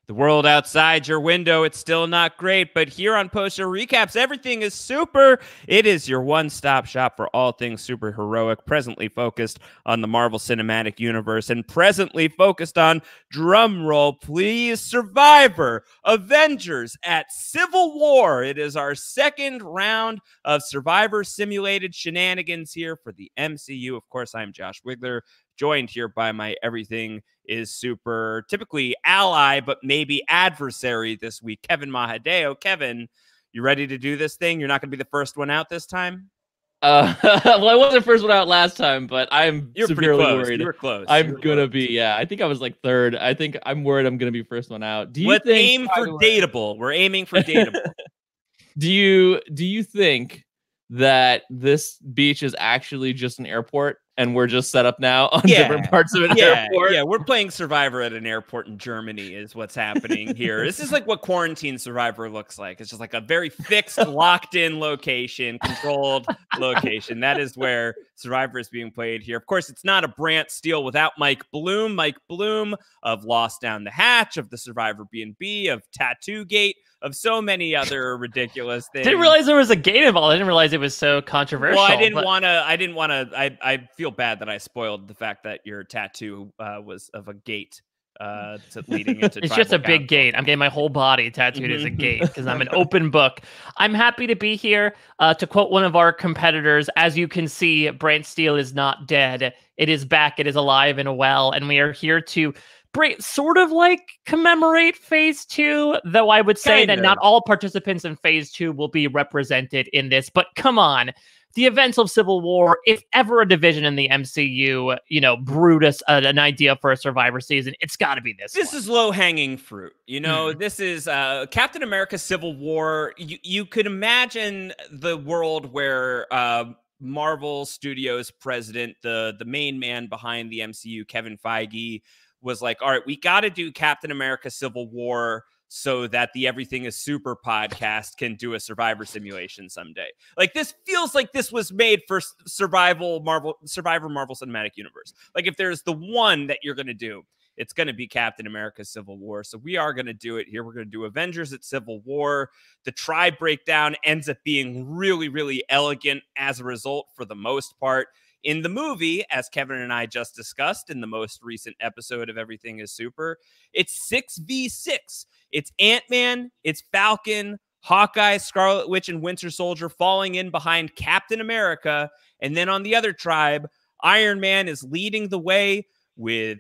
The world outside your window, it's still not great, but here on Post Show Recaps, everything is super. It is your one-stop shop for all things superheroic, presently focused on the Marvel Cinematic Universe, and presently focused on, drumroll please, Survivor, Avengers at Civil War. It is our second round of Survivor simulated shenanigans here for the MCU. Of course, I'm Josh Wigler, joined here by my everything is super, typically ally, but maybe adversary this week, Kevin Mahadeo. Kevin, you ready to do this thing? You're not going to be the first one out this time? Well, I wasn't the first one out last time, but You're severely worried. You were close. I'm going to be, yeah. I think I was like third. I think I'm worried I'm going to be first one out. Let's aim for dateable. We're aiming for dateable. Do you think that this beach is actually just an airport and we're just set up now on different parts of an airport? Yeah, we're playing Survivor at an airport in Germany is what's happening here. This is like what quarantine Survivor looks like. It's just like a very fixed, locked-in location, controlled location. That is where Survivor is being played here. Of course, it's not a BrantSteele without Mike Bloom. Mike Bloom of Lost Down the Hatch, of the Survivor B&B, of Tattoo Gate, of so many other ridiculous things. Didn't realize there was a gate involved. I didn't realize it was so controversial. Well, I didn't want to. I feel bad that I spoiled the fact that your tattoo was of a gate leading into. It's just a big gate. I'm getting my whole body tattooed as a gate because I'm an open book. I'm happy to be here. To quote one of our competitors, as you can see, BrantSteele is not dead. It is back. It is alive and well, and we are here to sort of like commemorate phase 2, though I would say that not all participants in phase 2 will be represented in this. But come on, the events of Civil War, if ever a division in the MCU, brewed us an idea for a Survivor season, it's got to be this. This is low-hanging fruit. This is Captain America Civil War. You could imagine the world where Marvel Studios president, the main man behind the MCU, Kevin Feige, was like, all right, we got to do Captain America Civil War so that the Everything is Super podcast can do a Survivor simulation someday. Like, this feels like this was made for Survivor Marvel Cinematic Universe. Like, if there's the one that you're going to do, it's going to be Captain America Civil War. So we are going to do it here. We're going to do Avengers at Civil War. The tribe breakdown ends up being really, really elegant as a result for the most part. In the movie, as Kevin and I just discussed in the most recent episode of Everything is Super, it's 6v6. It's Ant-Man, it's Falcon, Hawkeye, Scarlet Witch, and Winter Soldier falling in behind Captain America. And then on the other tribe, Iron Man is leading the way with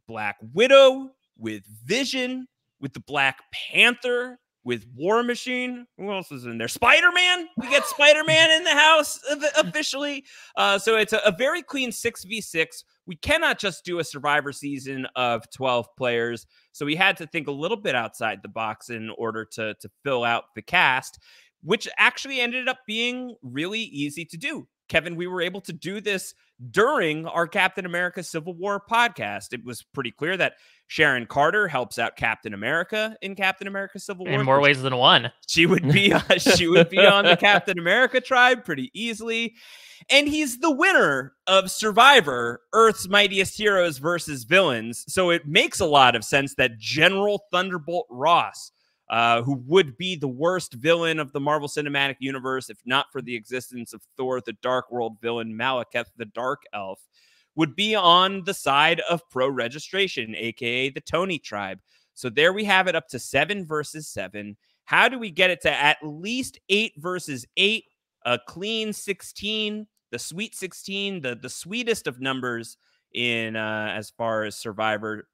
Black Widow, with Vision, with the Black Panther, with War Machine. Who else is in there? Spider-Man. We get Spider-Man in the house officially. So it's a very clean 6v6. We cannot just do a Survivor season of 12 players. So we had to think a little bit outside the box in order to fill out the cast, which actually ended up being really easy to do. Kevin, we were able to do this during our Captain America Civil War podcast. It was pretty clear that Sharon Carter helps out Captain America in Captain America Civil War. In more ways than one. She would be on the Captain America tribe pretty easily. And he's the winner of Survivor, Earth's Mightiest Heroes versus Villains. So it makes a lot of sense that General Thunderbolt Ross, who would be the worst villain of the Marvel Cinematic Universe if not for the existence of Thor, the Dark World villain, Malekith, the Dark Elf, would be on the side of Pro Registration, a.k.a. the Tony Tribe. So there we have it, up to 7 versus 7. How do we get it to at least 8 versus 8, a clean 16, the sweet 16, the sweetest of numbers in as far as Survivor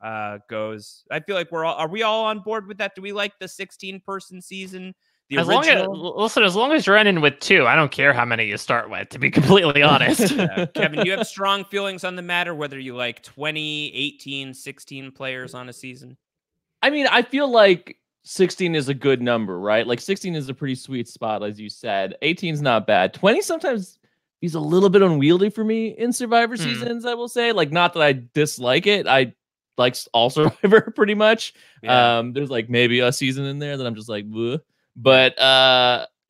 goes? I feel like are we all on board with that? Do we like the 16-person season? As long as you're ending with 2, I don't care how many you start with, to be completely honest. Kevin, you have strong feelings on the matter, whether you like 20, 18, 16 players on a season? I mean, I feel like 16 is a good number, right? Like 16 is a pretty sweet spot, as you said. 18 is not bad. 20 sometimes is a little bit unwieldy for me in Survivor seasons, I will say. Like, not that I dislike it. I like all Survivor pretty much. Yeah. There's like maybe a season in there that I'm just like, bleh. But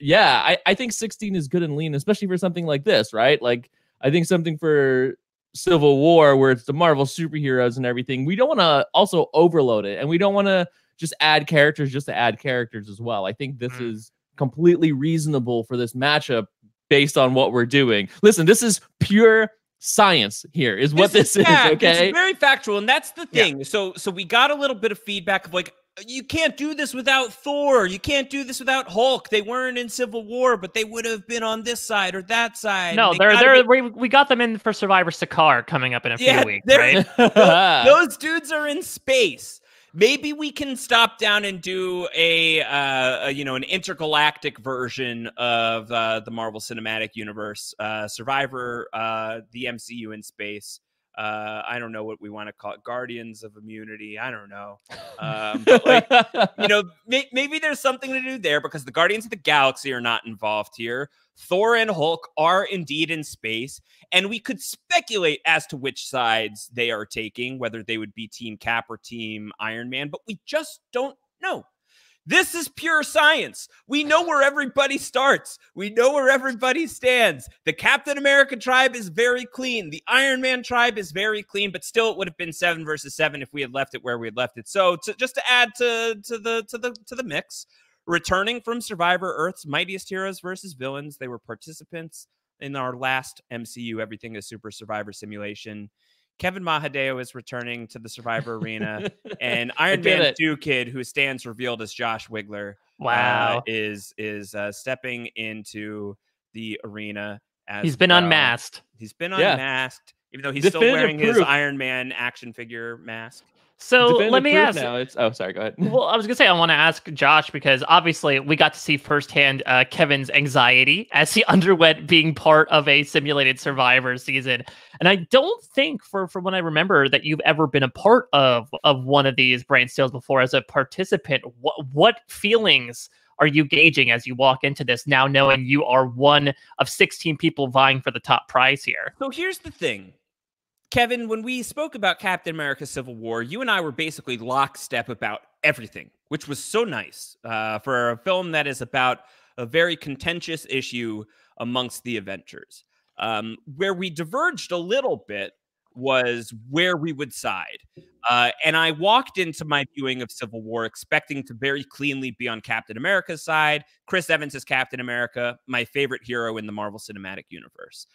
yeah, I think 16 is good and lean, especially for something like this, right? Like, I think something for Civil War, where it's the Marvel superheroes and everything, we don't want to also overload it, and we don't want to just add characters just to add characters as well. I think this is completely reasonable for this matchup based on what we're doing. Listen, this is pure science here is what this is, okay? It's very factual, and that's the thing. So we got a little bit of feedback of like, you can't do this without Thor. You can't do this without Hulk. They weren't in Civil War, but they would have been on this side or that side. No, we got them in for Survivor Sakar coming up in a few weeks, right? Those dudes are in space. Maybe we can stop down and do an intergalactic version of the Marvel Cinematic Universe, Survivor, the MCU in space. I don't know what we want to call it, Guardians of Immunity. I don't know. But like, maybe there's something to do there because the Guardians of the Galaxy are not involved here. Thor and Hulk are indeed in space, and we could speculate as to which sides they are taking, whether they would be Team Cap or Team Iron Man, but we just don't know. This is pure science. We know where everybody starts. We know where everybody stands. The Captain America tribe is very clean. The Iron Man tribe is very clean, but still it would have been 7 versus 7 if we had left it where we had left it. So just to add to the mix, returning from Survivor Earth's Mightiest Heroes versus Villains, they were participants in our last MCU Everything is Super Survivor simulation. Kevin Mahadeo is returning to the Survivor arena, and Iron Man 2 kid, who stands revealed as Josh Wigler, is stepping into the arena. He's been unmasked. He's been unmasked, even though he's still wearing his Iron Man action figure mask. So let me ask. Now sorry, go ahead. Well, I was gonna say I want to ask Josh because obviously we got to see firsthand Kevin's anxiety as he underwent being part of a simulated Survivor season, and I don't think, from what I remember, that you've ever been a part of one of these BrantSteeles before as a participant. What feelings are you gauging as you walk into this now, knowing you are one of 16 people vying for the top prize here? So here's the thing. Kevin, when we spoke about Captain America Civil War, you and I were basically lockstep about everything, which was so nice for a film that is about a very contentious issue amongst the Avengers. Where we diverged a little bit was where we would side. And I walked into my viewing of Civil War expecting to very cleanly be on Captain America's side. Chris Evans is Captain America, my favorite hero in the Marvel Cinematic Universe.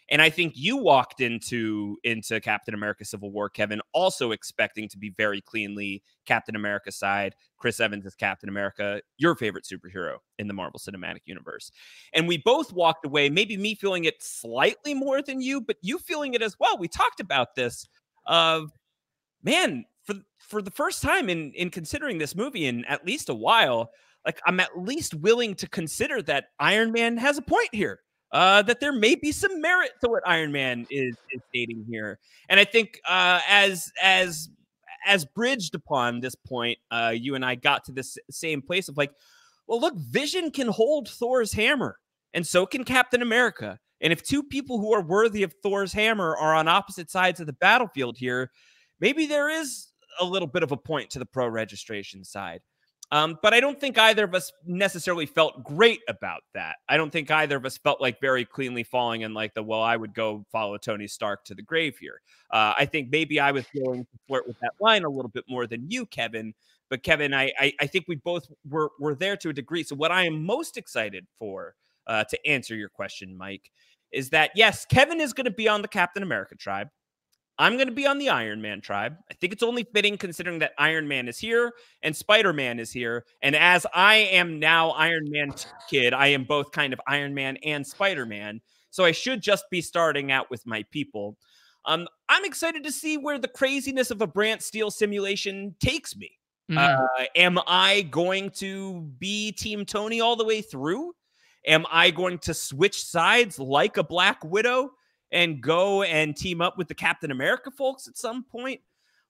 And I think you walked into Captain America Civil War, Kevin, also expecting to be very cleanly Captain America's side. Chris Evans is Captain America, your favorite superhero in the Marvel Cinematic Universe. And we both walked away, maybe me feeling it slightly more than you, but you feeling it as well. We talked about this of, man, for the first time in considering this movie in at least a while, like I'm at least willing to consider that Iron Man has a point here. That there may be some merit to what Iron Man is stating here. And I think as bridged upon this point, you and I got to this same place of like, well, look, Vision can hold Thor's hammer, and so can Captain America. And if two people who are worthy of Thor's hammer are on opposite sides of the battlefield here, maybe there is a little bit of a point to the pro registration side. But I don't think either of us necessarily felt great about that. I don't think either of us felt like very cleanly falling in like I would go follow Tony Stark to the grave here. I think maybe I was willing to flirt with that line a little bit more than you, Kevin. But Kevin, I think we both were there to a degree. So what I am most excited for, to answer your question, Mike, is that yes, Kevin is going to be on the Captain America tribe. I'm going to be on the Iron Man tribe. I think it's only fitting considering that Iron Man is here and Spider-Man is here. And as I am now Iron Man kid, I am both kind of Iron Man and Spider-Man. So I should just be starting out with my people. I'm excited to see where the craziness of a BrantSteele simulation takes me. Am I going to be Team Tony all the way through? Am I going to switch sides like a Black Widow and go and team up with the Captain America folks at some point?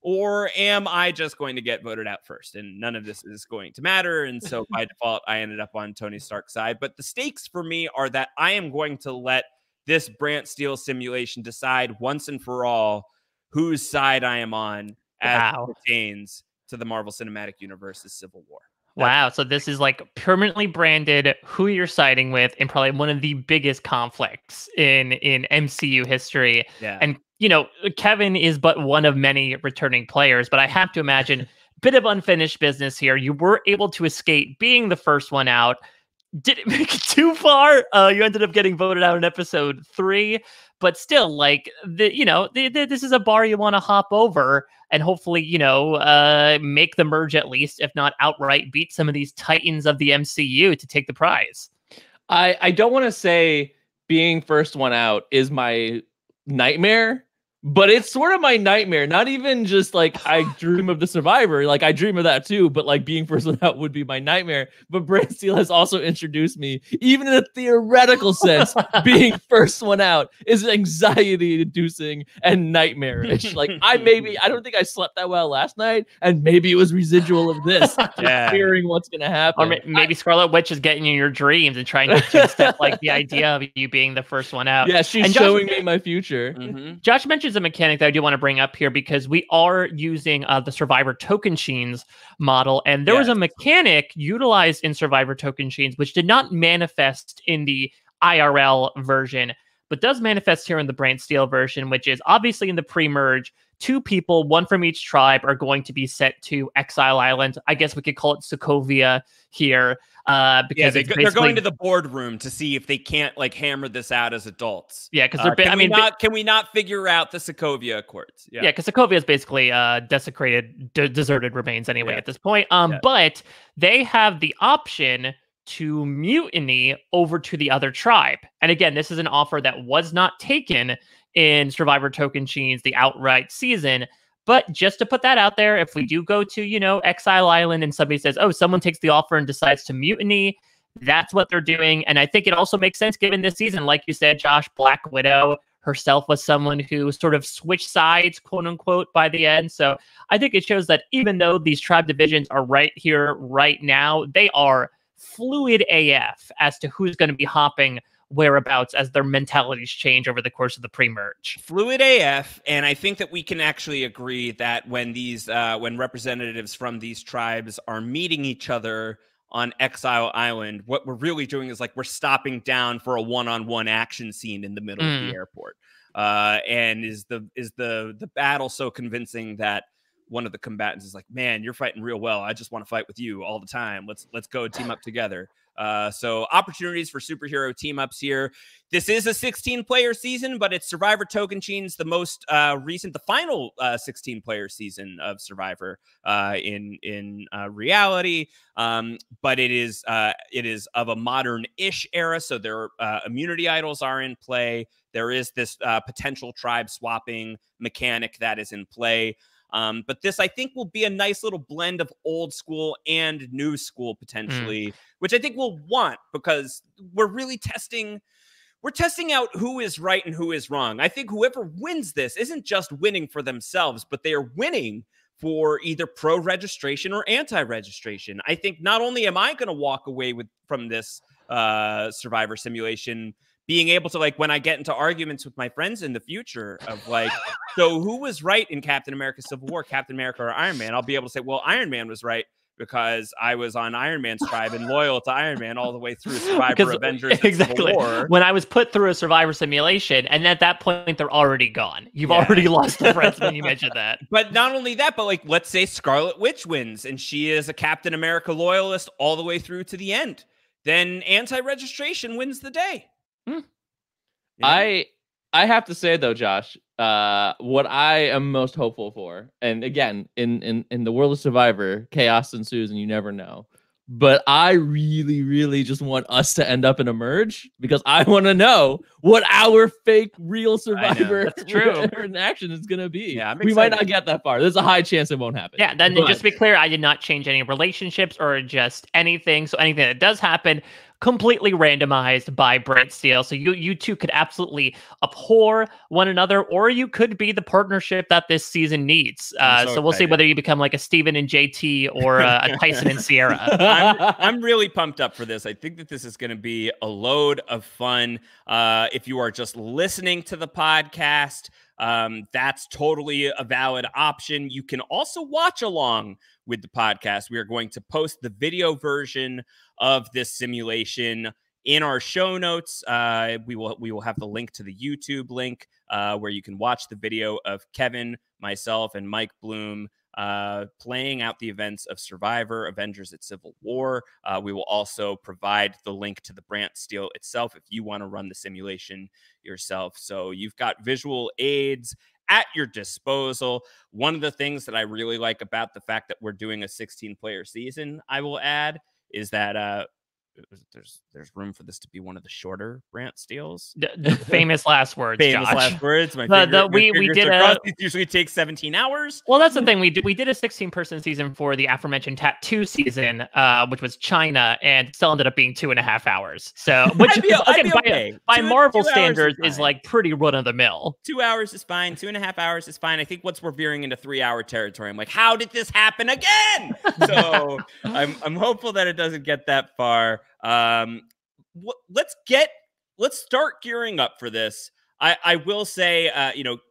Or am I just going to get voted out first? And none of this is going to matter. And so by default, I ended up on Tony Stark's side. But the stakes for me are that I am going to let this BrantSteele simulation decide once and for all whose side I am on as it pertains to the Marvel Cinematic Universe's Civil War. Wow. So this is like permanently branded who you're siding with in probably one of the biggest conflicts in MCU history. Yeah. And, you know, Kevin is but one of many returning players, but I have to imagine a bit of unfinished business here. You were able to escape being the first one out. Did it make it too far? You ended up getting voted out in episode 3, but still, like, this is a bar you want to hop over and hopefully, make the merge at least, if not outright beat some of these titans of the MCU to take the prize. I don't want to say being first one out is my nightmare, but it's sort of my nightmare. Not even just like I dream of the Survivor, like I dream of that too, but like being first one out would be my nightmare. But BrantSteele has also introduced me, even in a theoretical sense, being first one out is anxiety inducing and nightmarish. Like I don't think I slept that well last night, and maybe it was residual of this, fearing what's gonna happen. Or maybe Scarlet Witch is getting in your dreams and trying to two-step like the idea of you being the first one out. Yeah, she's showing me my future. Josh mentions a mechanic that I do want to bring up here because we are using the Survivor Token Sheens model, and there was a mechanic utilized in Survivor Token Sheens which did not manifest in the IRL version, but does manifest here in the BrantSteele version, which is obviously in the pre-merge. 2 people, 1 from each tribe, are going to be sent to Exile Island. I guess we could call it Sokovia here. Because they're going to the boardroom to see if they can't like hammer this out as adults. Yeah, because can we not figure out the Sokovia Accords? Yeah, because Sokovia is basically desecrated, deserted remains anyway at this point. But they have the option to mutiny over to the other tribe. And again, this is an offer that was not taken in Survivor Token Sheens, the outright season. But just to put that out there, if we do go to, Exile Island and somebody says, oh, someone takes the offer and decides to mutiny, that's what they're doing. And I think it also makes sense given this season. Like you said, Josh, Black Widow herself was someone who sort of switched sides, quote unquote, by the end. So I think it shows that even though these tribe divisions are right here, right now, they are fluid AF as to who's going to be hopping whereabouts as their mentalities change over the course of the pre-merge. Fluid AF, and I think that we can actually agree that when when representatives from these tribes are meeting each other on Exile Island, what we're really doing is like we're stopping down for a one-on-one action scene in the middle of the airport. And is the battle so convincing that one of the combatants is like, man, you're fighting real well. I just want to fight with you all the time. Let's go team up together. So opportunities for superhero team ups here. This is a 16-player season, but it's Survivor Token Sheens, the most recent, the final 16-player season of Survivor in reality. But it is of a modern-ish era, so their immunity idols are in play. There is this potential tribe swapping mechanic that is in play. But this, I think, will be a nice little blend of old school and new school potentially, which I think we'll want because we're really testing out who is right and who is wrong. I think whoever wins this isn't just winning for themselves, but they are winning for either pro-registration or anti-registration. I think not only am I going to walk away from this Survivor simulation being able to, like, when I get into arguments with my friends in the future of like, so who was right in Captain America Civil War, Captain America or Iron Man? I'll be able to say, well, Iron Man was right because I was on Iron Man's tribe and loyal to Iron Man all the way through Survivor, Avengers, and Civil War. When I was put through a Survivor simulation, and at that point, they're already gone. You've already lost the friends when you mentioned that. But not only that, but like, let's say Scarlet Witch wins and she is a Captain America loyalist all the way through to the end. Then anti-registration wins the day. I have to say though, Josh, what I am most hopeful for, and again, in the world of Survivor, chaos ensues and you never know. But I really, really just want us to end up in a merge because I want to know what our fake real Survivor in action is going to be. Yeah, we might not get that far. There's a high chance it won't happen. Yeah, then just to be clear, I did not change any relationships or just anything. So anything that does happen, completely randomized by BrantSteele. So you two could absolutely abhor one another, or you could be the partnership that this season needs. So we'll see whether you become like a Steven and JT or a Tyson and Sierra. I'm really pumped up for this. I think that this is going to be a load of fun. If you are just listening to the podcast, That's totally a valid option. You can also watch along with the podcast. We are going to post the video version of this simulation in our show notes. We will have the link to the YouTube link where you can watch the video of Kevin, myself, and Mike Bloom playing out the events of Survivor, Avengers at Civil War. We will also provide the link to the BrantSteele itself if you want to run the simulation yourself. So you've got visual aids at your disposal. One of the things that I really like about the fact that we're doing a 16-player season, I will add, is that there's room for this to be one of the shorter BrantSteeles. Famous last words. Famous Josh. Last words. We did it usually takes 17 hours. Well, that's the thing. We did a 16-person season for the aforementioned Tattoo season, which was China, and still ended up being 2.5 hours. So, which by Marvel standards is like pretty run of the mill. 2 hours is fine. 2.5 hours is fine. I think once we're veering into 3-hour territory, I'm like, how did this happen again? So I'm hopeful that it doesn't get that far. Let's start gearing up for this. I will say,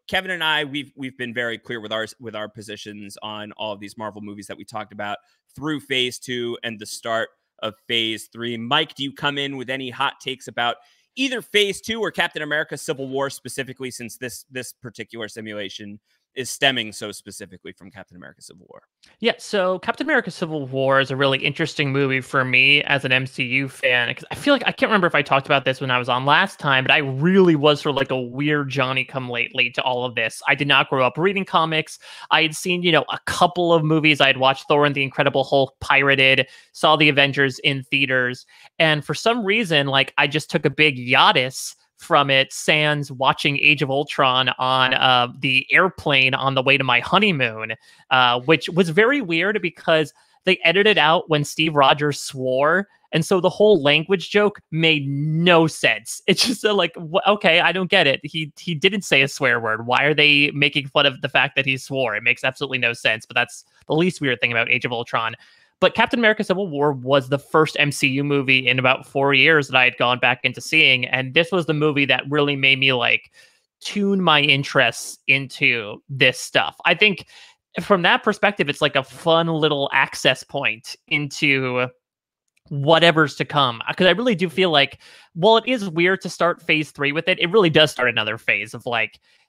Kevin and I, we've been very clear with our positions on all of these Marvel movies that we talked about through Phase 2 and the start of Phase 3. Mike, do you come in with any hot takes about either Phase 2 or Captain America: Civil War specifically, since this particular simulation is stemming so specifically from Captain America: Civil War? Yeah, so Captain America: Civil War is a really interesting movie for me as an MCU fan, because I feel like, I can't remember if I talked about this when I was on last time, but I really was sort of like a weird Johnny-come-lately to all of this. I did not grow up reading comics. I had seen, a couple of movies. I had watched Thor and the Incredible Hulk pirated, saw the Avengers in theaters, and for some reason, like, I just took a big yachtis from it, sans watching Age of Ultron on the airplane on the way to my honeymoon, which was very weird because they edited out when Steve Rogers swore. And so the whole language joke made no sense. It's just okay, I don't get it. He didn't say a swear word. Why are they making fun of the fact that he swore? It makes absolutely no sense. But that's the least weird thing about Age of Ultron. But Captain America: Civil War was the first MCU movie in about 4 years that I had gone back into seeing. And this was the movie that really made me tune my interests into this stuff. I think from that perspective, it's like a fun little access point into whatever's to come. Because I really do feel like, while it is weird to start Phase 3 with it, it really does start another phase of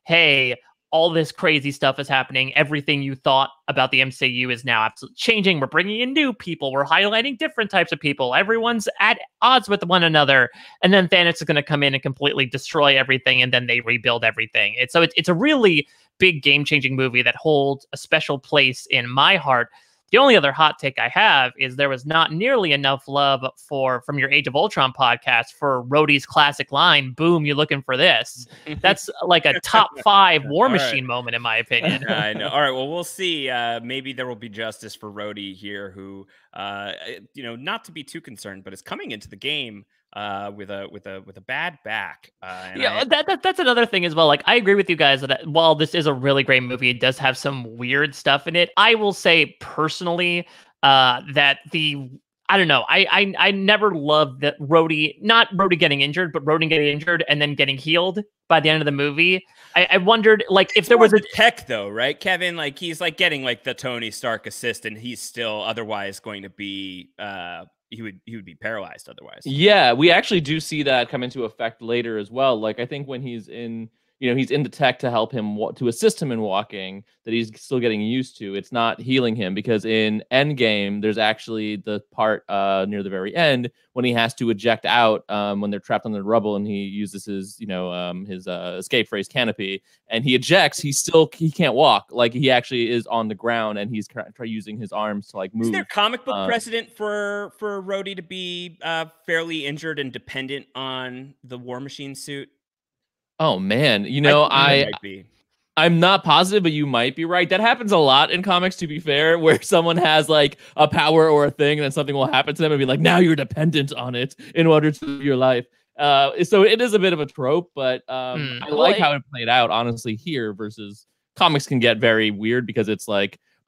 hey, all this crazy stuff is happening. Everything you thought about the MCU is now absolutely changing. We're bringing in new people. We're highlighting different types of people. Everyone's at odds with one another. And then Thanos is going to come in and completely destroy everything. And then they rebuild everything. It's a really big game-changing movie that holds a special place in my heart. The only other hot take I have is there was not nearly enough love from your Age of Ultron podcast for Rhodey's classic line, "Boom, you looking for this?" That's like a top 5 War Machine moment, in my opinion. I know. All right, well, we'll see. Maybe there will be justice for Rhodey here, who, not to be too concerned, but is coming into the game with a bad back. That's another thing as well. I agree with you guys that while this is a really great movie, it does have some weird stuff in it. I will say personally that I don't know. I never loved that not Rhodey getting injured, but Rhodey getting injured and then getting healed by the end of the movie. I wondered if there was a tech though, right, Kevin? He's getting the Tony Stark assist, and he's still otherwise going to be he would be paralyzed otherwise. Yeah, we actually do see that come into effect later as well. I think when he's in, he's in the tech to help him to assist him in walking, that he's still getting used to. It's not healing him, because in Endgame, there's actually the part near the very end when he has to eject out when they're trapped on the rubble, and he uses his escape phrase canopy, and he ejects. He can't walk. He actually is on the ground, and he's using his arms to move. Is there comic book precedent for Rhodey to be fairly injured and dependent on the War Machine suit? Oh man, I'm not positive, but you might be right. That happens a lot in comics, to be fair, where someone has a power or a thing, and then something will happen to them and be now you're dependent on it in order to live your life. So it is a bit of a trope, but I like how it played out, honestly, here versus comics can get very weird, because it's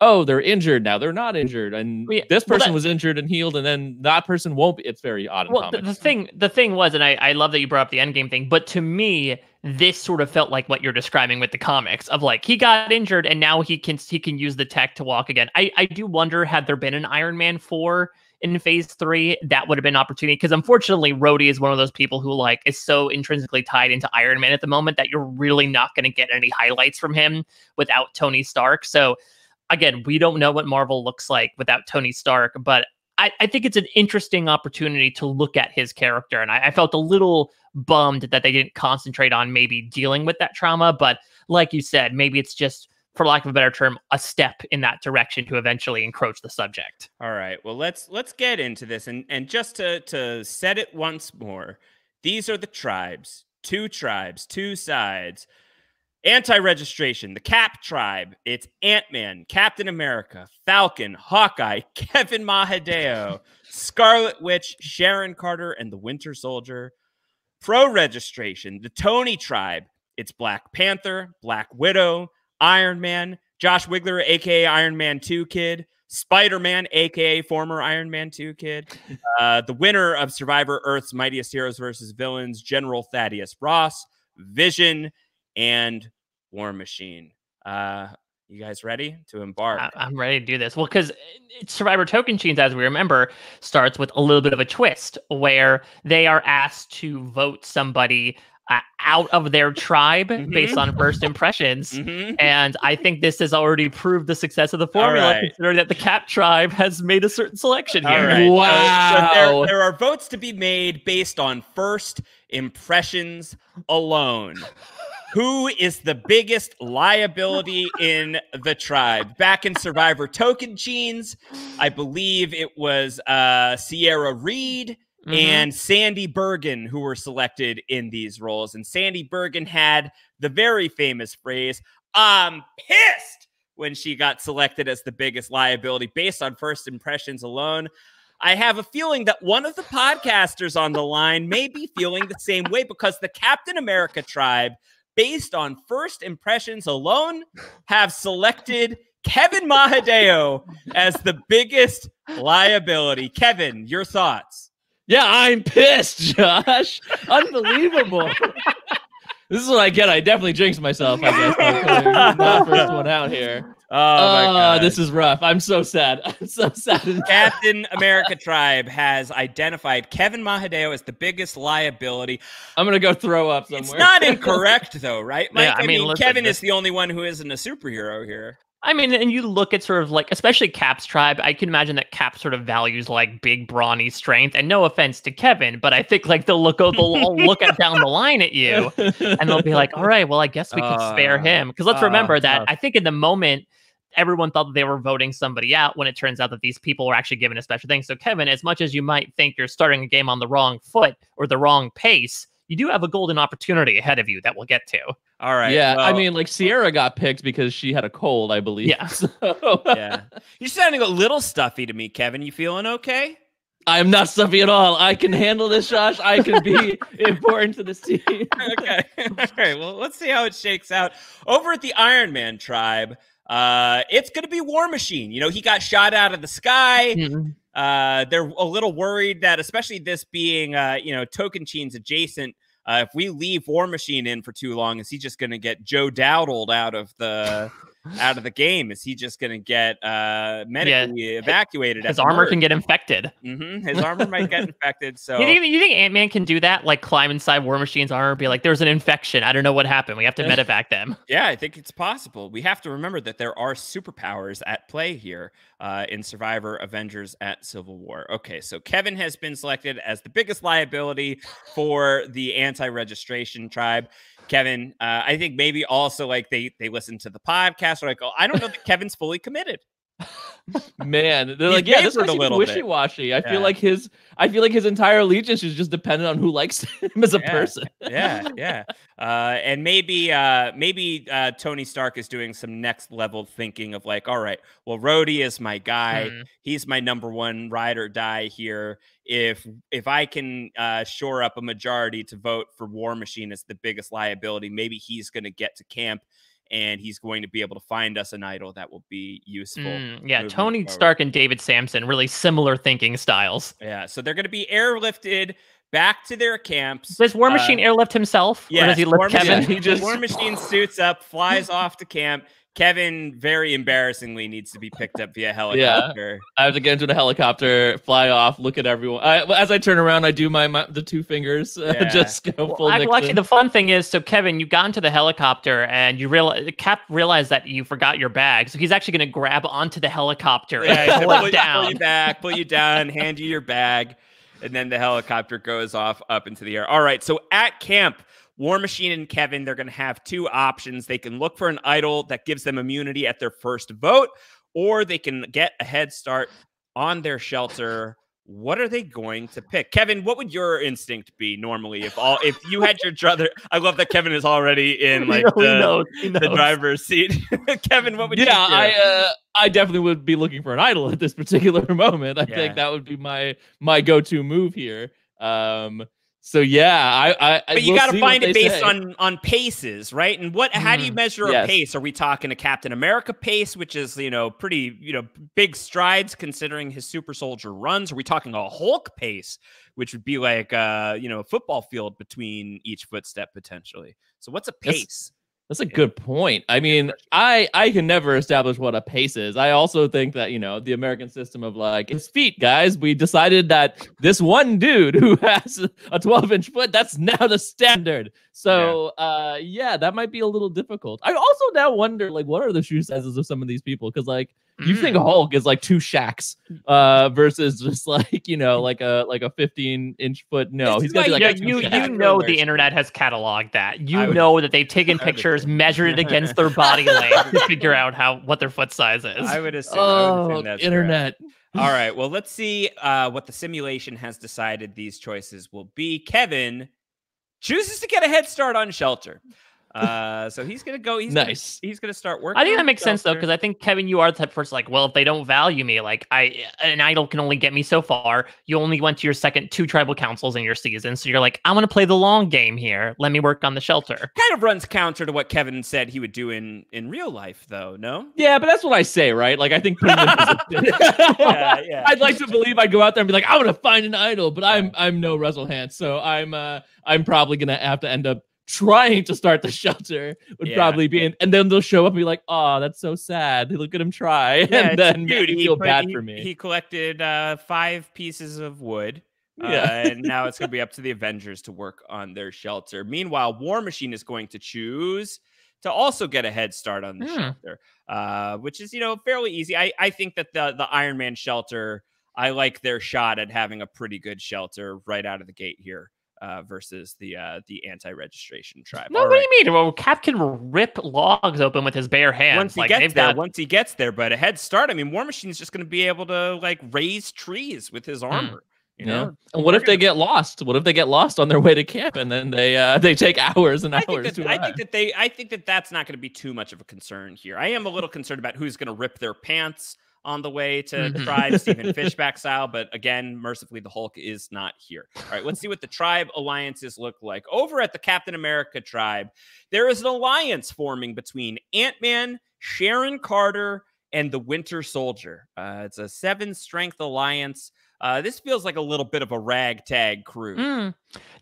oh, they're injured now, they're not injured, and this person that, was injured and healed, and then that person won't be. It's very odd in comics. The thing was, and I love that you brought up the Endgame thing, but to me, this sort of felt like what you're describing with the comics of like he got injured and now he can use the tech to walk again. I do wonder, had there been an Iron Man 4 in phase 3, that would have been an opportunity, because unfortunately Rhodey is one of those people who like is so intrinsically tied into Iron Man at the moment that you're really not going to get any highlights from him without Tony Stark. So again, we don't know what Marvel looks like without Tony Stark, but I think it's an interesting opportunity to look at his character. And I felt a little bummed that they didn't concentrate on maybe dealing with that trauma. But like you said, maybe it's just, for lack of a better term, a step in that direction to eventually encroach the subject. All right. Well, let's get into this. And just to set it once more, these are the tribes, two sides. Anti-registration, the Cap tribe. It's Ant-Man, Captain America, Falcon, Hawkeye, Kevin Mahadeo, Scarlet Witch, Sharon Carter, and the Winter Soldier. Pro-registration, the Tony tribe. It's Black Panther, Black Widow, Iron Man, Josh Wigler, a.k.a. Iron Man 2 kid, Spider-Man, a.k.a. former Iron Man 2 kid, the winner of Survivor Earth's Mightiest Heroes versus Villains, General Thaddeus Ross, Vision, and War Machine. You guys ready to embark? I'm ready to do this. Well, because Survivor Tokenshiens, as we remember, starts with a little bit of a twist where they are asked to vote somebody out of their tribe based on first impressions. And I think this has already proved the success of the formula, considering that the Cap tribe has made a certain selection here. Right. Wow. So there are votes to be made based on first impressions alone. Who is the biggest liability in the tribe? Back in Survivor Tokenshiens, I believe it was Sierra Reed and Sandy Bergen who were selected in these roles. And Sandy Bergen had the very famous phrase, "I'm pissed," when she got selected as the biggest liability based on first impressions alone. I have a feeling that one of the podcasters on the line may be feeling the same way, because the Captain America tribe, based on first impressions alone, have selected Kevin Mahadeo as the biggest liability. Kevin, your thoughts? Yeah, I'm pissed, Josh. Unbelievable. This is what I get. I definitely jinxed myself, I guess. Not first one out here. Oh, my God. This is rough. I'm so sad. I'm so sad. Captain America tribe has identified Kevin Mahadeo as the biggest liability. I'm going to go throw up somewhere. It's not incorrect, though, right, Mike? Yeah, I mean, listen, Kevin is the only one who isn't a superhero here. I mean, and you look at sort of like, especially Cap's tribe, I can imagine that Cap sort of values like big, brawny strength. And no offense to Kevin, but I think like they'll all look at down the line at you and they'll be like, all right, well, I guess we could spare him. Because let's remember that I think in the moment, everyone thought that they were voting somebody out, when it turns out that these people were actually given a special thing. So Kevin, as much as you might think you're starting a game on the wrong foot or the wrong pace, you do have a golden opportunity ahead of you that we'll get to. All right. Yeah, well, I mean, like Sierra got picked because she had a cold, I believe. Yeah. So. Yeah. You're sounding a little stuffy to me, Kevin. You feeling okay? I am not stuffy at all. I can handle this, Josh. I can be important to this team. Okay. All right. Well, let's see how it shakes out. Over at the Iron Man tribe, it's going to be War Machine. You know, he got shot out of the sky. They're a little worried that, especially this being, Tokenshiens adjacent, if we leave War Machine in for too long, is he just going to get Joe Dowdled out of the game? Is he just going to get medically evacuated? His armor can get infected. His armor might get infected. So you think Ant-Man can do that? Like climb inside War Machine's armor and be like, "There's an infection. I don't know what happened. We have to medevac them." Yeah, I think it's possible. We have to remember that there are superpowers at play here in Survivor, Avengers at Civil War. Okay, so Kevin has been selected as the biggest liability for the anti-registration tribe. Kevin, I think maybe also like they listen to the podcast. Or like, oh, I don't know that Kevin's fully committed. Man, they're like, yeah, this is wishy-washy. I feel like his entire allegiance is just dependent on who likes him as a person. And maybe Tony Stark is doing some next level thinking of like, all right, well, Rhodey is my guy. He's my number one ride or die here. If I can shore up a majority to vote for War Machine as the biggest liability, maybe he's going to get to camp and he's going to be able to find us an idol that will be useful. Yeah, Tony Stark and David Sampson, really similar thinking styles. Yeah, so they're going to be airlifted back to their camps. Does War Machine airlift himself? Yeah, or does he lift Kevin? War Machine suits up, flies off to camp. Kevin, very embarrassingly, needs to be picked up via helicopter. Yeah, I have to get into the helicopter, fly off, look at everyone. As I turn around, I do the 2 fingers, just go full Nixon. Actually, the fun thing is, so Kevin, you got into the helicopter and you Cap realized that you forgot your bag, so he's actually going to grab onto the helicopter and pull it down. Pull you down, hand you your bag, and then the helicopter goes off up into the air. All right, so at camp, War Machine and Kevin, they're going to have 2 options. They can look for an idol that gives them immunity at their first vote, or they can get a head start on their shelter. What are they going to pick? Kevin, what would your instinct be normally if you had your brother? I love that Kevin is already in like the driver's seat. Kevin, what would you do? I definitely would be looking for an idol at this particular moment. I think that would be my go-to move here. So yeah, but you got to find it based on paces, right? And how do you measure a pace? Are we talking a Captain America pace, which is pretty big strides considering his super soldier runs? Are we talking a Hulk pace, which would be like a football field between each footstep potentially? So what's a pace? That's a good point. I mean, I can never establish what a pace is. I also think that, the American system of like, it's feet, guys. We decided that this one dude who has a 12-inch foot, that's now the standard. So, that might be a little difficult. I also now wonder, like, what are the shoe sizes of some of these people? Because, like, you think Hulk is like 2 Shaqs versus just like, like a 15-inch foot. No, he's got to be like the internet has cataloged that. Know that they've taken pictures, measured it against their body length to figure out what their foot size is. I would assume that's internet. Correct. All right, well, let's see what the simulation has decided these choices will be. Kevin chooses to get a head start on shelter. So he's gonna go. He's gonna start working. I think that makes sense though, because I think Kevin, you are the type of person like, well, if they don't value me, like an idol can only get me so far. You only went to your second 2 tribal councils in your season, so you're like, I want to play the long game here. Let me work on the shelter. Kind of runs counter to what Kevin said he would do in real life, though. No. Yeah, but that's what I say, right? Like I think. I'd like to believe I'd go out there and be like, I want to find an idol, but I'm no Russell Hantz, so I'm probably gonna have to end up trying to start the shelter would probably be and then they'll show up and be like, oh, that's so sad. Look at him try. And then feel bad for me. He collected 5 pieces of wood. And now it's going to be up to the Avengers to work on their shelter. Meanwhile, War Machine is going to choose to also get a head start on the shelter, which is, fairly easy. I think that the Iron Man shelter, I like their shot at having a pretty good shelter right out of the gate here. Versus the anti-registration tribe. No, what do you mean? Well, Cap can rip logs open with his bare hands. Once he gets there, but a head start. I mean, War Machine's just going to be able to like raise trees with his armor. You know? And what if they get lost? What if they get lost on their way to camp and then they take hours and hours to arrive? I think that that's not going to be too much of a concern here. I am a little concerned about who's going to rip their pants on the way to the tribe, Stephen Fishback style. But again, mercifully, the Hulk is not here. All right, let's see what the tribe alliances look like. Over at the Captain America tribe, there is an alliance forming between Ant-Man, Sharon Carter, and the Winter Soldier. It's a 7-strength alliance. This feels like a little bit of a ragtag crew.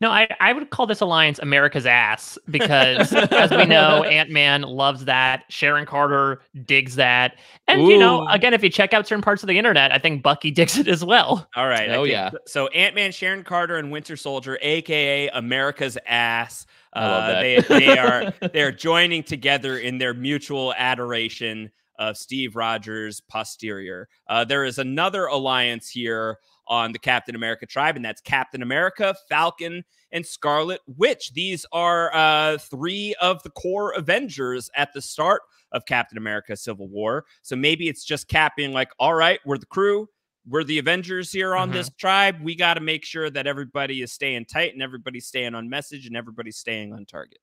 No, I would call this alliance America's ass because, as we know, Ant-Man loves that. Sharon Carter digs that. And, again, if you check out certain parts of the internet, I think Bucky digs it as well. All right. So Ant-Man, Sharon Carter, and Winter Soldier, a.k.a. America's ass. I love that. They are joining together in their mutual adoration of Steve Rogers' posterior. There is another alliance here on the Captain America tribe, and that's Captain America, Falcon, and Scarlet Witch. These are 3 of the core Avengers at the start of Captain America Civil War. So maybe it's just Cap being like, all right, we're the crew. We're the Avengers here on this tribe. We got to make sure that everybody is staying tight and everybody's staying on message and everybody's staying on target.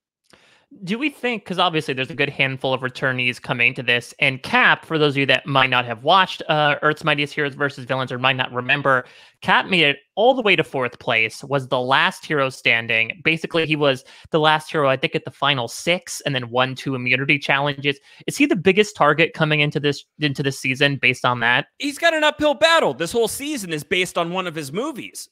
Do we think, because obviously there's a good handful of returnees coming to this, and Cap, for those of you that might not have watched Earth's Mightiest Heroes versus Villains or might not remember, Cap made it all the way to 4th place, was the last hero standing. Basically, he was the last hero, I think, at the final 6, and then won 2 immunity challenges. Is he the biggest target coming into this season based on that? He's got an uphill battle. This whole season is based on one of his movies.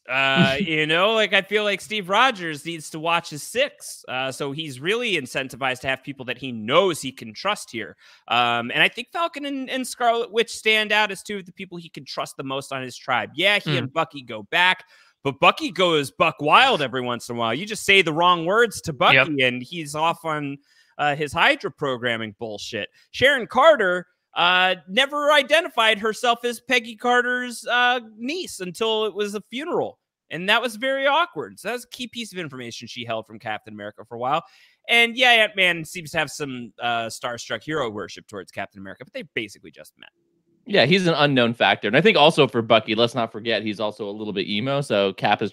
You know, like I feel like Steve Rogers needs to watch his 6. So he's really incentivized to have people that he knows he can trust here. And I think Falcon and Scarlet Witch stand out as 2 of the people he can trust the most on his tribe. Yeah, he and Bucky go back, but Bucky goes buck wild every once in a while. You just say the wrong words to Bucky and he's off on his Hydra programming bullshit. Sharon Carter never identified herself as Peggy Carter's niece until it was a funeral. And that was very awkward. So that was a key piece of information she held from Captain America for a while. And yeah, Ant-Man seems to have some starstruck hero worship towards Captain America, but they basically just met. Yeah, he's an unknown factor. And I think also for Bucky, let's not forget, he's also a little bit emo. So Cap is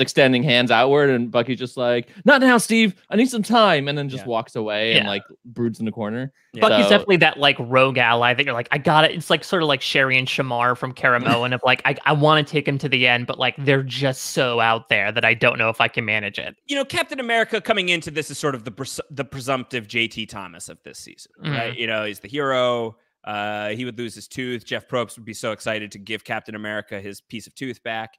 extending hands outward, and Bucky's just like, not now, Steve. I need some time. And then just walks away and like broods in the corner. Yeah. Bucky's definitely that like rogue ally that you're like, I got it. It's like sort of like Sherry and Shamar from Caramoan and of like, I want to take him to the end, but like they're just so out there that I don't know if I can manage it. You know, Captain America coming into this is sort of the presumptive JT Thomas of this season, right? You know, he's the hero. He would lose his tooth. Jeff Probst would be so excited to give Captain America his piece of tooth back.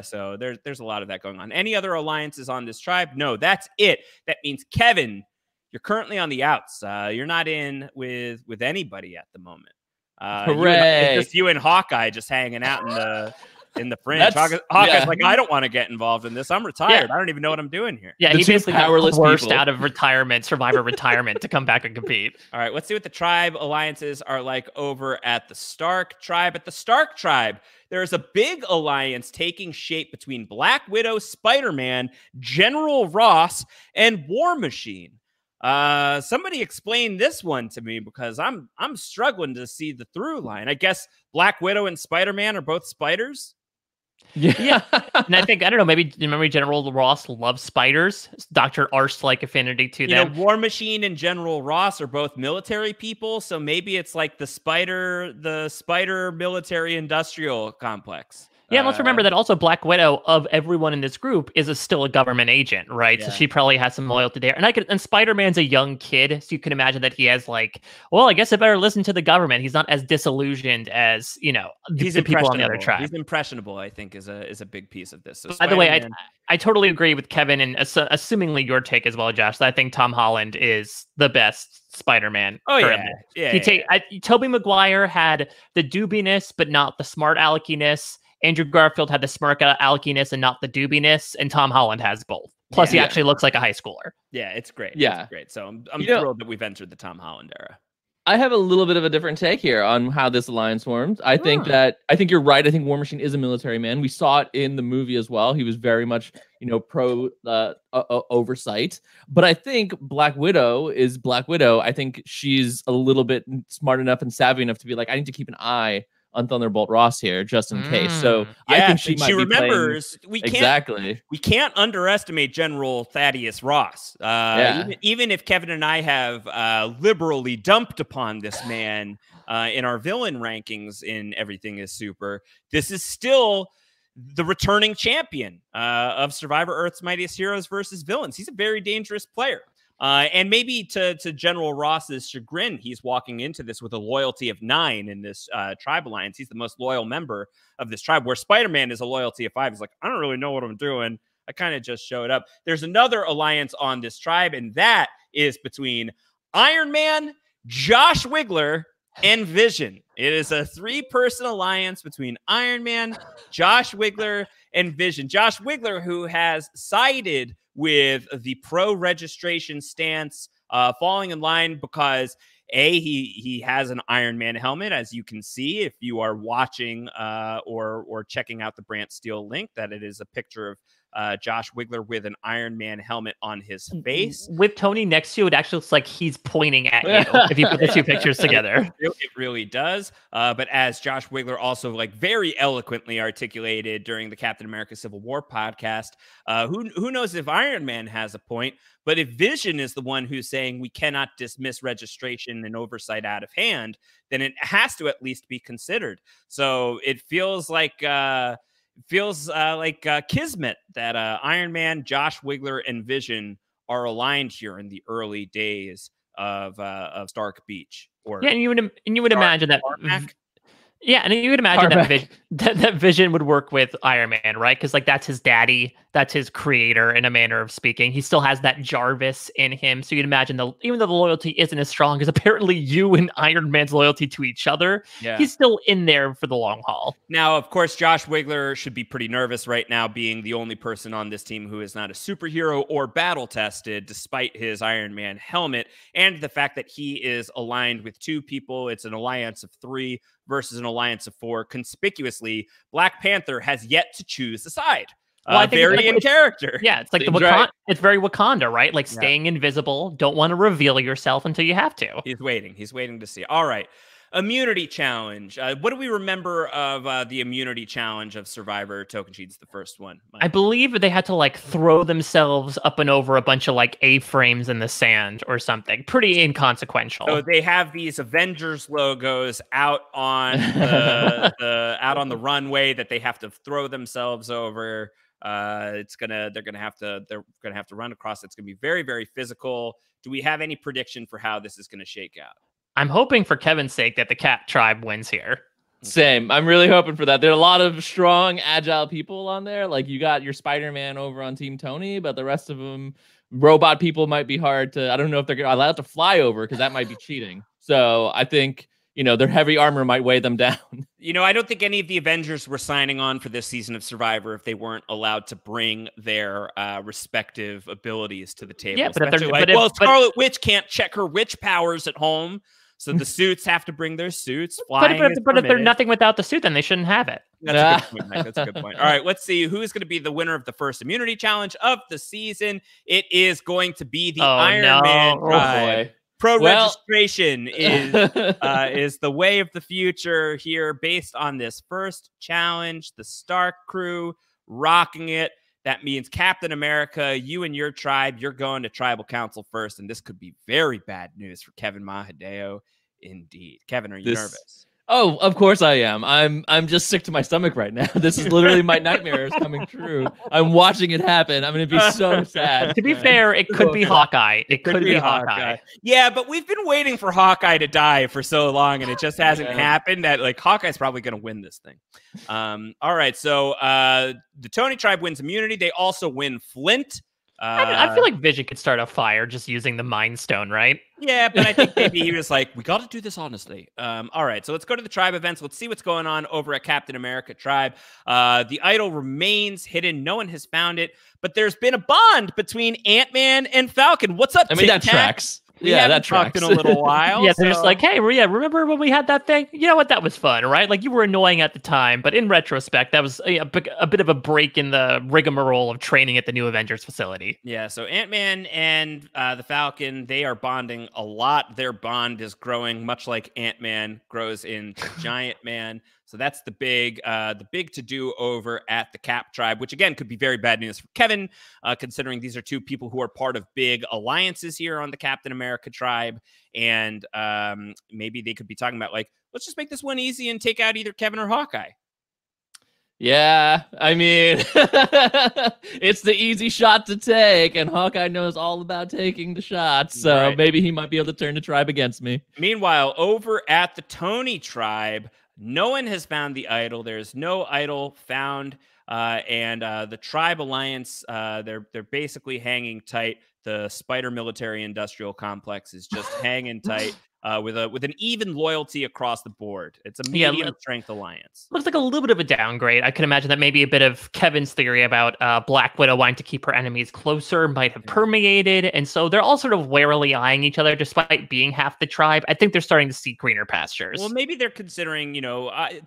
So there's a lot of that going on. Any other alliances on this tribe? No, that's it. That means, Kevin, you're currently on the outs. You're not in with anybody at the moment. Hooray! Just you and Hawkeye just hanging out in the fringe. Hawkeye's like, I don't want to get involved in this. I'm retired. I don't even know what I'm doing here. Yeah, he basically got forced out of retirement, Survivor retirement, to come back and compete. All right, let's see what the tribe alliances are like over at the Stark tribe. At the Stark tribe, there is a big alliance taking shape between Black Widow, Spider-Man, General Ross, and War Machine. Somebody explain this one to me, because I'm struggling to see the through line. I guess Black Widow and Spider-Man are both spiders. Yeah. And I think, I don't know, maybe remember General Ross loves spiders. Dr. Arse-like affinity to them. You know, War Machine and General Ross are both military people, so maybe it's like the spider military industrial complex. Yeah, and let's remember that also Black Widow, of everyone in this group, is still a government agent, right? Yeah. So she probably has some loyalty there. And Spider-Man's a young kid, so you can imagine that he has like, well, I guess I better listen to the government. He's not as disillusioned as, you know, the people on the other tribe. He's impressionable, I think, is a big piece of this. So by the way, I totally agree with Kevin, and assumingly your take as well, Josh, that I think Tom Holland is the best Spider-Man. Oh, currently. Tobey Maguire had the doobiness, but not the smart aleckiness. Andrew Garfield had the smirk alekiness and not the doobiness, and Tom Holland has both. Plus, he actually looks like a high schooler. Yeah, it's great. Yeah, it's great. So I'm thrilled that we've entered the Tom Holland era. I have a little bit of a different take here on how this alliance formed. I think you're right. I think War Machine is a military man. We saw it in the movie as well. He was very much, you know, pro oversight. But I think Black Widow is Black Widow. I think she's a little bit smart enough and savvy enough to be like, I need to keep an eye on Thunderbolt Ross here, just in case. So I think she might be remembers. We can't underestimate General Thaddeus Ross. Even if Kevin and I have liberally dumped upon this man in our villain rankings in Everything is Super, this is still the returning champion of Survivor Earth's Mightiest Heroes versus Villains. He's a very dangerous player. And maybe to General Ross's chagrin, he's walking into this with a loyalty of 9 in this tribe alliance. He's the most loyal member of this tribe, where Spider-Man is a loyalty of 5. He's like, I don't really know what I'm doing. I kind of just showed up. There's another alliance on this tribe, and that is between Iron Man, Josh Wigler, and Vision. It is a 3-person alliance between Iron Man, Josh Wigler, and Vision. Josh Wigler, who has sided with the pro-registration stance, falling in line because he has an Iron Man helmet, as you can see if you are watching or checking out the BrantSteele link, that it is a picture of Josh Wigler with an Iron Man helmet on his face. With Tony next to you, it actually looks like he's pointing at you if you put the 2 pictures together. It really does. But as Josh Wigler also like very eloquently articulated during the Captain America Civil War podcast, who knows if Iron Man has a point, but if Vision is the one who's saying we cannot dismiss registration and oversight out of hand, then it has to at least be considered. So it feels like Feels like kismet that Iron Man, Josh Wigler, and Vision are aligned here in the early days of Stark Beach. Or Yeah, and you would imagine that. Tarmac? Yeah, and you would imagine Tarmac. that Vision would work with Iron Man, right? Because like that's his daddy, that's his creator, in a manner of speaking. He still has that Jarvis in him, so you'd imagine even though the loyalty isn't as strong as apparently you and Iron Man's loyalty to each other, he's still in there for the long haul. Now, of course, Josh Wigler should be pretty nervous right now, being the only person on this team who is not a superhero or battle tested, despite his Iron Man helmet, and the fact that he is aligned with two people. It's an alliance of 3 versus an alliance of 4. Conspicuously, Black Panther has yet to choose a side. Well, I think very in character. Yeah, it's like it's very Wakanda, right? Like staying invisible, don't want to reveal yourself until you have to. He's waiting. He's waiting to see. All right. Immunity challenge. What do we remember of the immunity challenge of Survivor Token Sheets, the first one? Mike? I believe they had to like throw themselves up and over a bunch of like A-frames in the sand or something. Pretty inconsequential. So they have these Avengers logos out on the runway that they have to throw themselves over. They're gonna have to run across. It's gonna be very, very physical. Do we have any prediction for how this is gonna shake out? I'm hoping for Kevin's sake that the Cat Tribe wins here. Same. I'm really hoping for that. There are a lot of strong, agile people on there. Like you got your Spider-Man over on Team Tony, but the rest of them, robot people might be hard to. I don't know if they're allowed to fly over because that might be cheating. So I think their heavy armor might weigh them down. I don't think any of the Avengers were signing on for this season of Survivor if they weren't allowed to bring their respective abilities to the table. Yeah, Scarlet Witch can't check her witch powers at home. So the suits have to bring their suits. But if they're nothing without the suit, then they shouldn't have it. That's a good point, Mike. That's a good point. All right, let's see who's going to be the winner of the first immunity challenge of the season. It is going to be the Iron Man tribe. Pro registration is the way of the future here, based on this first challenge. The Stark crew rocking it. That means Captain America, you and your tribe, you're going to tribal council first, and this could be very bad news for Kevin Mahadeo. Indeed. Kevin, are you nervous? Oh, of course I am. I'm just sick to my stomach right now. This is literally my nightmares coming true. I'm watching it happen. I'm going to be so sad. To be fair, it could be Hawkeye. It could be Hawkeye. Yeah, but we've been waiting for Hawkeye to die for so long, and it just hasn't happened. That Hawkeye's probably going to win this thing. All right, so the Tony tribe wins immunity. They also win Flint. I feel like Vision could start a fire just using the Mind Stone, right? Yeah, but I think maybe he was like, we got to do this honestly. All right, so let's go to the tribe events. Let's see what's going on over at Captain America tribe. The idol remains hidden. No one has found it, but there's been a bond between Ant-Man and Falcon. What's up, that tracks. We haven't talked in a little while. Yeah, they're just like, hey, remember when we had that thing? You know what? That was fun, right? Like, you were annoying at the time, but in retrospect, that was a bit of a break in the rigmarole of training at the new Avengers facility. Yeah, so Ant-Man and the Falcon, they are bonding a lot. Their bond is growing, much like Ant-Man grows into Giant Man. So that's the big to-do over at the Cap tribe, which again could be very bad news for Kevin, considering these are two people who are part of big alliances here on the Captain America tribe. And maybe they could be talking about let's just make this one easy and take out either Kevin or Hawkeye. Yeah, I mean, it's the easy shot to take, and Hawkeye knows all about taking the shots, so maybe he might be able to turn the tribe against me. Meanwhile, over at the Tony tribe, no one has found the idol. There's no idol found, and the tribe alliance, they're basically hanging tight. The Spider Military Industrial Complex is just hanging tight. With an even loyalty across the board. It's a medium strength alliance. Looks like a little bit of a downgrade. I could imagine that maybe a bit of Kevin's theory about Black Widow wanting to keep her enemies closer might have permeated, and so they're all sort of warily eyeing each other despite being half the tribe. I think they're starting to see greener pastures. Well, maybe they're considering,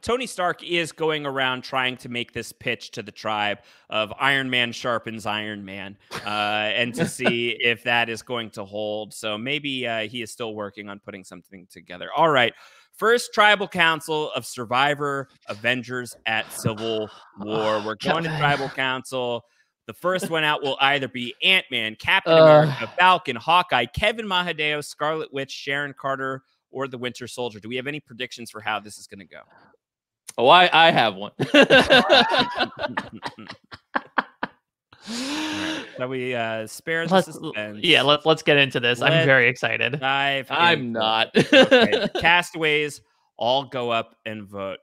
Tony Stark is going around trying to make this pitch to the tribe of Iron Man sharpens Iron Man, and to see if that is going to hold. So maybe he is still working on putting something together. All right. First tribal council of Survivor Avengers at Civil War. We're going to tribal council. The first one out will either be Ant-Man, Captain America, Falcon, Hawkeye, Kevin Mahadeo, Scarlet Witch, Sharon Carter, or the Winter Soldier. Do we have any predictions for how this is going to go? Oh, I have one. So we spare the suspense. Yeah, let's get into this. I'm very excited. I'm not. Okay. Castaways all go up and vote.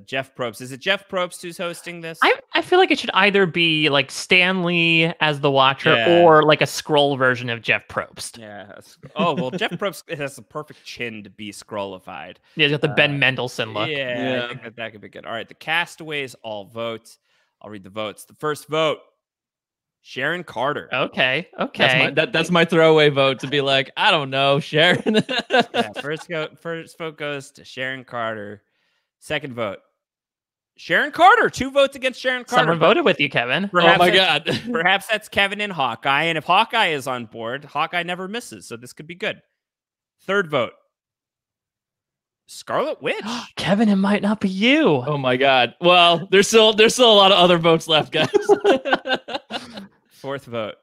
Jeff Probst. Is it Jeff Probst who's hosting this? I feel like it should either be like Stan Lee as the Watcher or like a Skrull version of Jeff Probst. Yeah. Oh, well, Jeff Probst has a perfect chin to be Skrull-ified. Yeah, he's got the Ben Mendelsohn look. Yeah, I think that could be good. All right, the Castaways all vote. I'll read the votes. The first vote, Sharon Carter. Okay. That's my throwaway vote to be like, I don't know, Sharon. First vote goes to Sharon Carter. Second vote, Sharon Carter. 2 votes against Sharon Carter. Someone voted with you, Kevin. Oh my God. Perhaps that's Kevin and Hawkeye. And if Hawkeye is on board, Hawkeye never misses. So this could be good. Third vote, Scarlet Witch. Kevin, it might not be you. Oh my God. Well, there's still a lot of other votes left, guys. Fourth vote,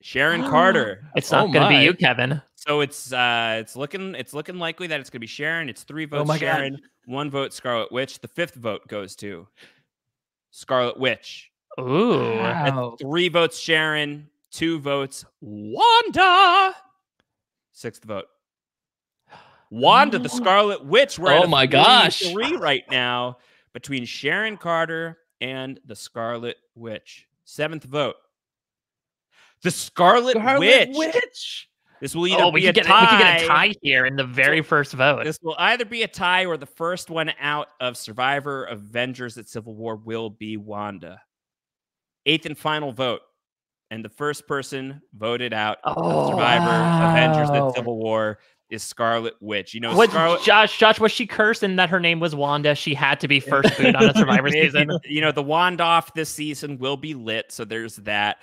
Sharon Carter. It's not going to be you, Kevin. So it's looking likely that it's going to be Sharon. It's 3 votes Sharon, God. 1 vote Scarlet Witch. The 5th vote goes to Scarlet Witch. Ooh. Wow. 3 votes Sharon, 2 votes Wanda. 6th vote, Wanda, the Scarlet Witch. We're at my gosh. 3 right now between Sharon Carter and the Scarlet Witch. 7th vote, the Scarlet Witch. This will either be a tie. We could get a tie here in the very first vote. This will either be a tie or the first one out of Survivor, Avengers at Civil War will be Wanda. 8th and final vote. And the first person voted out of Survivor, Avengers at Civil War is Scarlet Witch. You know, Josh, was she cursing that her name was Wanda? She had to be first boot on a Survivor season. You know, the wand off this season will be lit, so there's that.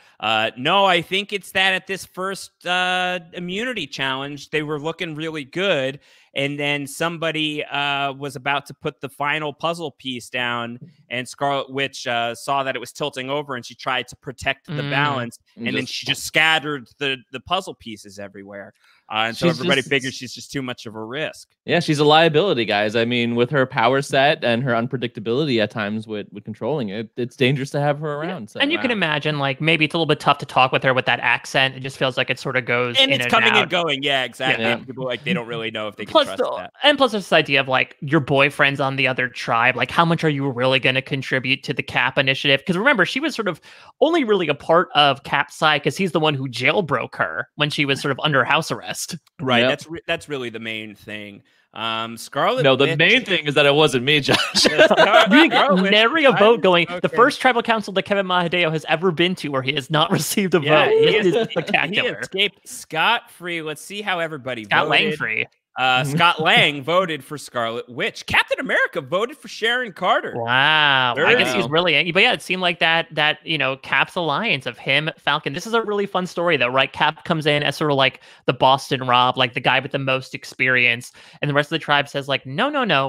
No, I think it's that at this first immunity challenge, they were looking really good, and then somebody was about to put the final puzzle piece down, and Scarlet Witch saw that it was tilting over, and she tried to protect the balance, and then she just scattered the puzzle pieces everywhere. And so everybody figures she's just too much of a risk. Yeah, she's a liability, guys. I mean, with her power set and her unpredictability at times with controlling it, it's dangerous to have her around. So. And you can imagine, like, maybe it's a little bit tough to talk with her with that accent. It just feels like it sort of goes in it's and coming out. and going. Yeah, exactly. Yeah. People, like, they don't really know if they can trust that. And plus there's this idea of, like, your boyfriend's on the other tribe. Like, how much are you really going to contribute to the Cap initiative? Because remember, she was sort of only really a part of Cap's side because he's the one who jailbroke her when she was sort of under house arrest. Right. Yep. That's really the main thing. Scarlet. No, the main thing is that it wasn't me, Josh. You got nary a vote going. Okay. The first tribal council that Kevin Mahadeo has ever been to, where he has not received a vote. It is spectacular. He escaped scot-free. Let's see how everybody Scott voted. Lang-free. Scott Lang voted for Scarlet Witch. Captain America voted for Sharon Carter. Wow. I guess he's really angry. But yeah, it seemed like that, you know, Cap's alliance of him, Falcon. This is a really fun story, though, right? Cap comes in as sort of like the Boston Rob, like the guy with the most experience. And the rest of the tribe says, like, no,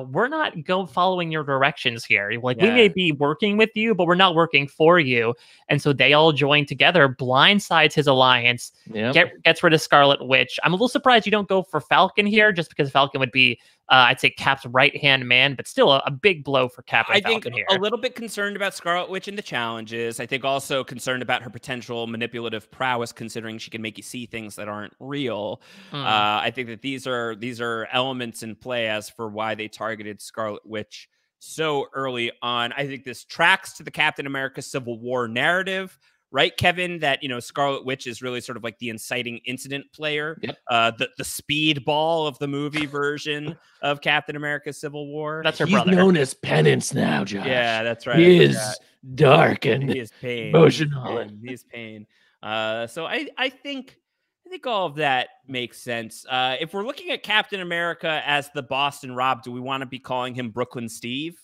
we're not following your directions here. Like, we may be working with you, but we're not working for you. And so they all join together, blindsides his alliance, gets rid of Scarlet Witch. I'm a little surprised you don't go for Falcon here, just because Falcon would be, I'd say, Cap's right-hand man, but still a big blow for Cap and Falcon here. A little bit concerned about Scarlet Witch and the challenges. I think also concerned about her potential manipulative prowess, considering she can make you see things that aren't real. I think that these are elements in play as for why they targeted Scarlet Witch so early on. I think this tracks to the Captain America Civil War narrative. Right, Kevin, that, you know, Scarlet Witch is really sort of like the inciting incident player, the speedball of the movie version of Captain America Civil War. That's her brother. He's known as Penance now, Josh. Yeah, that's right. He is dark and he is pain. Emotional. He is pain. So I think all of that makes sense. If we're looking at Captain America as the Boston Rob, do we want to be calling him Brooklyn Steve?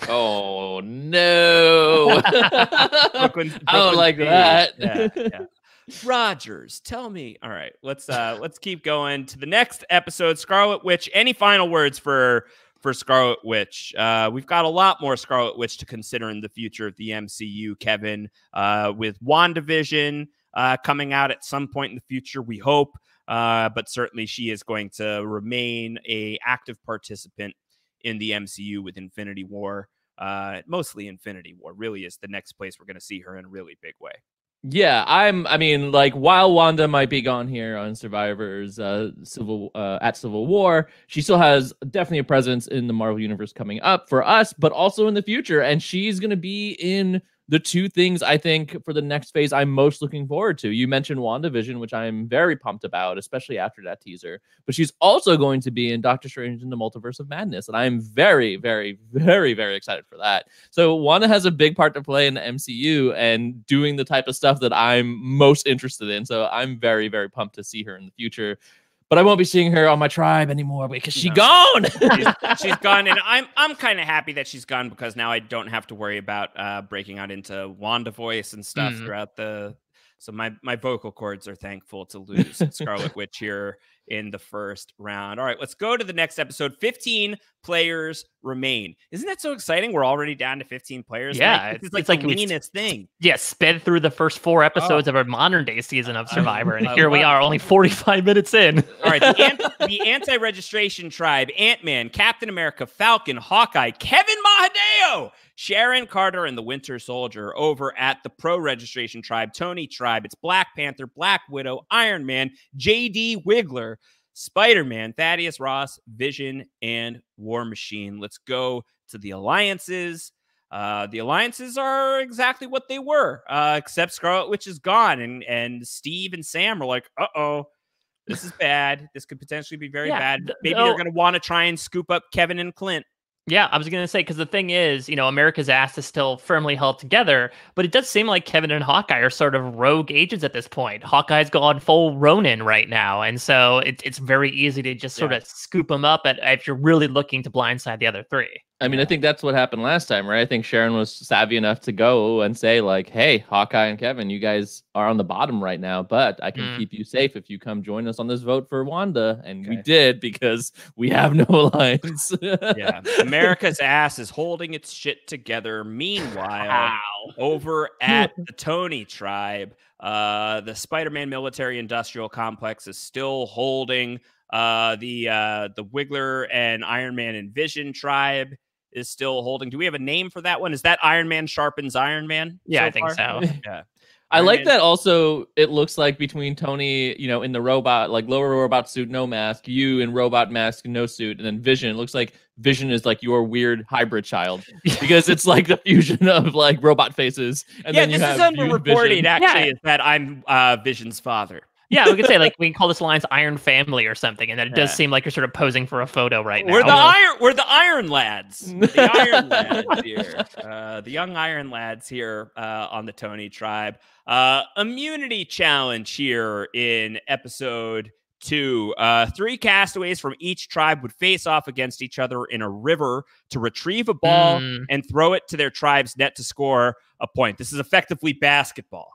Oh no! Brooklyn I don't like Steve. that. Yeah. Rogers, tell me. All right, let's keep going to the next episode. Scarlet Witch. Any final words for Scarlet Witch? We've got a lot more Scarlet Witch to consider in the future of the MCU, Kevin. With WandaVision coming out at some point in the future, we hope. But certainly she is going to remain an active participant in the MCU with Infinity War. Mostly Infinity War really is the next place we're going to see her in a really big way. Yeah, I mean, like, while Wanda might be gone here on Survivors Civil War, she still has definitely a presence in the Marvel Universe coming up for us, but also in the future. And she's going to be in the two things I think for the next phase I'm most looking forward to. You mentioned WandaVision, which I'm very pumped about, especially after that teaser. But she's also going to be in Doctor Strange in the Multiverse of Madness. And I'm very, very, very, very excited for that. So Wanda has a big part to play in the MCU and doing the type of stuff that I'm most interested in. So I'm very, very pumped to see her in the future. But I won't be seeing her on my tribe anymore because she's gone. she's gone, and I'm kind of happy that she's gone because now I don't have to worry about breaking out into Wanda voice and stuff throughout the. So my vocal cords are thankful to lose Scarlet Witch here in the first round. All right, let's go to the next episode. 15 players remain. Isn't that so exciting? We're already down to 15 players. Yeah, it's like the leanest thing. Yeah, sped through the first 4 episodes of our modern day season of Survivor, and here we are, only 45 minutes in. All right, the anti-registration tribe: Ant-Man, Captain America, Falcon, Hawkeye, Kevin Mahadeo, Sharon Carter, and the Winter Soldier. Over at the pro-registration tribe, Tony tribe, it's Black Panther, Black Widow, Iron Man, JD Wigler, Spider-Man, Thaddeus Ross, Vision, and War Machine. Let's go to the alliances. The alliances are exactly what they were, except Scarlet Witch is gone, and Steve and Sam are like, uh-oh, this is bad. This could potentially be very bad. Maybe they're going to want to try and scoop up Kevin and Clint. Yeah, I was going to say, because the thing is, America's ass is still firmly held together, but it does seem like Kevin and Hawkeye are sort of rogue agents at this point. Hawkeye's gone full Ronin right now, and so it's very easy to just sort of scoop them up if you're really looking to blindside the other 3. I mean, I think that's what happened last time, right? I think Sharon was savvy enough to go and say, like, hey, Hawkeye and Kevin, you guys are on the bottom right now, but I can keep you safe if you come join us on this vote for Wanda. And we did, because we have no alliance. Yeah. America's ass is holding its shit together. Meanwhile, over at the Tony tribe, the Spider-Man military industrial complex is still holding. The Wigler and Iron Man and Vision tribe is still holding. Do we have a name for that one? Is that Iron Man sharpens Iron Man? Yeah, I think so. Yeah. I like that also. It looks like between Tony, in the robot, like lower robot suit, no mask, you in robot mask, no suit, and then Vision. It looks like Vision is like your weird hybrid child, because it's like the fusion of like robot faces. And then you have this is underreported, actually, is that I'm Vision's father. Yeah, we could say, like, we can call this alliance Iron Family or something, and that it does seem like you're sort of posing for a photo right now. We're the Iron Lads. The Iron Lads here. The young Iron Lads here on the Tony tribe. Immunity challenge here in episode 2. 3 castaways from each tribe would face off against each other in a river to retrieve a ball and throw it to their tribe's net to score a point. This is effectively basketball.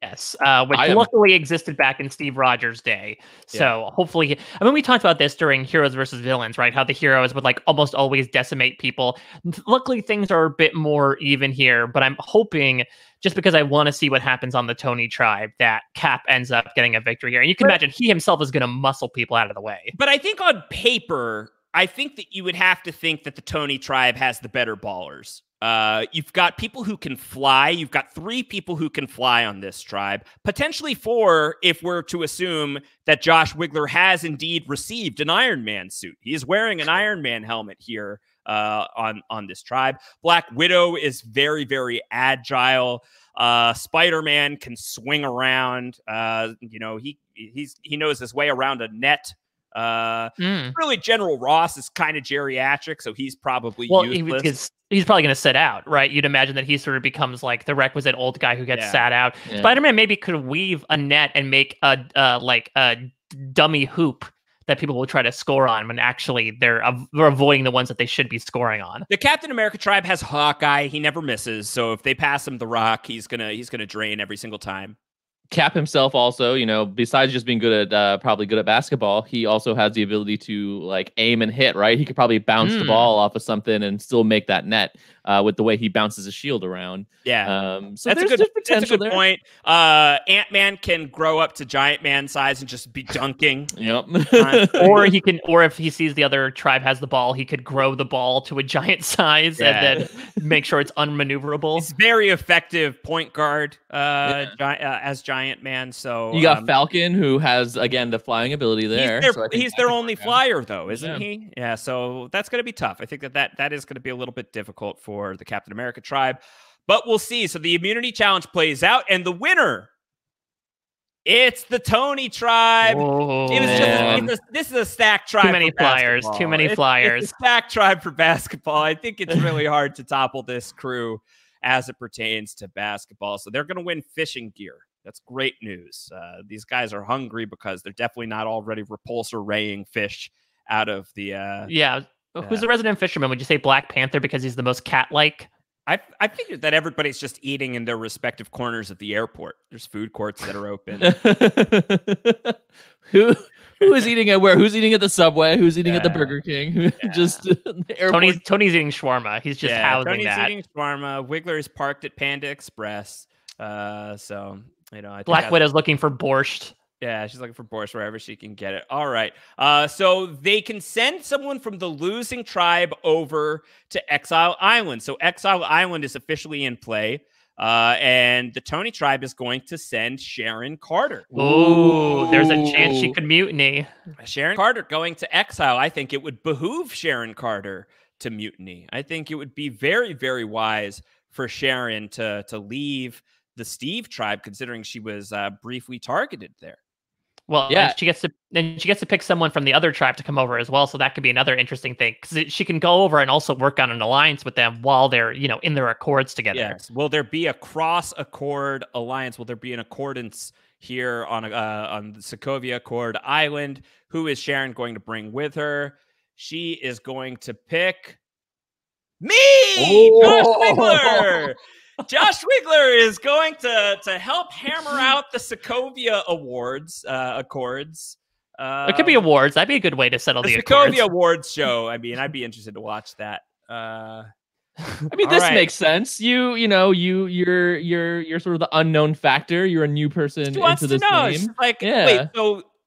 Yes, which luckily existed back in Steve Rogers' day. So hopefully, we talked about this during Heroes versus Villains, right? How the heroes would like almost always decimate people. Luckily, things are a bit more even here, but I'm hoping, just because I want to see what happens on the Tony tribe, that Cap ends up getting a victory here. And you can imagine he himself is going to muscle people out of the way. But I think on paper, I think that you would have to think that the Tony tribe has the better ballers. You've got people who can fly. You've got 3 people who can fly on this tribe, potentially 4 if we're to assume that Josh Wigler has indeed received an Iron Man suit. He is wearing an Iron Man helmet here on this tribe. Black Widow is very, very agile. Spider-Man can swing around. He knows his way around a net. Really, General Ross is kind of geriatric, so he's probably useless. He's probably going to sit out, right? You'd imagine that he sort of becomes like the requisite old guy who gets sat out. Yeah. Spider-Man maybe could weave a net and make a dummy hoop that people will try to score on when actually they're avoiding the ones that they should be scoring on. The Captain America tribe has Hawkeye. He never misses, so if they pass him the rock, he's gonna drain every single time. Cap himself also, you know, besides just being good at probably good at basketball, he also has the ability to like aim and hit, right? He could probably bounce the ball off of something and still make that net with the way he bounces his shield around. Yeah. So there's potential that's a good there. point. Ant-Man can grow up to giant man size and just be dunking. Yep. Or if he sees the other tribe has the ball, he could grow the ball to a giant size and then make sure it's unmaneuverable. He's very effective point guard as giant man. So you got Falcon, who has again the flying ability there. He's their only flyer though, isn't he? Yeah. So that's going to be tough. I think that is going to be a little bit difficult for the Captain America tribe. But we'll see. So the immunity challenge plays out, and the winner, it's the Tony tribe. This is a stacked tribe. Too many flyers. Too many flyers. It's a stacked tribe for basketball. I think it's really hard to topple this crew as it pertains to basketball. So they're going to win fishing gear. That's great news. These guys are hungry because they're definitely not already repulsor raying fish out of the. Who's the resident fisherman? Would you say Black Panther because he's the most cat-like? I figured that everybody's just eating in their respective corners at the airport. There's food courts that are open. Who is eating at where? Who's eating at the Subway? Who's eating at the Burger King? Just the airport. Tony's eating shawarma. He's just housing Tony's that. eating shawarma. Wigler is parked at Panda Express. So you know, I think Black Widow's looking for borscht. Yeah, she's looking for borscht wherever she can get it. All right. So they can send someone from the losing tribe over to Exile Island. So Exile Island is officially in play. And the Tony tribe is going to send Sharon Carter. Ooh, there's a chance she could mutiny. Sharon Carter going to exile. I think it would behoove Sharon Carter to mutiny. I think it would be very, very wise for Sharon to leave the Steve tribe, considering she was briefly targeted there. Well, yeah, she gets to pick someone from the other tribe to come over as well. So that could be another interesting thing because she can go over and also work on an alliance with them while they're, you know, in their accords together. Yes. Will there be a cross accord alliance? Will there be an accordance here on the Sokovia Accord Island? Who is Sharon going to bring with her? She is going to pick me, Josh Wigler. Josh Wigler is going to help hammer out the Sokovia Accords. It could be awards. That'd be a good way to settle the Sokovia Awards show. I mean, I'd be interested to watch that. I mean, this makes sense. You're sort of the unknown factor. You're a new person into this game. She's like,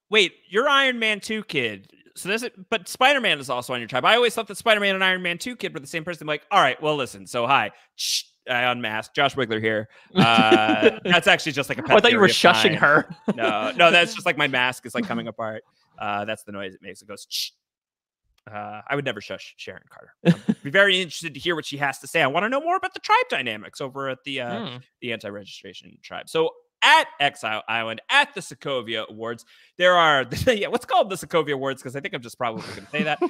wait, you're Iron Man 2 kid. So but Spider-Man is also on your tribe. I always thought that Spider-Man and Iron Man 2 kid were the same person. I'm like, all right, well, listen. So hi. I unmasked. Josh Wigler here. That's actually just like a. I thought you were shushing her. No, that's just like my mask is like coming apart. That's the noise it makes. It goes. Shh. I would never shush Sharon Carter. I'd be very interested to hear what she has to say. I want to know more about the tribe dynamics over at the anti-registration tribe. So at Exile Island, at the Sokovia Awards, there are what's called the Sokovia Awards because I think I'm just probably going to say that.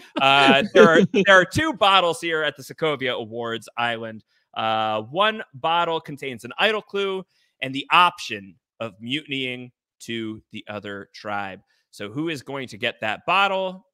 There are two bottles here at the Sokovia Awards Island. One bottle contains an idle clue and the option of mutinying to the other tribe. So who is going to get that bottle?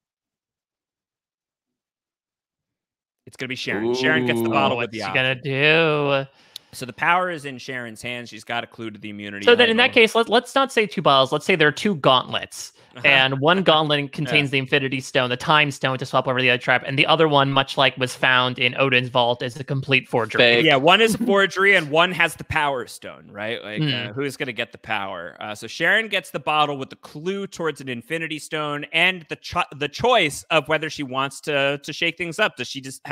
It's going to be Sharon. Ooh, Sharon gets the bottle with the option. What's she going to do? So the power is in Sharon's hands. She's got a clue to the immunity. So then in that case, let's not say two bottles. Let's say there are two gauntlets. And one gauntlet contains the Infinity Stone, the Time Stone to swap over the other tribe. And the other one, much like was found in Odin's vault, is a complete forgery. Fake. Yeah, one is a forgery and one has the Power Stone, right? Like, who's going to get the power? So Sharon gets the bottle with the clue towards an Infinity Stone and the choice of whether she wants to shake things up. Has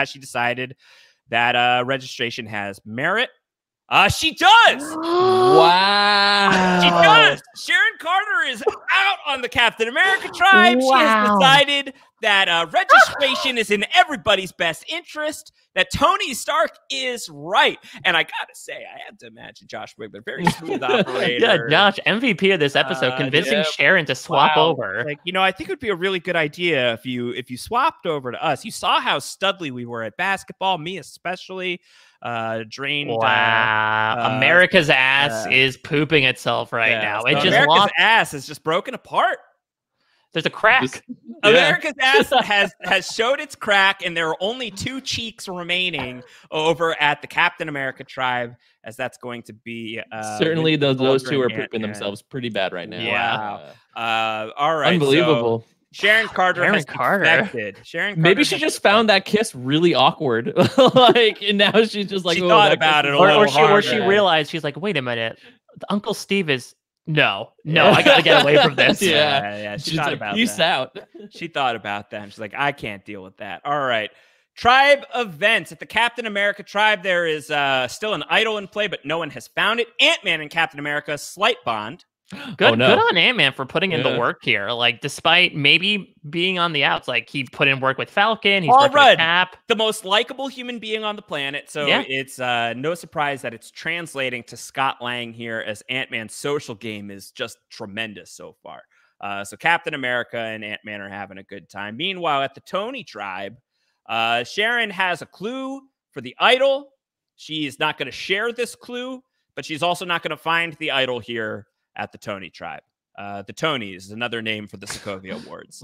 she decided that registration has merit? She does. Wow. She does. Sharon Carter is out on the Captain America tribe. Wow. She has decided that registration is in everybody's best interest, that Tony Stark is right. And I got to say, I have to imagine Josh Wigler, very smooth operator. Yeah, Josh, MVP of this episode, convincing Sharon to swap over. Like, I think it would be a really good idea if you swapped over to us. You saw how studly we were at basketball, me especially. Drained. Wow. America's ass is pooping itself right now. It just America's ass is just broken apart. There's a crack. America's ass has showed its crack, and there are only 2 cheeks remaining over at the Captain America tribe, as that's going to be certainly those 2 are pooping themselves pretty bad right now. Yeah. All right. Unbelievable. So Sharon Carter has defected. Maybe she just found that kiss really awkward. Like, and now she's just like, she thought about it a little harder. Or she realized, she's like, wait a minute, Uncle Steve is no, I gotta get away from this. Yeah. She thought about peace out. She thought about that, and she's like, I can't deal with that. All right. Tribe events. At the Captain America tribe, there is still an idol in play, but no one has found it. Ant-Man and Captain America, slight bond. Good on Ant-Man for putting in the work here. Like, despite maybe being on the outs, like he put in work with Falcon. He's working with Cap. The most likable human being on the planet. So it's no surprise that it's translating to Scott Lang here, as Ant-Man's social game is just tremendous so far. So Captain America and Ant-Man are having a good time. Meanwhile, at the Tony tribe, Sharon has a clue for the idol. She is not going to share this clue, but she's also not going to find the idol here at the Tony tribe. The Tonys is another name for the Sokovia Awards.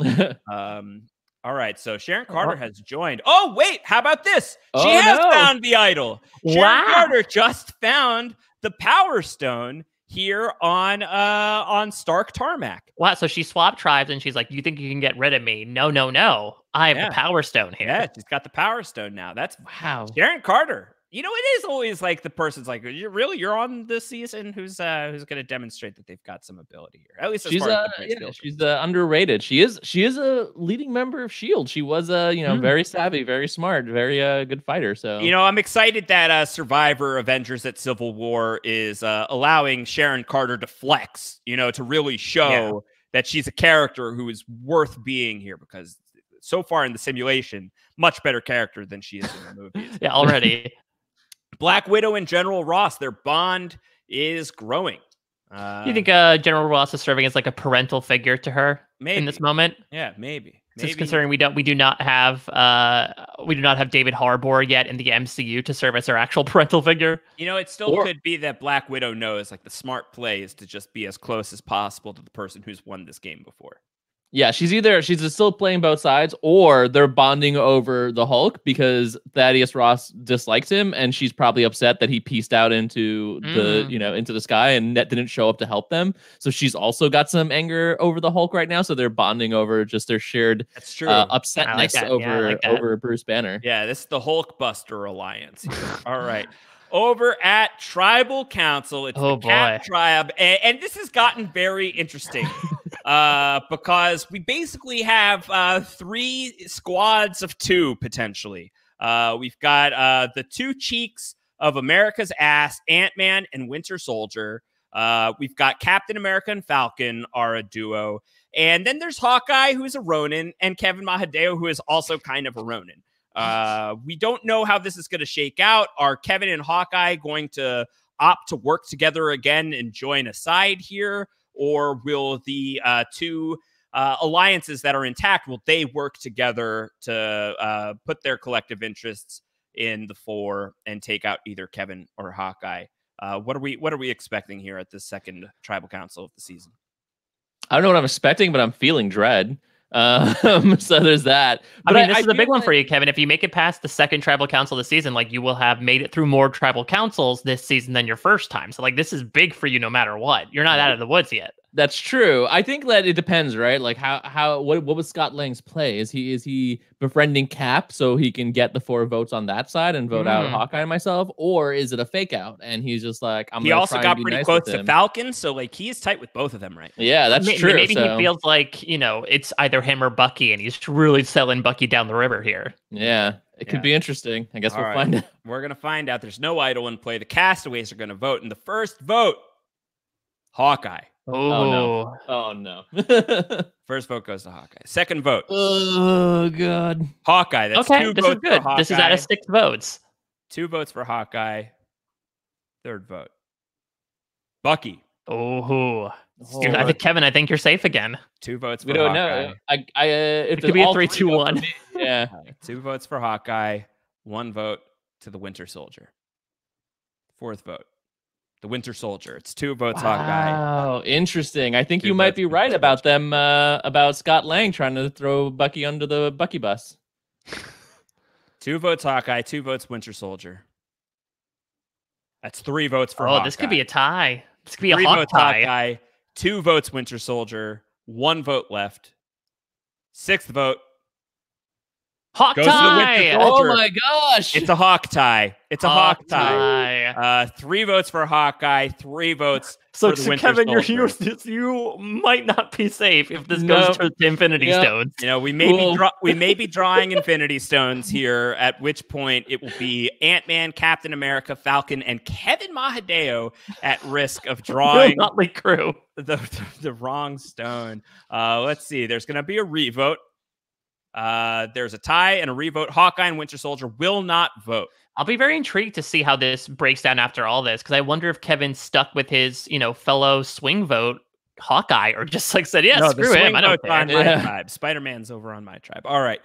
All right, so Sharon Carter has joined. Oh, wait, how about this? She has found the idol. Sharon Carter just found the Power Stone here on Stark Tarmac. Wow, so she swapped tribes, and she's like, you think you can get rid of me? No. I have the Power Stone here. Yeah, she's got the Power Stone now. That's Sharon Carter. You know, it is always like the person's like, you're on this season. Who's going to demonstrate that they've got some ability here? At least as far as she's underrated. She is a leading member of Shield. She was very savvy, very smart, very good fighter. So I'm excited that Survivor Avengers at Civil War is allowing Sharon Carter to flex. To really show that she's a character who is worth being here, because so far in the simulation, much better character than she is in the movies. Already. Black Widow and General Ross, their bond is growing. You think General Ross is serving as like a parental figure to her in this moment? Yeah, maybe. Just considering we do not have David Harbour yet in the MCU to serve as her actual parental figure. It still could be that Black Widow knows like the smart play is to just be as close as possible to the person who's won this game before. Yeah, she's still playing both sides, or they're bonding over the Hulk because Thaddeus Ross dislikes him, and she's probably upset that he pieced out into the sky and that didn't show up to help them. So she's also got some anger over the Hulk right now. So they're bonding over just their shared upsetness over Bruce Banner. Yeah, this is the Hulk Buster Alliance here. All right. Over at Tribal Council, it's the Cap Tribe, and this has gotten very interesting because we basically have 3 squads of 2 potentially. We've got the 2 cheeks of America's ass, Ant-Man and Winter Soldier. We've got Captain America and Falcon are a duo, and then there's Hawkeye, who is a Ronin, and Kevin Mahadeo, who is also kind of a Ronin. We don't know how this is going to shake out. Are Kevin and Hawkeye going to opt to work together again and join a side here? Or will the 2 alliances that are intact, will they work together to put their collective interests in the fore and take out either Kevin or Hawkeye? What are we expecting here at the second Tribal Council of the season? I don't know what I'm expecting, but I'm feeling dread. So there's that. But this is a big one for you, Kevin. If you make it past the second Tribal Council of the season, like, you will have made it through more Tribal Councils this season than your first time. So like, this is big for you no matter what. You're not out of the woods yet. That's true. I think that it depends, right? Like what was Scott Lang's play? Is he befriending Cap so he can get the 4 votes on that side and vote out Hawkeye and myself, or is it a fake out and he's just like, he also got pretty close to Falcon, so like he is tight with both of them, right? Yeah, that's true. Maybe he feels like it's either him or Bucky, and he's really selling Bucky down the river here. Yeah. It could be interesting. I guess we'll find out. We're gonna find out. There's no idol in play. The castaways are gonna vote, and the first vote, Hawkeye. Oh no. First vote goes to Hawkeye. Second vote. Oh god. Hawkeye. That's okay. 2 this votes is good. for Hawkeye. This is out of 6 votes. 2 votes for Hawkeye. Third vote, Bucky. I think Kevin. I think you're safe again. 2 votes for we don't Hawkeye. know. It could be a 3-2-1. Yeah. 2 votes for Hawkeye. 1 vote to the Winter Soldier. 4th vote the Winter Soldier. It's 2 votes Hawkeye. Oh, interesting. I think 2 you might votes be Winter right about Soldier. them, about Scott Lang trying to throw Bucky under the Bucky bus. 2 votes Hawkeye, 2 votes Winter Soldier. That's 3 votes for Hawkeye. This could be a tie. This could be 3 a votes Hawkeye. Hawkeye, 2 votes Winter Soldier, 1 vote left. 6th vote. Hawk Goes to the Winter tie. Soldier. Oh my gosh! It's a Hawk tie. It's a Hawk tie. tie. 3 votes for Hawkeye, 3 votes So, for the Winter Kevin, Soldier. you might not be safe if this Nope. goes to Infinity Yep. Stones. You know, we may be drawing Infinity Stones here, at which point it will be Ant-Man, Captain America, Falcon, and Kevin Mahadeo at risk of drawing Motley Crue. the wrong stone. Let's see. There's going to be a revote. There's a tie and a revote. Hawkeye and Winter Soldier will not vote. I'll be very intrigued to see how this breaks down after all this, because I wonder if Kevin stuck with his, fellow swing vote Hawkeye, or just said, yeah, No, screw the him. swing I don't vote's care. on my tribe. Spider-Man's over on my tribe. All right.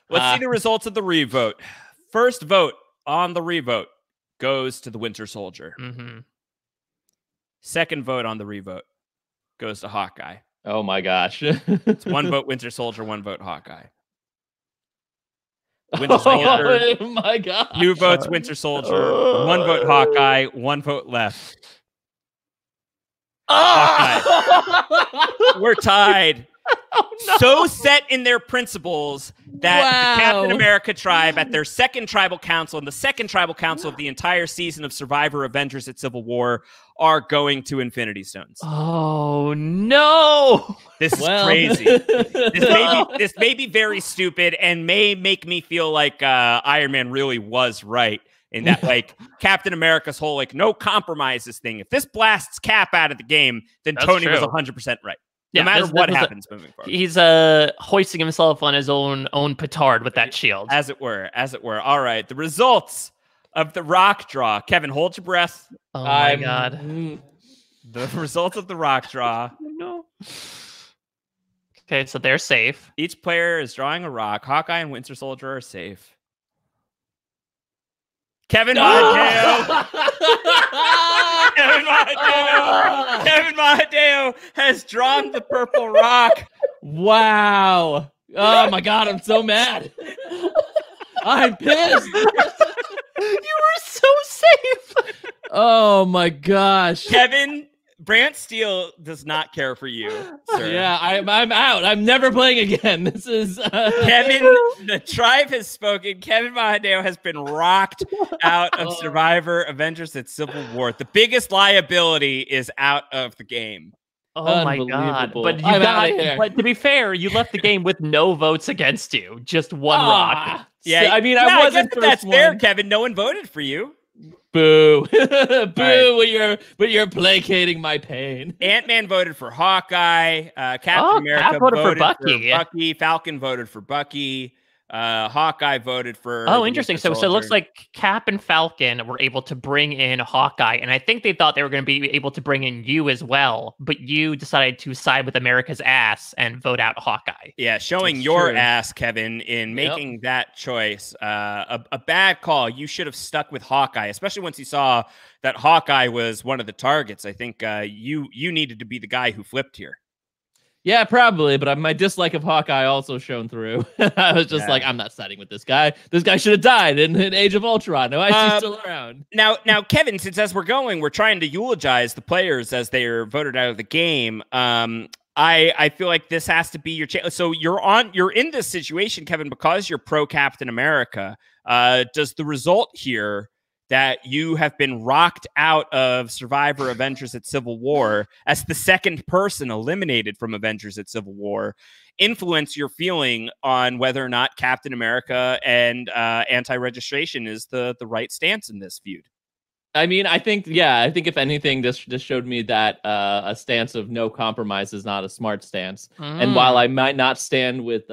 Let's see the results of the revote. First vote on the revote goes to the Winter Soldier. Mm-hmm. Second vote on the revote goes to Hawkeye. Oh my gosh! It's 1 vote Winter Soldier, 1 vote Hawkeye. Winter Soldier. Oh my god! 2 votes Winter Soldier, 1 vote Hawkeye, 1 vote left. We're tied. Oh, no. So set in their principles that the Captain Wow. America tribe, at their second tribal council and the second tribal council of the entire season of Survivor Avengers at Civil War, are going to Infinity Stones. Oh no! This is crazy. This may be very stupid and may make me feel like Iron Man really was right in that, like, Captain America's whole, like, no compromises thing. If this blasts Cap out of the game, then That's Tony was true. 100% right. Yeah, no matter this what was happens moving forward. He's hoisting himself on his own petard with that shield. As it were. All right. The results of the rock draw. Kevin, hold your breath. Oh my god. The results of the rock draw. No. Okay, so they're safe. Each player is drawing a rock. Hawkeye and Winter Soldier are safe. Kevin Mahadeo. Kevin Mahadeo has drawn the purple rock. Wow! Oh my god! I'm so mad. I'm pissed. You were so safe. Oh my gosh! Kevin, BrantSteele does not care for you, sir. Yeah, I'm out. I'm never playing again. This is Kevin. The tribe has spoken. Kevin Mahadeo has been rocked out of Survivor Avengers at Civil War. The biggest liability is out of the game. Oh my god! Unbelievable. But I'm outta here. but to be fair, you left the game with no votes against you, just one rock. Yeah, I mean, I I wasn't guess first that's fair, one. Kevin. No one voted for you. Boo, boo! Right. But you're placating my pain. Ant-Man voted for Hawkeye. Captain America Cap voted for Bucky. Bucky. Falcon voted for Bucky. Hawkeye voted for. Oh, the interesting. Winter So it looks Soldier. like Cap and Falcon were able to bring in Hawkeye, and I think they thought they were going to be able to bring in you as well, but you decided to side with America's ass and vote out Hawkeye. Yeah, showing That's your true. ass, Kevin, in making that choice. A bad call. You should have stuck with Hawkeye, especially once you saw that Hawkeye was one of the targets. I think you needed to be the guy who flipped here. Yeah, probably, but my dislike of Hawkeye also shone through. I was just like, I'm not siding with this guy. This guy should have died in Age of Ultron. No, he's still around. Now, Kevin, since as we're going, we're trying to eulogize the players as they are voted out of the game. I feel like this has to be your chance. So you're in this situation, Kevin, because you're pro Captain America. Does the result here that you have been rocked out of Survivor Avengers at Civil War as the second person eliminated from Avengers at Civil War influence your feeling on whether or not Captain America and anti-registration is the right stance in this feud? I mean, I think if anything, this showed me that a stance of no compromise is not a smart stance. And while I might not stand with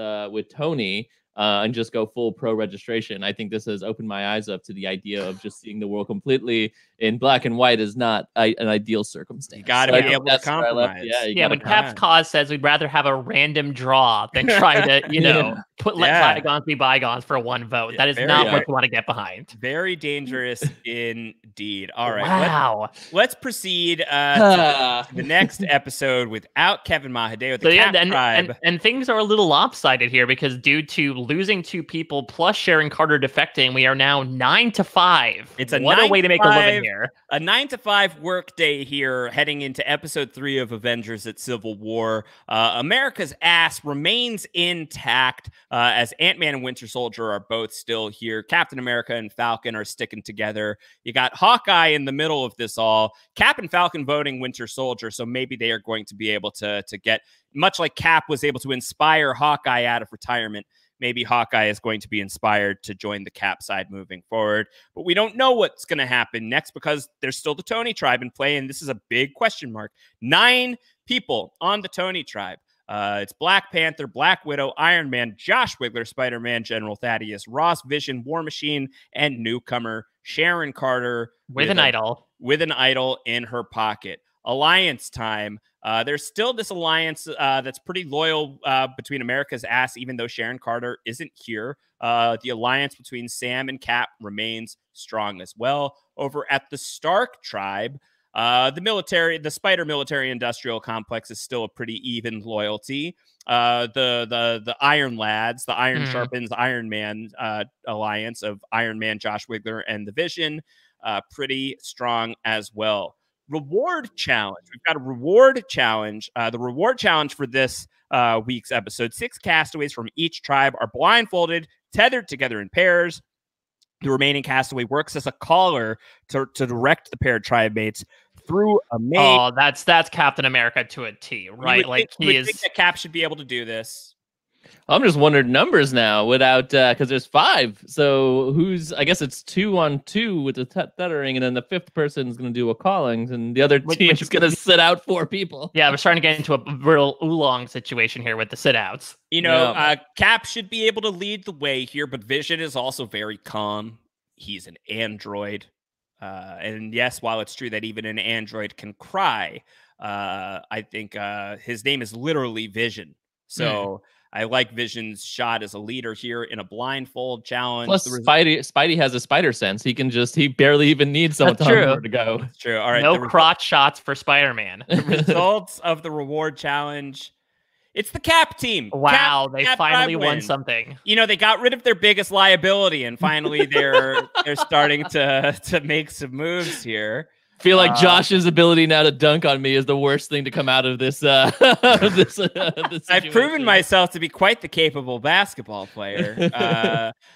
Tony, and just go full pro registration. I think this has opened my eyes up to the idea of just seeing the world completely in black and white is not an ideal circumstance. You got to be able to compromise. Yeah, when Cap's cause says we'd rather have a random draw than try to, let bygones be bygones for one vote. That is not what you want to get behind. Very dangerous indeed. All right. Wow. Let's proceed to the next episode without Kevin Mahadeo, the Cap Tribe. And things are a little lopsided here because due to losing 2 people plus Sharon Carter defecting, we are now 9-5. It's a what a way to make a living here. A 9-5 work day here, heading into episode 3 of Avengers at Civil War. America's ass remains intact as Ant-Man and Winter Soldier are both still here. Captain America and Falcon are sticking together. You got Hawkeye in the middle of this all. Cap and Falcon voting Winter Soldier, so maybe they are going to be able to get, much like Cap was able to inspire Hawkeye out of retirement, maybe Hawkeye is going to be inspired to join the Cap side moving forward. But we don't know what's going to happen next because there's still the Tony Tribe in play, and this is a big question mark. 9 people on the Tony Tribe. It's Black Panther, Black Widow, Iron Man, Josh Wigler, Spider-Man, General Thaddeus, Ross, Vision, War Machine, and newcomer Sharon Carter with an idol. With an idol in her pocket. Alliance time. There's still this alliance that's pretty loyal between America's ass, even though Sharon Carter isn't here. The alliance between Sam and Cap remains strong as well. Over at the Stark Tribe, the Spider military industrial complex is still a pretty even loyalty. The Iron Lads, the Iron Sharpens Iron Man alliance of Iron Man, Josh Wigler, and the Vision, pretty strong as well. Reward challenge. We've got a reward challenge. The reward challenge for this week's episode: 6 castaways from each tribe are blindfolded, tethered together in pairs. The remaining castaway works as a caller to direct the paired tribe mates through a mate. Oh, that's Captain America to a T, right? Think that Cap should be able to do this. I'm just wondering numbers now without because there's 5. So I guess it's 2-on-2 with the tethering, and then the 5th person is going to do a calling, and the other team is going to sit out 4 people. Yeah, I was trying to get into a real oolong situation here with the sit-outs. Cap should be able to lead the way here, but Vision is also very calm. He's an android. And yes, while it's true that even an android can cry, I think his name is literally Vision. So I like Vision's shot as a leader here in a blindfold challenge. Plus, Spidey has a spider sense. He barely even needs someone to tell him where to go. That's true. All right. No crotch shots for Spider-Man. The results of the reward challenge. It's the Cap team. Wow, they finally won something. They got rid of their biggest liability, and finally they're starting to make some moves here. I feel like Josh's ability now to dunk on me is the worst thing to come out of this. This I've proven myself to be quite the capable basketball player.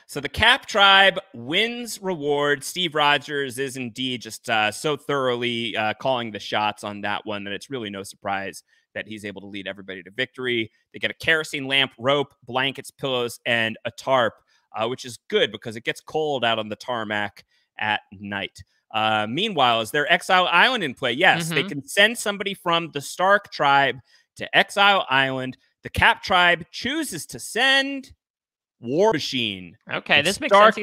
So the Cap Tribe wins reward. Steve Rogers is indeed just so thoroughly calling the shots on that one that it's really no surprise that he's able to lead everybody to victory. They get a kerosene lamp, rope, blankets, pillows, and a tarp, which is good because it gets cold out on the tarmac at night. Meanwhile, is there Exile Island in play? Yes, they can send somebody from the Stark Tribe to Exile Island. The Cap Tribe chooses to send War Machine. Okay, this makes sense.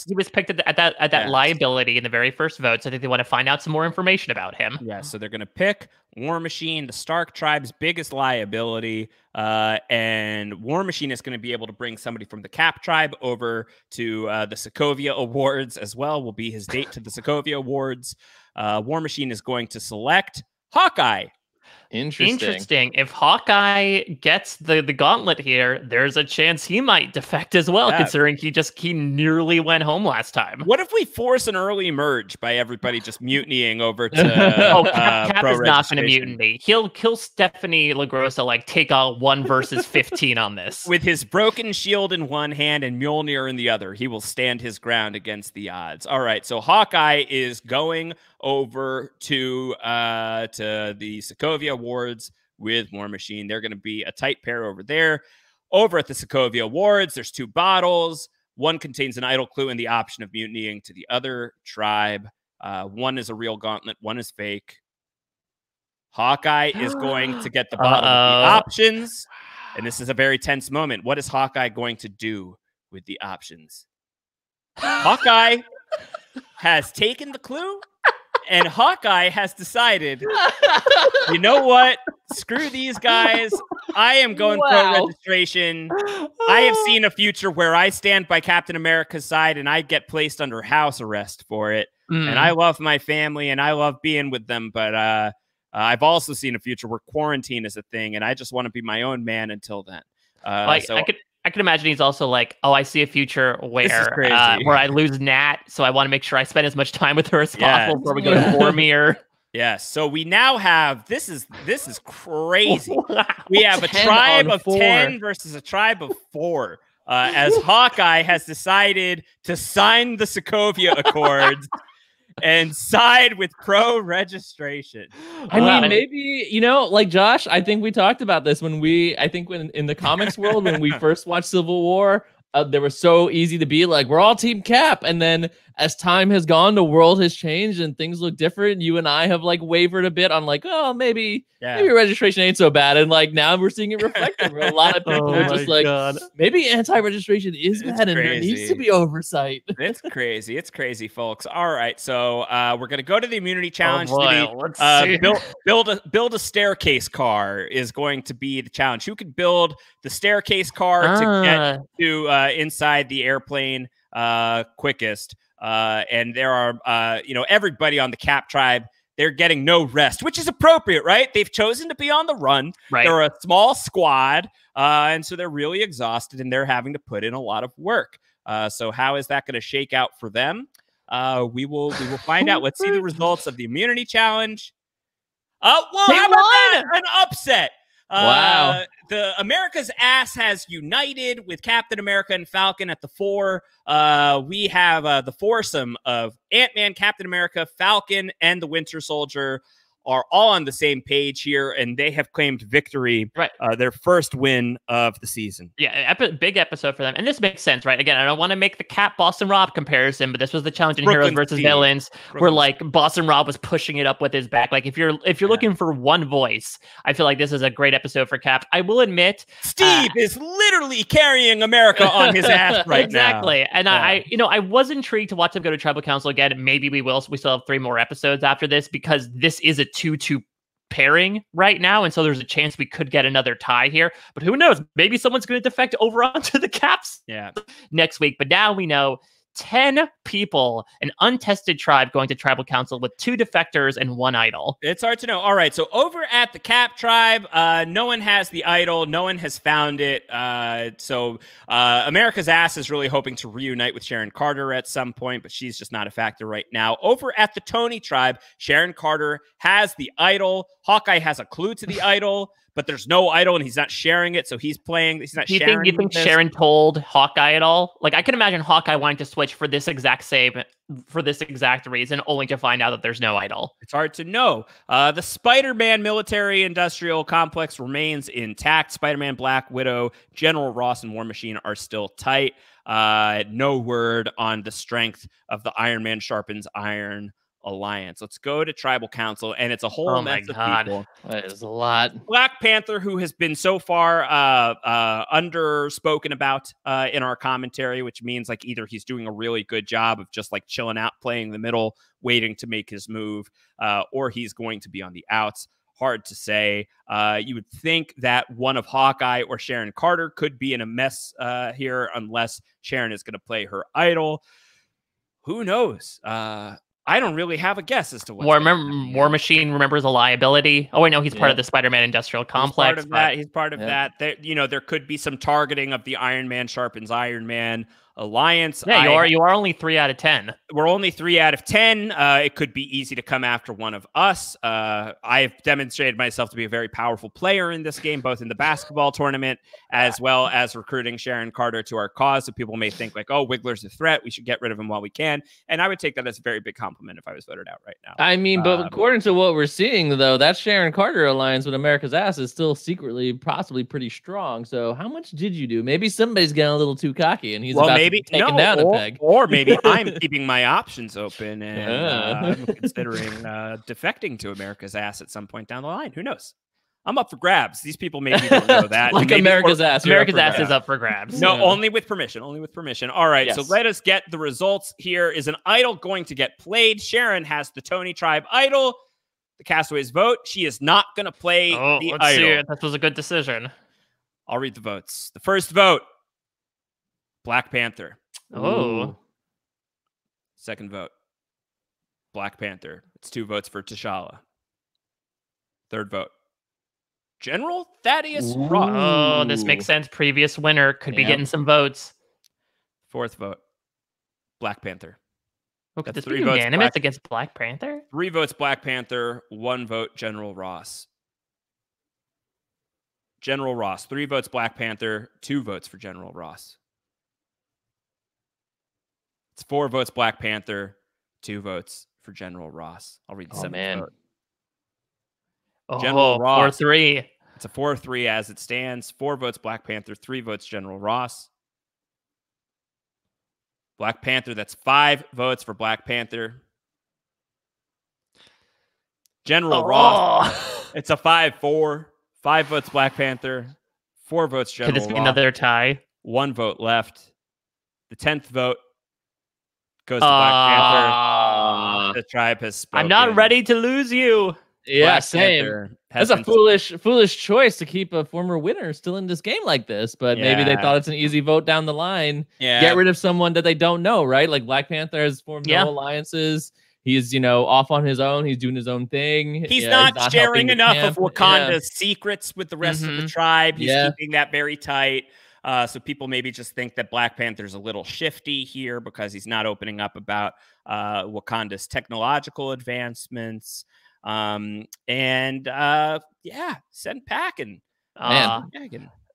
He was picked at that liability in the very first vote, so I think they want to find out some more information about him. Yeah, so they're going to pick War Machine, the Stark Tribe's biggest liability, and War Machine is going to be able to bring somebody from the Cap Tribe over to the Sokovia Awards as well. Will be his date to the Sokovia Awards. War Machine is going to select Hawkeye. Interesting. If Hawkeye gets the gauntlet here, there's a chance he might defect as well, considering he nearly went home last time. What if we force an early merge by everybody just mutinying over to Cap is not going to mutiny. He'll Stephanie LaGrossa take a 1 versus 15 on this. With his broken shield in one hand and Mjolnir in the other, he will stand his ground against the odds. All right, so Hawkeye is going over to the Sokovia Awards with War Machine. They're going to be a tight pair over there. Over at the Sokovia Awards, there's 2 bottles. One contains an idle clue and the option of mutinying to the other tribe. One is a real gauntlet. One is fake. Hawkeye is going to get the bottle with the options. And this is a very tense moment. What is Hawkeye going to do with the options? Hawkeye has taken the clue, and Hawkeye has decided, you know what? Screw these guys. I am going pro registration. I have seen a future where I stand by Captain America's side and I get placed under house arrest for it. And I love my family and I love being with them. But I've also seen a future where quarantine is a thing and I just want to be my own man until then. I can imagine he's also like, oh, I see a future where I lose Nat, so I want to make sure I spend as much time with her as possible before we go to Vormir. Yes. So we now have this is crazy. Wow. We have a tribe of 10 versus a tribe of 4. As Hawkeye has decided to sign the Sokovia Accords and side with pro registration. I mean, maybe, you know, like Josh, I think we talked about this when in the comics world, when we first watched Civil War, they were so easy to be like, we're all Team Cap. And then as time has gone, the world has changed and things look different. You and I have like wavered a bit on like, oh, maybe registration ain't so bad. And like now we're seeing it reflected. A lot of people are just like, maybe anti-registration is bad and there needs to be oversight. It's crazy. It's crazy, folks. All right. So we're going to go to the immunity challenge. Let's see. Build a staircase car is going to be the challenge. Who could build the staircase car to get to inside the airplane quickest? And there are, everybody on the Cap tribe, they're getting no rest, which is appropriate, right? They've chosen to be on the run. Right. They're a small squad, and so they're really exhausted, and they're having to put in a lot of work. So how is that going to shake out for them? We will find out. Let's see the results of the immunity challenge. How about that? An upset. Wow. The America's ass has united with Captain America and Falcon at the 4. We have the foursome of Ant-Man, Captain America, Falcon, and the Winter Soldier are all on the same page here, and they have claimed victory, their first win of the season. Yeah, big episode for them. And this makes sense, right? Again, I don't want to make the Cap Boston Rob comparison, but this was the challenge in Heroes versus Villains, where like Boston Rob was pushing it up with his back. Like if you're looking for one voice, I feel like this is a great episode for Cap. I will admit, Steve is literally carrying America on his ass right exactly. Now. And I was intrigued to watch them go to Tribal Council again. Maybe we will. We still have 3 more episodes after this because this is a 2-2 pairing right now, and so there's a chance we could get another tie here, but who knows, maybe someone's going to defect over onto the Caps next week. But now we know 10 people, an untested tribe going to Tribal Council with 2 defectors and 1 idol. It's hard to know. All right, so over at the Cap tribe, no one has the idol. No one has found it. So America's ass is really hoping to reunite with Sharon Carter at some point, but she's just not a factor right now. Over at the Tony tribe, Sharon Carter has the idol. Hawkeye has a clue to the idol, but there's no idol and he's not sharing it, so he's playing. He's not sharing. Do you think Sharon told Hawkeye at all? Like, I can imagine Hawkeye wanting to switch for this exact reason, only to find out that there's no idol. It's hard to know. The Spider-Man military-industrial complex remains intact. Spider-Man, Black Widow, General Ross, and War Machine are still tight. No word on the strength of the Iron Man sharpens iron alliance. Let's go to Tribal Council, and it's a whole mess of people. That is a lot. Black Panther, who has been so far underspoken about in our commentary, which means like either he's doing a really good job of just like chilling out, playing the middle, waiting to make his move, or he's going to be on the outs. Hard to say. You would think that one of Hawkeye or Sharon Carter could be in a mess here, unless Sharon is going to play her idol. Who knows? I don't really have a guess as to what. War Machine remembers a liability. Oh, I know he's part of the Spider-Man Industrial Complex. He's part of that. There could be some targeting of the Iron Man sharpens Iron Man alliance. Yeah, you are only 3 out of 10. We're only 3 out of 10. It could be easy to come after one of us. I've demonstrated myself to be a very powerful player in this game, both in the basketball tournament as well as recruiting Sharon Carter to our cause. So people may think like, oh, Wigler's a threat. We should get rid of him while we can. And I would take that as a very big compliment if I was voted out right now. I mean, but according to what we're seeing, though, that Sharon Carter alliance with America's ass is still secretly possibly pretty strong. So how much did you do? Maybe somebody's getting a little too cocky and he's taken down a peg. Or maybe I'm keeping my options open and I'm considering defecting to America's ass at some point down the line. Who knows? I'm up for grabs. These people maybe don't know that. Like maybe America's ass. America's ass is up for grabs. No, Yeah. only with permission. Only with permission. All right, so Yes. let us get the results. Here is an idol going to get played. Sharon has the Tony Tribe idol. The Castaways vote. She is not going to play the let's idol. see it. That was a good decision. I'll read the votes. The first vote, Black Panther. Oh. Second vote, Black Panther. It's 2 votes for T'Challa. Third vote, General Thaddeus Ross. Oh, this makes sense. Previous winner could be Yep. getting some votes. Fourth vote, Black Panther. Okay, That's this 3 be votes unanimous Black- against Black Panther? 3 votes Black Panther, 1 vote General Ross. General Ross, 3 votes Black Panther, 2 votes for General Ross. It's 4 votes Black Panther, 2 votes for General Ross. I'll read the 7th vote. General Ross. 4-3. It's a 4-3 as it stands. 4 votes Black Panther, 3 votes General Ross. Black Panther, that's 5 votes for Black Panther. General Ross, it's a 5-4. 5 votes Black Panther, 4 votes General Could this be Ross. another tie? 1 vote left. The 10th vote goes to Black Panther. The tribe has spoken. I'm not ready to lose you. Yeah, Black same. Panther has That's a been- foolish choice to keep a former winner still in this game like this, but maybe they Yeah. thought it's an easy vote down the line. Yeah. Get rid of someone that they don't know, right? Like Black Panther has formed no alliances. He's, off on his own. He's doing his own thing. He's not helping sharing the enough camp. of Wakanda's secrets with the rest of the tribe. He's keeping that very tight. So people maybe just think that Black Panther's a little shifty here because he's not opening up about Wakanda's technological advancements. Send packing.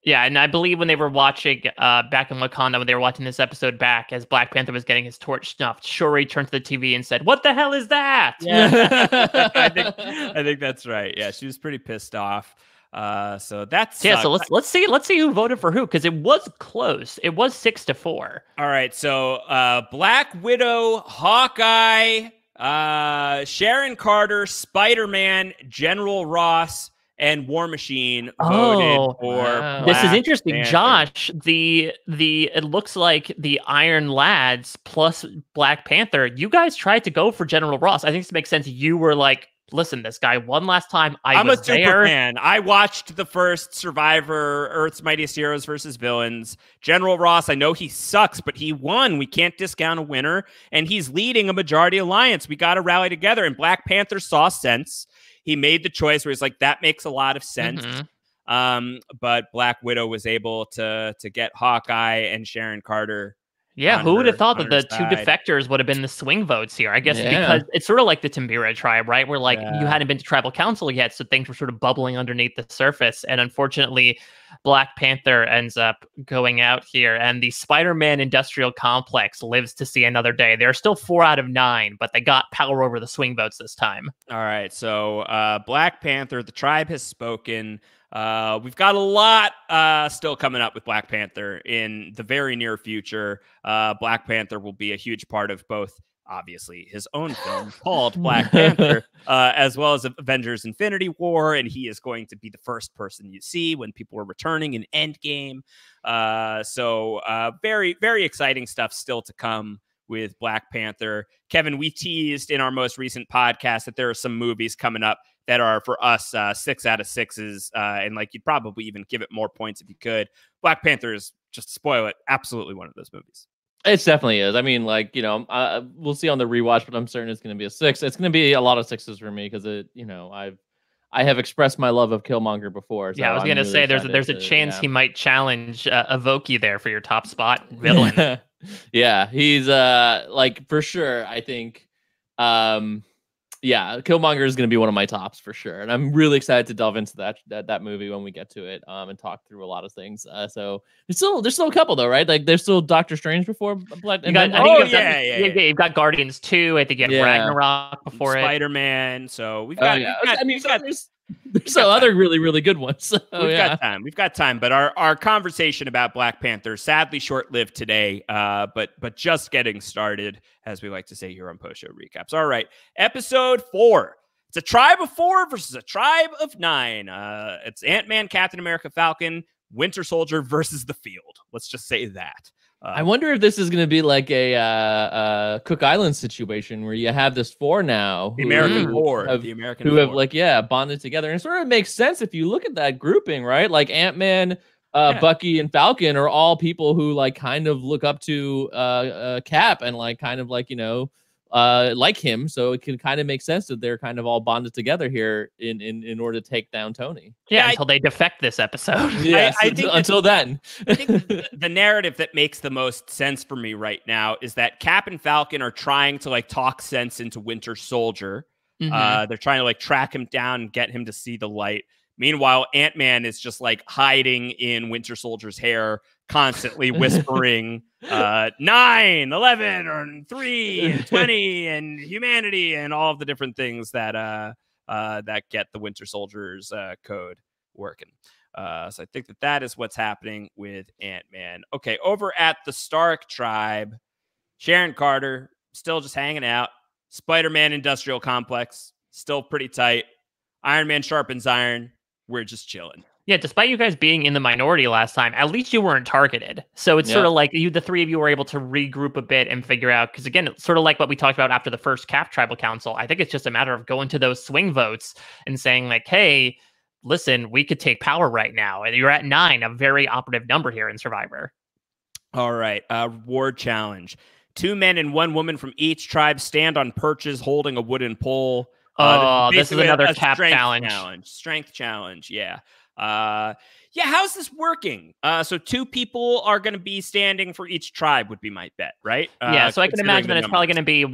Yeah, and I believe when they were watching back in Wakanda, when they were watching this episode back, as Black Panther was getting his torch snuffed, Shuri turned to the TV and said, "What the hell is that?" Yeah, I think that's right. Yeah, she was pretty pissed off. So that's So let's see who voted for who, because it was close. It was 6-4. All right, so Black Widow, Hawkeye, Sharon Carter, Spider-Man, General Ross, and War Machine voted for wow. This is Black interesting, Panther. Josh. It looks like the Iron Lads plus Black Panther. You guys tried to go for General Ross. I think this makes sense. You were like, listen, this guy won last time. I'm was a super there. fan. I watched the first Survivor, Earth's Mightiest Heroes versus Villains. General Ross, I know he sucks, but he won. We can't discount a winner, and he's leading a majority alliance. We got to rally together, and Black Panther saw sense. He made the choice where he's like, that makes a lot of sense. But Black Widow was able to get Hawkeye and Sharon Carter. Yeah, who would have thought on that her the two side. defectors would have been the swing votes here? I guess Yeah. because it's sort of like the Timbira tribe, right? Where like you hadn't been to tribal council yet, so things were sort of bubbling underneath the surface. And unfortunately, Black Panther ends up going out here, and the Spider-Man industrial complex lives to see another day. They're still 4 out of 9, but they got power over the swing votes this time. All right, so Black Panther, the tribe has spoken. We've got a lot still coming up with Black Panther in the very near future. Black Panther will be a huge part of both, obviously, his own film called Black Panther, as well as Avengers Infinity War, and he is going to be the first person you see when people are returning in Endgame. So very, very exciting stuff still to come with Black Panther. Kevin, we teased in our most recent podcast that there are some movies coming up that are for us 6 out of 6s, and like you'd probably even give it more points if you could. Black Panther is, just to spoil it, absolutely one of those movies. It definitely is. I mean, like, we'll see on the rewatch, but I'm certain it's going to be a 6. It's going to be a lot of 6s for me because I have expressed my love of Killmonger before. So Yeah, I was going to say there's a chance he might challenge Avoki there for your top spot villain. Yeah, he's like for sure. I think, Killmonger is going to be one of my tops for sure, and I'm really excited to delve into that movie when we get to it, and talk through a lot of things. So there's still a couple though, right? Like there's still Doctor Strange before Black. You've got Guardians 2. I think you have Ragnarok before Spider-Man. So we've got. There's some other really, really good ones. So, We've got time. But our conversation about Black Panther, sadly short-lived today, but just getting started, as we like to say here on Post Show Recaps. All right, episode 4. It's a tribe of 4 versus a tribe of 9. It's Ant-Man, Captain America, Falcon, Winter Soldier versus the field. Let's just say that. I wonder if this is going to be like a Cook Island situation where you have this 4 now. The American 4. Who have like, bonded together. And it sort of makes sense if you look at that grouping, right? Like Ant-Man, Bucky, and Falcon are all people who like kind of look up to Cap and like kind of like, like him. So it can kind of make sense that they're kind of all bonded together here in order to take down Tony. Yeah, until they defect this episode. Yeah, I think until then. I think the narrative that makes the most sense for me right now is that Cap and Falcon are trying to like talk sense into Winter Soldier. They're trying to like track him down and get him to see the light. Meanwhile, Ant-Man is just like hiding in Winter Soldier's hair, constantly whispering 9, 11, or 3, and 20, and humanity, and all of the different things that that get the Winter Soldier's code working. So I think that is what's happening with Ant-Man. Okay, over at the Stark tribe, Sharon Carter still just hanging out. Spider-Man Industrial Complex still pretty tight. Iron Man sharpens iron. We're just chilling. Yeah, despite you guys being in the minority last time, at least you weren't targeted. So it's sort of like the 3 of you were able to regroup a bit and figure out, because again, it's sort of like what we talked about after the first Cap Tribal Council. I think it's just a matter of going to those swing votes and saying like, hey, listen, we could take power right now. And you're at 9, a very operative number here in Survivor. All right, reward challenge. 2 men and 1 woman from each tribe stand on perches holding a wooden pole. This is another Cap challenge. Strength challenge, yeah. How's this working? So 2 people are going to be standing for each tribe would be my bet, right? So I can imagine that it's probably going to be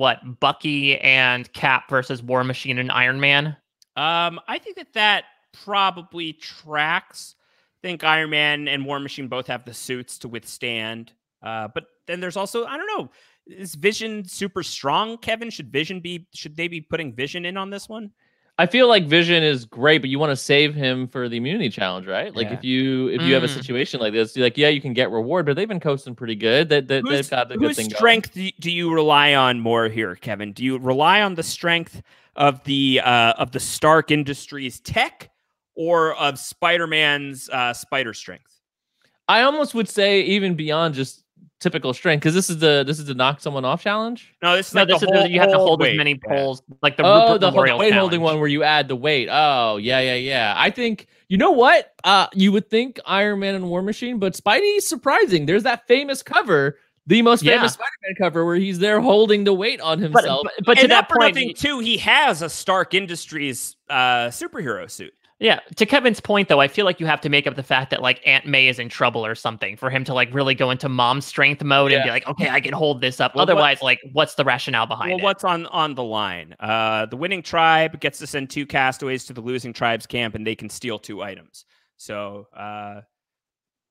Bucky and Cap versus War Machine and Iron Man. I think that probably tracks. I think Iron Man and War Machine both have the suits to withstand. But then there's also, I don't know, is Vision super strong, Kevin? Should they be putting Vision in on this one? I feel like Vision is great, but you want to save him for the immunity challenge, right? Like if you have a situation like this, you're like, you can get reward, but they've been coasting pretty good. They've got the good thing going. Whose strength do you rely on more here, Kevin? Do you rely on the strength of the Stark Industries tech or of Spider-Man's spider strength? I almost would say even beyond just typical strength, because this is the knock someone off challenge. No, this is you have to hold as many poles, like the weight holding one where you add the weight. Oh yeah. I think you know what? You would think Iron Man and War Machine, but Spidey's surprising. There's that famous cover, the most famous Spider-Man cover, where he's there holding the weight on himself. But to that point, too, he has a Stark Industries superhero suit. Yeah, to Kevin's point, though, I feel like you have to make up the fact that like Aunt May is in trouble or something for him to like really go into mom strength mode and be like, okay, I can hold this up. Otherwise, what's the rationale behind it? What's on the line? The winning tribe gets to send 2 castaways to the losing tribe's camp, and they can steal 2 items. So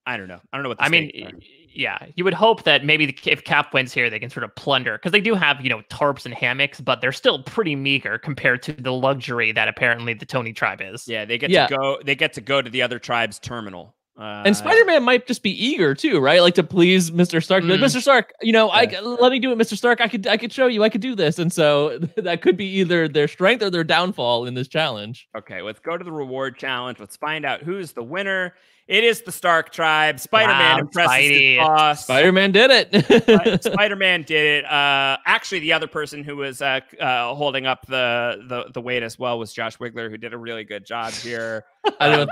I don't know. What the stakes are. Yeah, you would hope that maybe if Cap wins here, they can sort of plunder, because they do have, tarps and hammocks, but they're still pretty meager compared to the luxury that apparently the Tony tribe is. Yeah, they get to go. They get to go to the other tribe's terminal. And Spider-Man might just be eager too, right? Like to please Mr. Stark. Like, Mr. Stark, let me do it, Mr. Stark. I could show you. I could do this, and so that could be either their strength or their downfall in this challenge. Okay, let's go to the reward challenge. Let's find out who's the winner. It is the Stark tribe. Spider-Man impresses his boss. Spider-Man did it. Spider-Man did it. Actually, the other person who was holding up the weight as well was Josh Wigler, who did a really good job here. I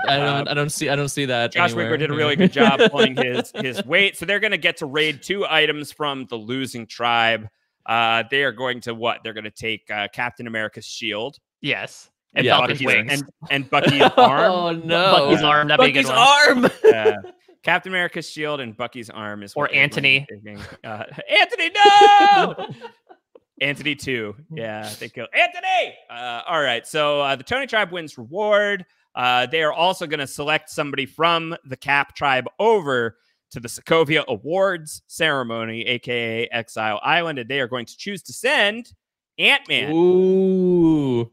don't see that. Josh anywhere. Wigler did a really good job pulling his weight. So they're going to get to raid 2 items from the losing tribe. They are going to what? They're going to take Captain America's shield. Yes. And Bucky's wings. And Bucky's arm. Oh no! Bucky's arm. That'd be a good arm. Captain America's shield and Bucky's arm is. Or Anthony. Anthony, no. Anthony 2. Yeah, they kill Anthony. All right. So the Tony tribe wins reward. They are also going to select somebody from the Cap tribe over to the Sokovia Awards ceremony, aka Exile Island, and they are going to choose to send Ant-Man. Ooh.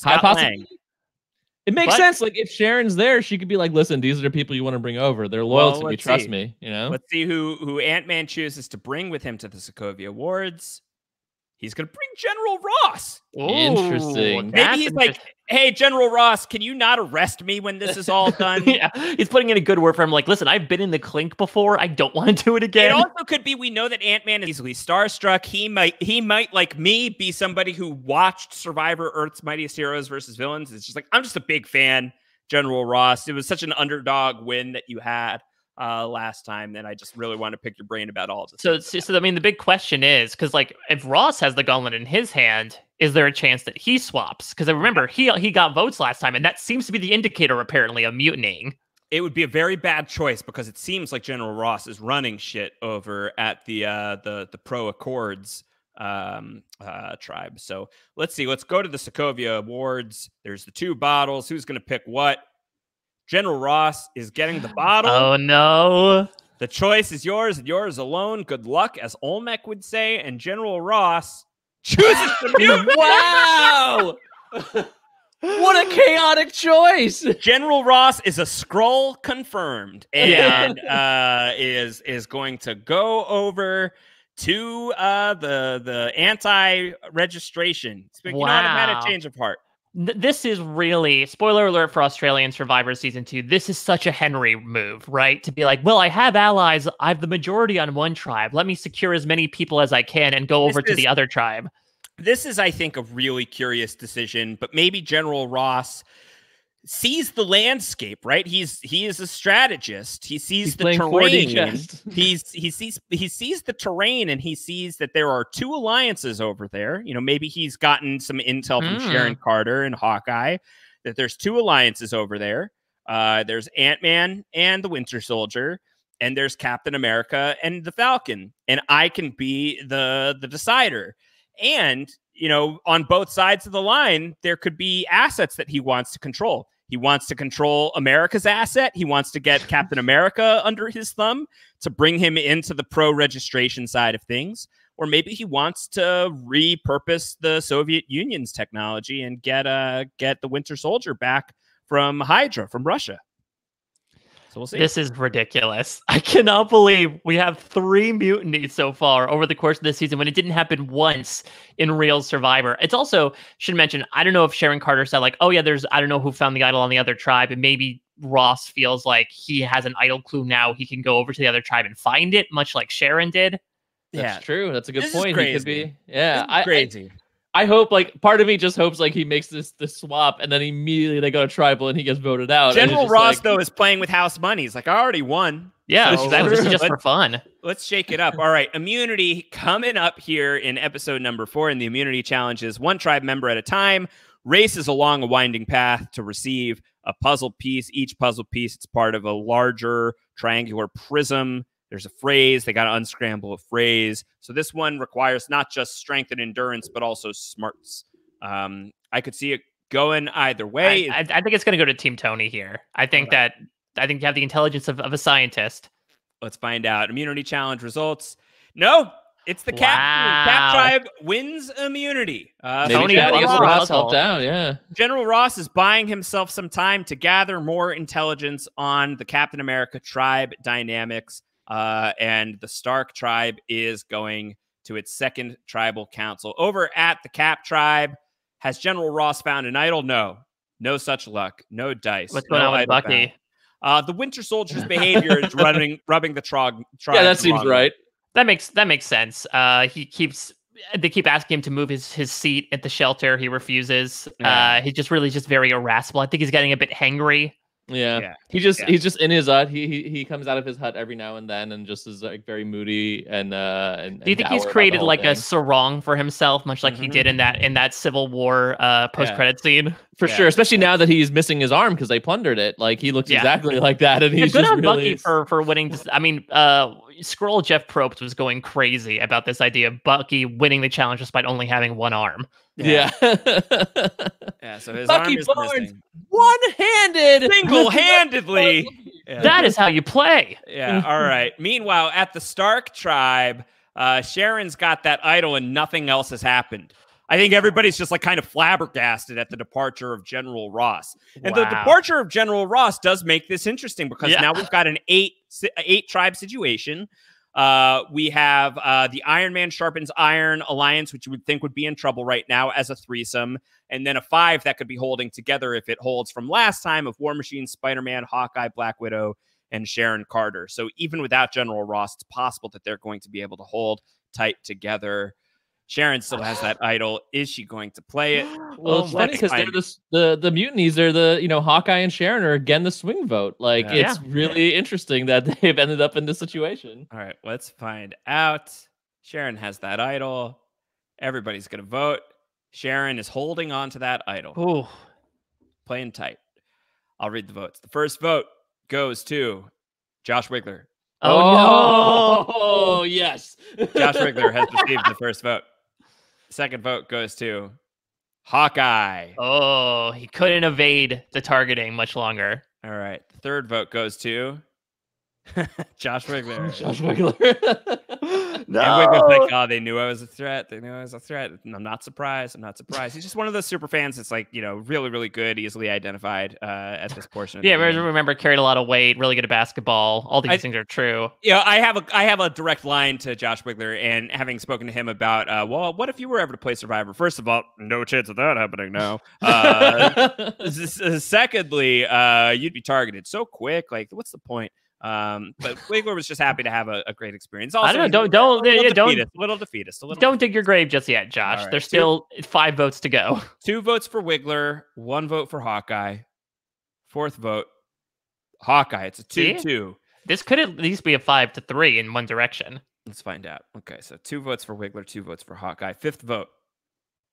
It makes sense. Like if Sharon's there, she could be like, "Listen, these are the people you want to bring over. They're loyal to me. Trust me." Let's see who Ant-Man chooses to bring with him to the Sokovia Awards. he's going to bring General Ross. Ooh, Interesting. Maybe he's like, hey, General Ross, can you not arrest me when this is all done? Yeah, he's putting in a good word for him. Like, listen, I've been in the clink before. I don't want to do it again. It also could be, we know that Ant-Man is easily starstruck. He might, like me, be somebody who watched Survivor Earth's Mightiest Heroes versus Villains. It's just like, I'm just a big fan, General Ross. It was such an underdog win that you had last time, and I just really want to pick your brain about all of this. So I mean, the big question is, because like, if Ross has the gauntlet in his hand, is there a chance that he swaps? Because I remember he got votes last time, and that seems to be the indicator, apparently, of mutinying. It would be a very bad choice because it seems like General Ross is running shit over at the Pro Accords tribe. So let's see. Let's go to the Sokovia Awards. There's the 2 bottles. Who's going to pick what? General Ross is getting the bottle. Oh, no. The choice is yours and yours alone. Good luck, as Olmec would say. And General Ross chooses the mutant. Wow! What a chaotic choice! General Ross is a Skrull confirmed, and is going to go over to the anti-registration. You know what? I've had a change of heart. This is really, spoiler alert for Australian Survivor Season 2, this is such a Henry move, right? To be like, well, I have allies, I have the majority on one tribe, let me secure as many people as I can and go over to the other tribe. This is, I think, a really curious decision, but maybe General Ross sees the landscape, right? He is a strategist. He sees the terrain. He sees the terrain, and he sees that there are 2 alliances over there. You know, maybe he's gotten some intel from Sharon Carter and Hawkeye that there's 2 alliances over there. There's Ant-Man and the Winter Soldier, and there's Captain America and the Falcon, and I can be the decider. And, you know, on both sides of the line, there could be assets that he wants to control. He wants to control America's asset. He wants to get Captain America under his thumb to bring him into the pro-registration side of things. Or maybe he wants to repurpose the Soviet Union's technology and get the Winter Soldier back from Hydra, from Russia. So we'll see. This is ridiculous. I cannot believe we have 3 mutinies so far over the course of this season when it didn't happen once in real Survivor. It's also, should mention, I don't know if Sharon Carter said like, oh yeah, I don't know who found the idol on the other tribe, and maybe Ross feels like he has an idol clue now. He can go over to the other tribe and find it, much like Sharon did. That's true. That's a good point. He could be. Yeah, crazy. I hope, like, part of me just hopes like he makes this swap, and then immediately they go to tribal and he gets voted out. General Ross, though, is playing with house money. He's like, I already won. Yeah, so this is just for fun. Let's shake it up. All right, immunity coming up here in episode number 4 in the immunity challenges. 1 tribe member at a time. Races along a winding path to receive a puzzle piece. Each puzzle piece, it's part of a larger triangular prism. There's a phrase. They got to unscramble a phrase. So this one requires not just strength and endurance, but also smarts. I could see it going either way. I think it's going to go to Team Tony here. I think you have the intelligence of a scientist. Let's find out. Immunity challenge results. No, it's the Cap. Cap tribe wins immunity. Tony Ross helped out. Yeah. General Ross is buying himself some time to gather more intelligence on the Captain America tribe dynamics. And the Stark tribe is going to its 2nd tribal council. Over at the Cap tribe, has General Ross found an idol? No. No such luck. No dice. What's going on with Bucky? The Winter Soldier's behavior is rubbing the tribe. Yeah, that seems right. That makes sense. They keep asking him to move his seat at the shelter. He refuses. Yeah. He's just very irascible. I think he's getting a bit hangry. Yeah. He's just in his hut. He comes out of his hut every now and then and just is like very moody and do you think he's created like a sarong for himself, much like he did in that Civil War post-credit scene? For sure, especially now that he's missing his arm because they plundered it. Like he looks exactly like that, and he's good just on really... Bucky for winning. I mean, Skrull Jeff Probst was going crazy about this idea of Bucky winning the challenge despite only having 1 arm. Yeah. So his Bucky arm is Barnes, missing. one-handed, single-handedly. That is how you play. Yeah. All right. Meanwhile, at the Stark tribe, Sharon's got that idol, and nothing else has happened. I think everybody's just like kind of flabbergasted at the departure of General Ross. And the departure of General Ross does make this interesting because now we've got an 8 tribe situation. We have the Iron Man Sharpens Iron Alliance, which you would think would be in trouble right now as a threesome. And then a 5 that could be holding together if it holds from last time of War Machine, Spider-Man, Hawkeye, Black Widow, and Sharon Carter. So even without General Ross, it's possible that they're going to be able to hold tight together. Sharon still has that idol. Is she going to play it? Well, it's funny because the mutinies are Hawkeye and Sharon are again the swing vote. Like it's really interesting that they've ended up in this situation. All right, let's find out. Sharon has that idol. Everybody's gonna vote. Sharon is holding on to that idol. Ooh. Playing tight. I'll read the votes. The first vote goes to Josh Wigler. Oh, yes. Josh Wigler has received the first vote. Second vote goes to Hawkeye. Oh, he couldn't evade the targeting much longer. All right. The third vote goes to Josh Wigler. Josh Wigler. No. And Wigler's like, oh, they knew I was a threat. They knew I was a threat. And I'm not surprised. He's just one of those super fans that's like, really, really good, easily identified at this portion of the game. Remember carried a lot of weight, really good at basketball. All these things are true. Yeah, I have a direct line to Josh Wigler, and having spoken to him about, well, what if you were ever to play Survivor? First of all, no chance of that happening now. Secondly, you'd be targeted so quick. Like, what's the point? But Wigler was just happy to have a great experience. Also, I don't know. Little defeatist. Don't dig your grave just yet, Josh. Right. There's still 5 votes to go. 2 votes for Wigler, 1 vote for Hawkeye. Fourth vote, Hawkeye. It's a 2-2. This could at least be a 5-3 in one direction. Let's find out. Okay, so 2 votes for Wigler, 2 votes for Hawkeye. Fifth vote,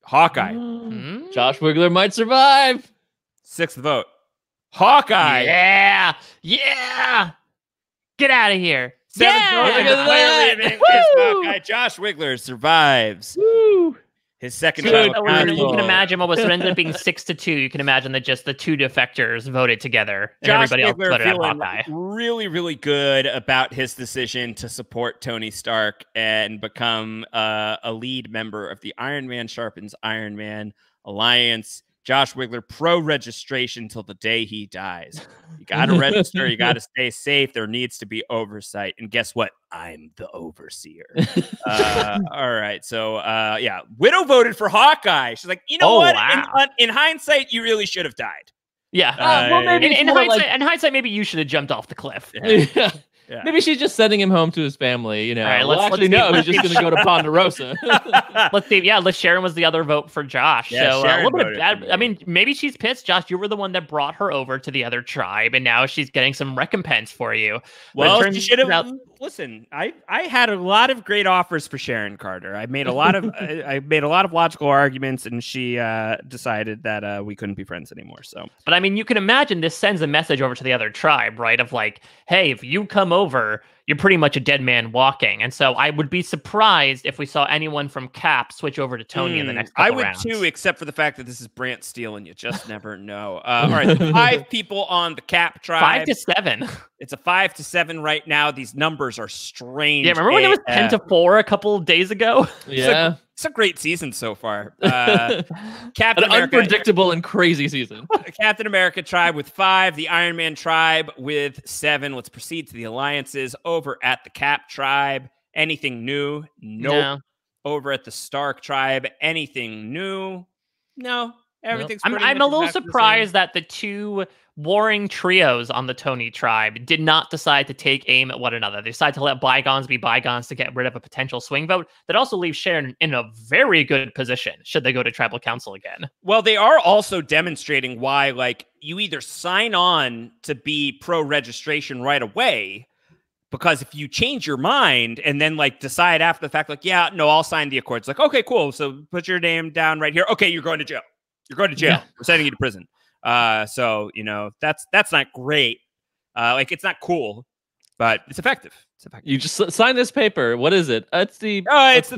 Hawkeye. Josh Wigler might survive. Sixth vote, Hawkeye. Yeah. Get out of here. Hawkeye. Josh Wigler survives. Woo. His second You can imagine what was ended up being 6-2. You can imagine that just the 2 defectors voted together and everybody else voted on Hawkeye. Really, really good about his decision to support Tony Stark and become a lead member of the Iron Man Sharpens Iron Man Alliance. Josh Wigler, pro-registration till the day he dies. You got to register. You got to stay safe. There needs to be oversight. And guess what? I'm the overseer. All right. So, Widow voted for Hawkeye. She's like, you know what? Wow. In hindsight, you really should have died. Yeah. Well, maybe in hindsight, maybe you should have jumped off the cliff. Yeah. Maybe she's just sending him home to his family, All right, he's just going to go to Ponderosa. Let's see. Yeah, Sharon was the other vote for Josh. Yeah, so a little bit of bad. I mean, maybe she's pissed. Josh, you were the one that brought her over to the other tribe, and now she's getting some recompense for you. Well, she should have. Listen, I had a lot of great offers for Sharon Carter. I made a lot of logical arguments, and she decided that we couldn't be friends anymore. So, but I mean, you can imagine this sends a message over to the other tribe, right? Of like, hey, if you come over, you're pretty much a dead man walking. And so I would be surprised if we saw anyone from Cap switch over to Tony in the next couple rounds. I would too, except for the fact that this is BrantSteele and you just never know. All right, 5 people on the Cap tribe. 5 to 7. It's a 5 to 7 right now. These numbers are strange. Yeah, remember when it was 10 to 4 a couple of days ago? Yeah. It's a great season so far. Captain America, unpredictable and crazy season. Captain America tribe with 5. The Iron Man tribe with 7. Let's proceed to the alliances over at the Cap tribe. Anything new? Nope. No. Over at the Stark tribe. Anything new? No. Everything's nope. I'm a little surprised that the 2 warring trios on the Tony tribe did not decide to take aim at one another. They decided to let bygones be bygones to get rid of a potential swing vote. That also leaves Sharon in a very good position should they go to tribal council again. Well, they are also demonstrating why, like, you either sign on to be pro-registration right away, because if you change your mind and then like decide after the fact, like, yeah, no, I'll sign the accords. Like, okay, cool. So put your name down right here. Okay, you're going to jail. You're going to jail. Yeah. We're sending you to prison. So, that's not great. Like, it's not cool, but it's effective. You just sign this paper. What is it? It's the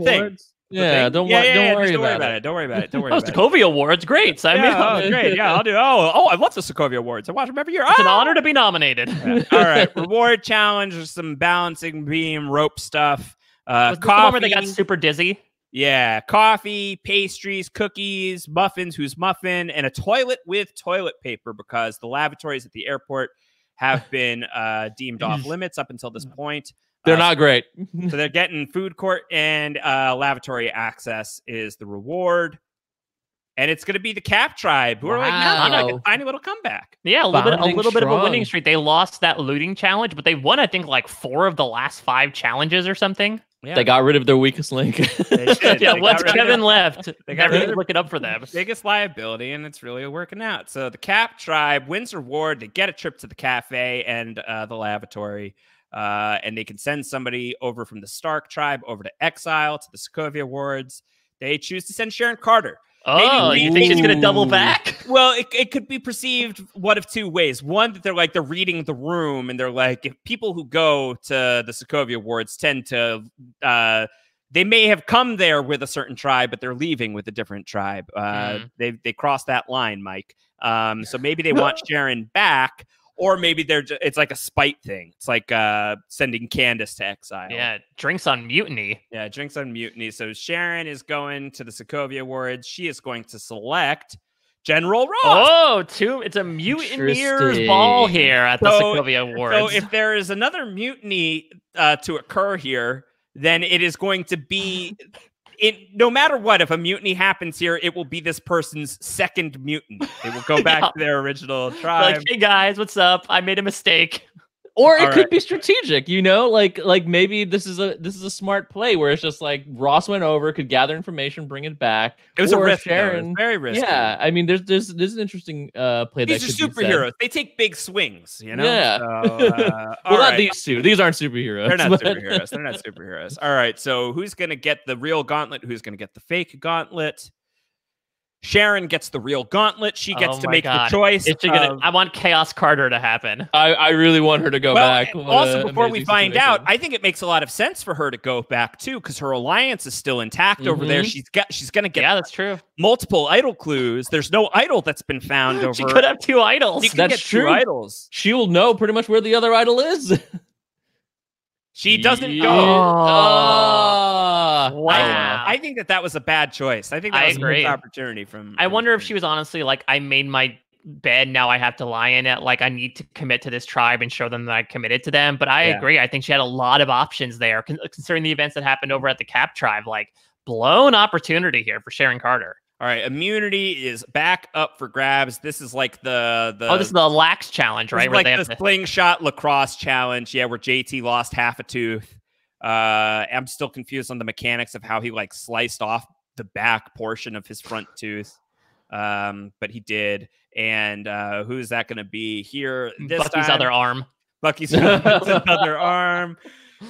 thing. Yeah, don't worry about it. Don't worry about it. Don't worry about it. Sokovia Awards, great. Sign me up. Great. Yeah, I'll do. Oh, I love the Sokovia Awards. I watch them every year. It's an honor to be nominated. Yeah. All right. Reward challenge, some balancing beam, rope stuff. Was this the one where they got super dizzy? Yeah, coffee, pastries, cookies, muffins, who's muffin, and a toilet with toilet paper because the lavatories at the airport have been deemed off limits up until this point. They're not great. So they're getting food court and lavatory access is the reward. And it's going to be the Cap tribe who are like, no, a tiny little comeback. Yeah, a little bit of a winning streak. They lost that looting challenge, but they won, I think, like 4 of the last 5 challenges or something. Yeah. They got rid of their weakest link. Yeah, once Kevin left, they got rid of looking up for them. Biggest liability, and it's really working out. So the Cap tribe wins reward. They get a trip to the cafe and the lavatory. And they can send somebody over from the Stark tribe over to exile to the Sokovia wards. They choose to send Sharon Carter. Oh, you think she's going to double back? Well, it could be perceived one of 2 ways. One, that they're reading the room, and they're like, if people who go to the Sokovia wards tend to, they may have come there with a certain tribe, but they're leaving with a different tribe. They cross that line, Mike. So maybe they want Sharon back. Or maybe it's like a spite thing. It's like sending Candace to exile. Yeah, drinks on mutiny. Yeah, drinks on mutiny. So Sharon is going to the Sokovia wards. She is going to select General Ross. Oh, it's a mutineer's ball here at the Sokovia wards. So if there is another mutiny to occur here, then it is going to be... no matter what, if a mutiny happens here, it will be this person's second mutiny. They will go back to their original tribe. Like, hey guys, what's up? I made a mistake. Or it could be strategic, you know, like maybe this is a smart play where it's just like Ross went over, could gather information, bring it back. It was a risk, Sharon, very risky. Yeah, I mean, there's an interesting play. These are superheroes. They take big swings, you know. Yeah. So, well, not these two. These aren't superheroes. They're not superheroes. They're not superheroes. All right. So who's gonna get the real gauntlet? Who's gonna get the fake gauntlet? Sharon gets the real gauntlet. She gets to make the choice. I want Chaos Carter to happen. I really want her to go back. Also, before we find out, I think it makes a lot of sense for her to go back too, because her alliance is still intact over there. She's going to get that's true. Multiple idol clues. There's no idol that's been found over. She could have 2 idols. That's true. 2 idols. She will know pretty much where the other idol is. She doesn't go. Wow. I think that was a bad choice. I think that was a great opportunity from. I wonder if she was honestly like, I made my bed, now I have to lie in it. Like, I need to commit to this tribe and show them that I committed to them. But I agree. I think she had a lot of options there, considering the events that happened over at the Cap tribe. Like, blown opportunity here for Sharon Carter. All right, immunity is back up for grabs. This is like the this is the lax challenge, right? Where like the slingshot lacrosse challenge, where JT lost half a tooth. I'm still confused on the mechanics of how he like sliced off the back portion of his front tooth, but he did. And who is that going to be here? Bucky's other arm. Bucky's other arm.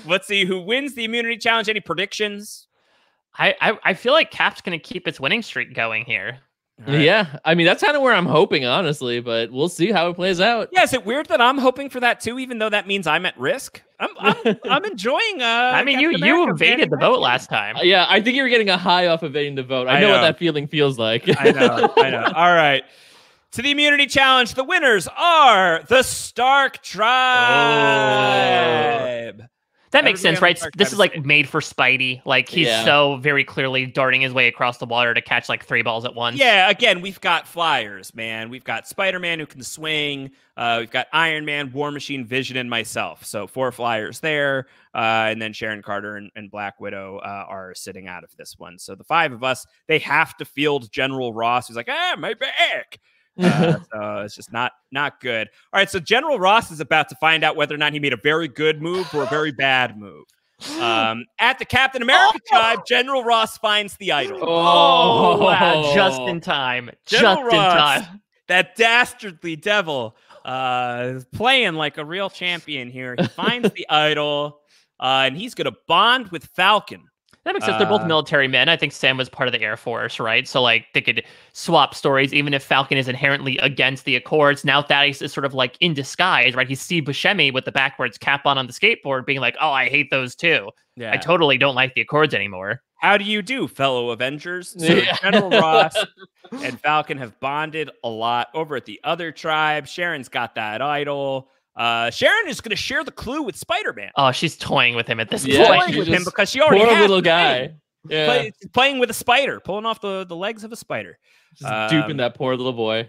Let's see who wins the immunity challenge. Any predictions? I feel like Cap's going to keep its winning streak going here. Right. Yeah, I mean, that's kind of where I'm hoping, honestly, but we'll see how it plays out. Yeah, is it weird that I'm hoping for that too, even though that means I'm at risk? I'm enjoying. I mean, you evaded the vote last time. Yeah, I think you were getting a high off evading the vote. I know what that feeling feels like. I know. All right. To the immunity challenge, the winners are the Stark tribe. That makes sense, right? This is like made for Spidey. Like, he's so very clearly darting his way across the water to catch like 3 balls at once. Yeah, again, we've got flyers, man. We've got Spider-Man who can swing. We've got Iron Man, War Machine, Vision, and myself. So 4 flyers there. And then Sharon Carter and Black Widow are sitting out of this one. So the 5 of us, they have to field General Ross, who's like, my back. So it's just not good. All right, so General Ross is about to find out whether or not he made a very good move or a very bad move. At the Captain America tribe, General Ross finds the idol. Oh, wow. Just in time. General Ross, that dastardly devil, is playing like a real champion here. He finds the idol, and he's going to bond with Falcon. That makes sense. They're both military men. I think Sam was part of the Air Force, right? So, like, they could swap stories, even if Falcon is inherently against the Accords. Now Thaddeus is sort of like in disguise, right? He's Steve Buscemi with the backwards cap on the skateboard, being like, oh, I hate those too. Yeah. I totally don't like the Accords anymore. How do you do, fellow Avengers? So General Ross and Falcon have bonded a lot over at the other tribe. Sharon's got that idol. Sharon is going to share the clue with Spider-Man. Oh, she's toying with him at this point. Toying with him because she already has poor little guy. Yeah. Playing with a spider, pulling off the legs of a spider. Just duping that poor little boy.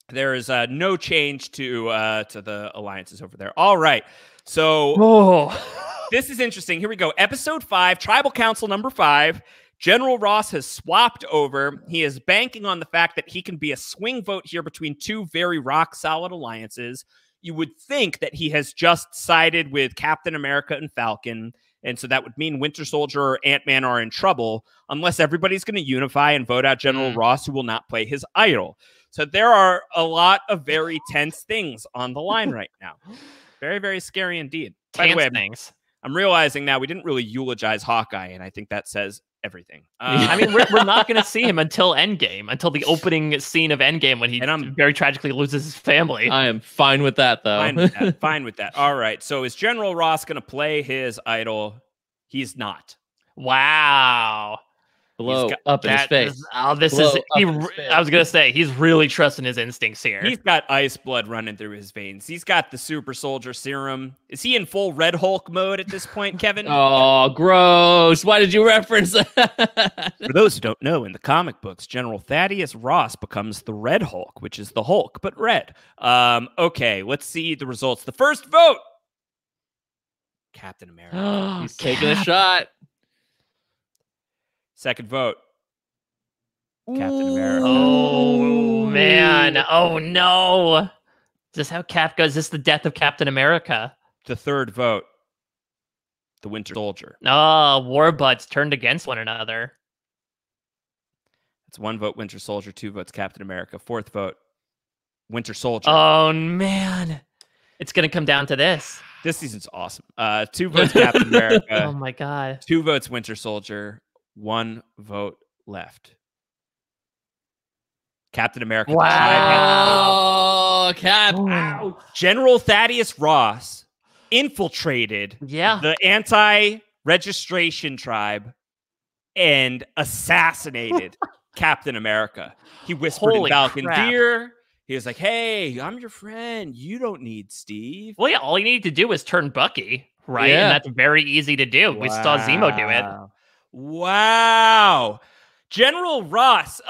There is no change to the alliances over there. All right. So This is interesting. Here we go. Episode 5, Tribal Council number 5. General Ross has swapped over. He is banking on the fact that he can be a swing vote here between two very rock-solid alliances. You would think that he has just sided with Captain America and Falcon, and so that would mean Winter Soldier or Ant-Man are in trouble, unless everybody's going to unify and vote out General Ross, who will not play his idol. So there are a lot of very tense things on the line right now. Very, very scary indeed. By the way, I'm realizing now we didn't really eulogize Hawkeye, and I think that says everything. I mean, we're not going to see him until Endgame, until the opening scene of Endgame when he very tragically loses his family. I am fine with that, though. Fine with that. All right. So is General Ross going to play his idol? He's not. Wow. Blow up in his face. I was going to say, he's really trusting his instincts here. He's got ice blood running through his veins. He's got the super soldier serum. Is he in full Red Hulk mode at this point, Kevin? Oh, gross. Why did you reference that? For those who don't know, in the comic books, General Thaddeus Ross becomes the Red Hulk, which is the Hulk, but red. Okay, let's see the results. The first vote. Captain America. He's taking a shot. Second vote. Captain America. Oh, man. Oh, no. Is this how Cap goes? Is this the death of Captain America? The third vote. The Winter Soldier. Oh, war buds turned against one another. It's 1 vote Winter Soldier, 2 votes Captain America. Fourth vote. Winter Soldier. Oh, man. It's going to come down to this. This season's awesome. 2 votes Captain America. Oh, my God. 2 votes Winter Soldier. 1 vote left. Captain America. Wow. General Thaddeus Ross infiltrated the anti-registration tribe and assassinated Captain America. He whispered in Falcon's ear. He was like, hey, I'm your friend. You don't need Steve. Well, yeah, all he needed to do was turn Bucky, right? Yeah. And that's very easy to do. Wow. We saw Zemo do it. Wow. General Ross,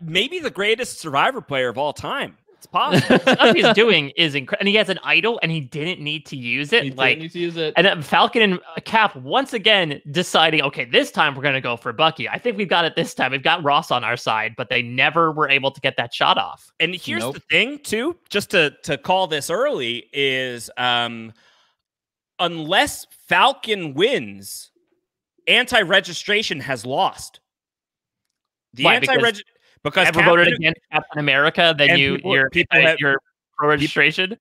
maybe the greatest Survivor player of all time. It's possible. The stuff he's doing is incredible. And he has an idol, and he didn't need to use it. And then Falcon and Cap, once again, deciding, okay, this time we're going to go for Bucky. I think we've got it this time. We've got Ross on our side, but they never were able to get that shot off. And here's the thing, too, just to call this early, is unless Falcon wins, anti-registration has lost. Because ever voted against Captain America, then you're pro-registration.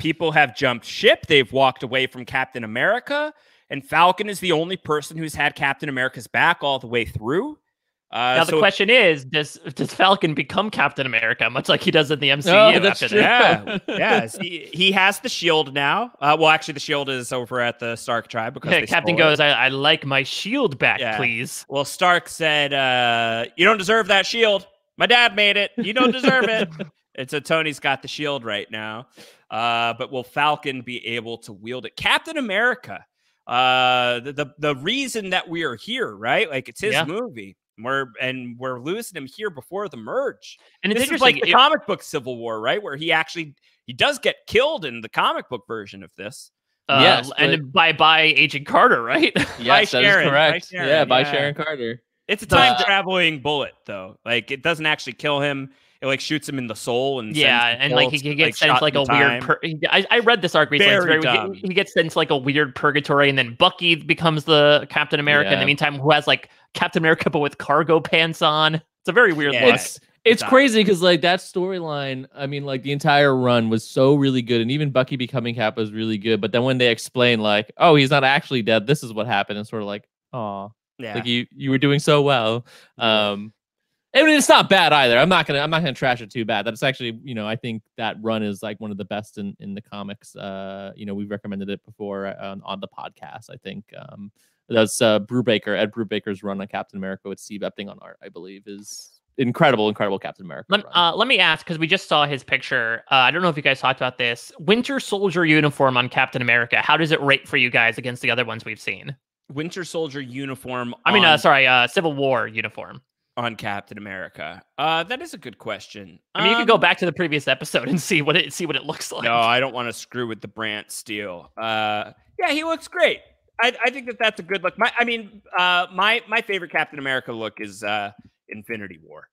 People have jumped ship. They've walked away from Captain America, and Falcon is the only person who's had Captain America's back all the way through. Now the question is, does Falcon become Captain America, much like he does in the MCU? Oh, that's true. Yeah. He has the shield now. Well, actually, the shield is over at the Stark tribe because Captain goes, I like my shield back, please. Well, Stark said, you don't deserve that shield. My dad made it. You don't deserve it. And so Tony's got the shield right now. But will Falcon be able to wield it? Captain America, the reason that we are here, right? Like, it's his movie. We're losing him here before the merge. And it's interesting, like the comic book Civil War, right? Where he does get killed in the comic book version of this. Yes, and by Agent Carter, right? Yes, that is correct. By Sharon Carter. It's a time-traveling bullet, though. Like, it doesn't actually kill him. It, like, shoots him in the soul. And like, he gets sent, like, a weird... I read this arc recently. He gets sent to, like, a weird purgatory, and then Bucky becomes the Captain America in the meantime, who has, like, Captain America, but with cargo pants on. It's a very weird look. It's crazy, because, like, that storyline, I mean, like, the entire run was so really good, and even Bucky becoming Cap was really good, but then when they explain, like, oh, he's not actually dead, this is what happened, it's sort of like, aw. Yeah. Like you were doing so well. And it's not bad either. I'm not gonna trash it too bad. That's actually, I think that run is like one of the best in the comics. We've recommended it before on the podcast. I think that's Ed Brubaker's run on Captain America with Steve Epting on art, I believe, is incredible Captain America. Let me ask, because we just saw his picture. I don't know if you guys talked about this. Winter Soldier uniform on Captain America. How does it rate for you guys against the other ones we've seen? Winter Soldier uniform. Civil War uniform on Captain America. That is a good question. I mean, you could go back to the previous episode and see what it looks like. No, I don't want to screw with the BrantSteele. Yeah, he looks great. I think that's a good look. My favorite Captain America look is Infinity War,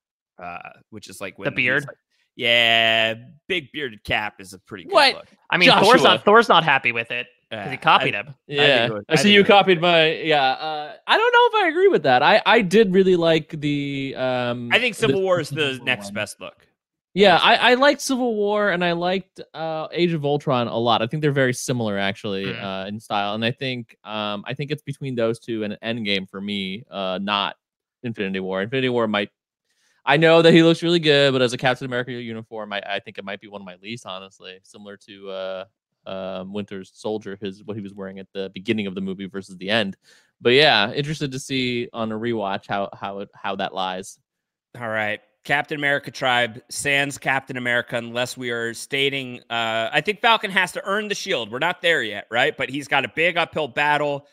which is like when The beard. he's like, yeah, big bearded Cap is a pretty good What? look. I mean, Thor's not happy with it because he copied him. Yeah, I see you copied my. Yeah, I don't know if I agree with that. I did really like the. I think Civil War is the next best look. Yeah, I liked Civil War and I liked Age of Ultron a lot. I think they're very similar actually in style, and I think it's between those two and Endgame for me, not Infinity War. Infinity War might. I know that he looks really good, but as a Captain America uniform, I think it might be one of my least, honestly, similar to Winter Soldier, what he was wearing at the beginning of the movie versus the end. But yeah, interested to see on a rewatch how that lies. All right. Captain America tribe, sans Captain America, unless we are stating, I think Falcon has to earn the shield. We're not there yet, right? But he's got a big uphill battle.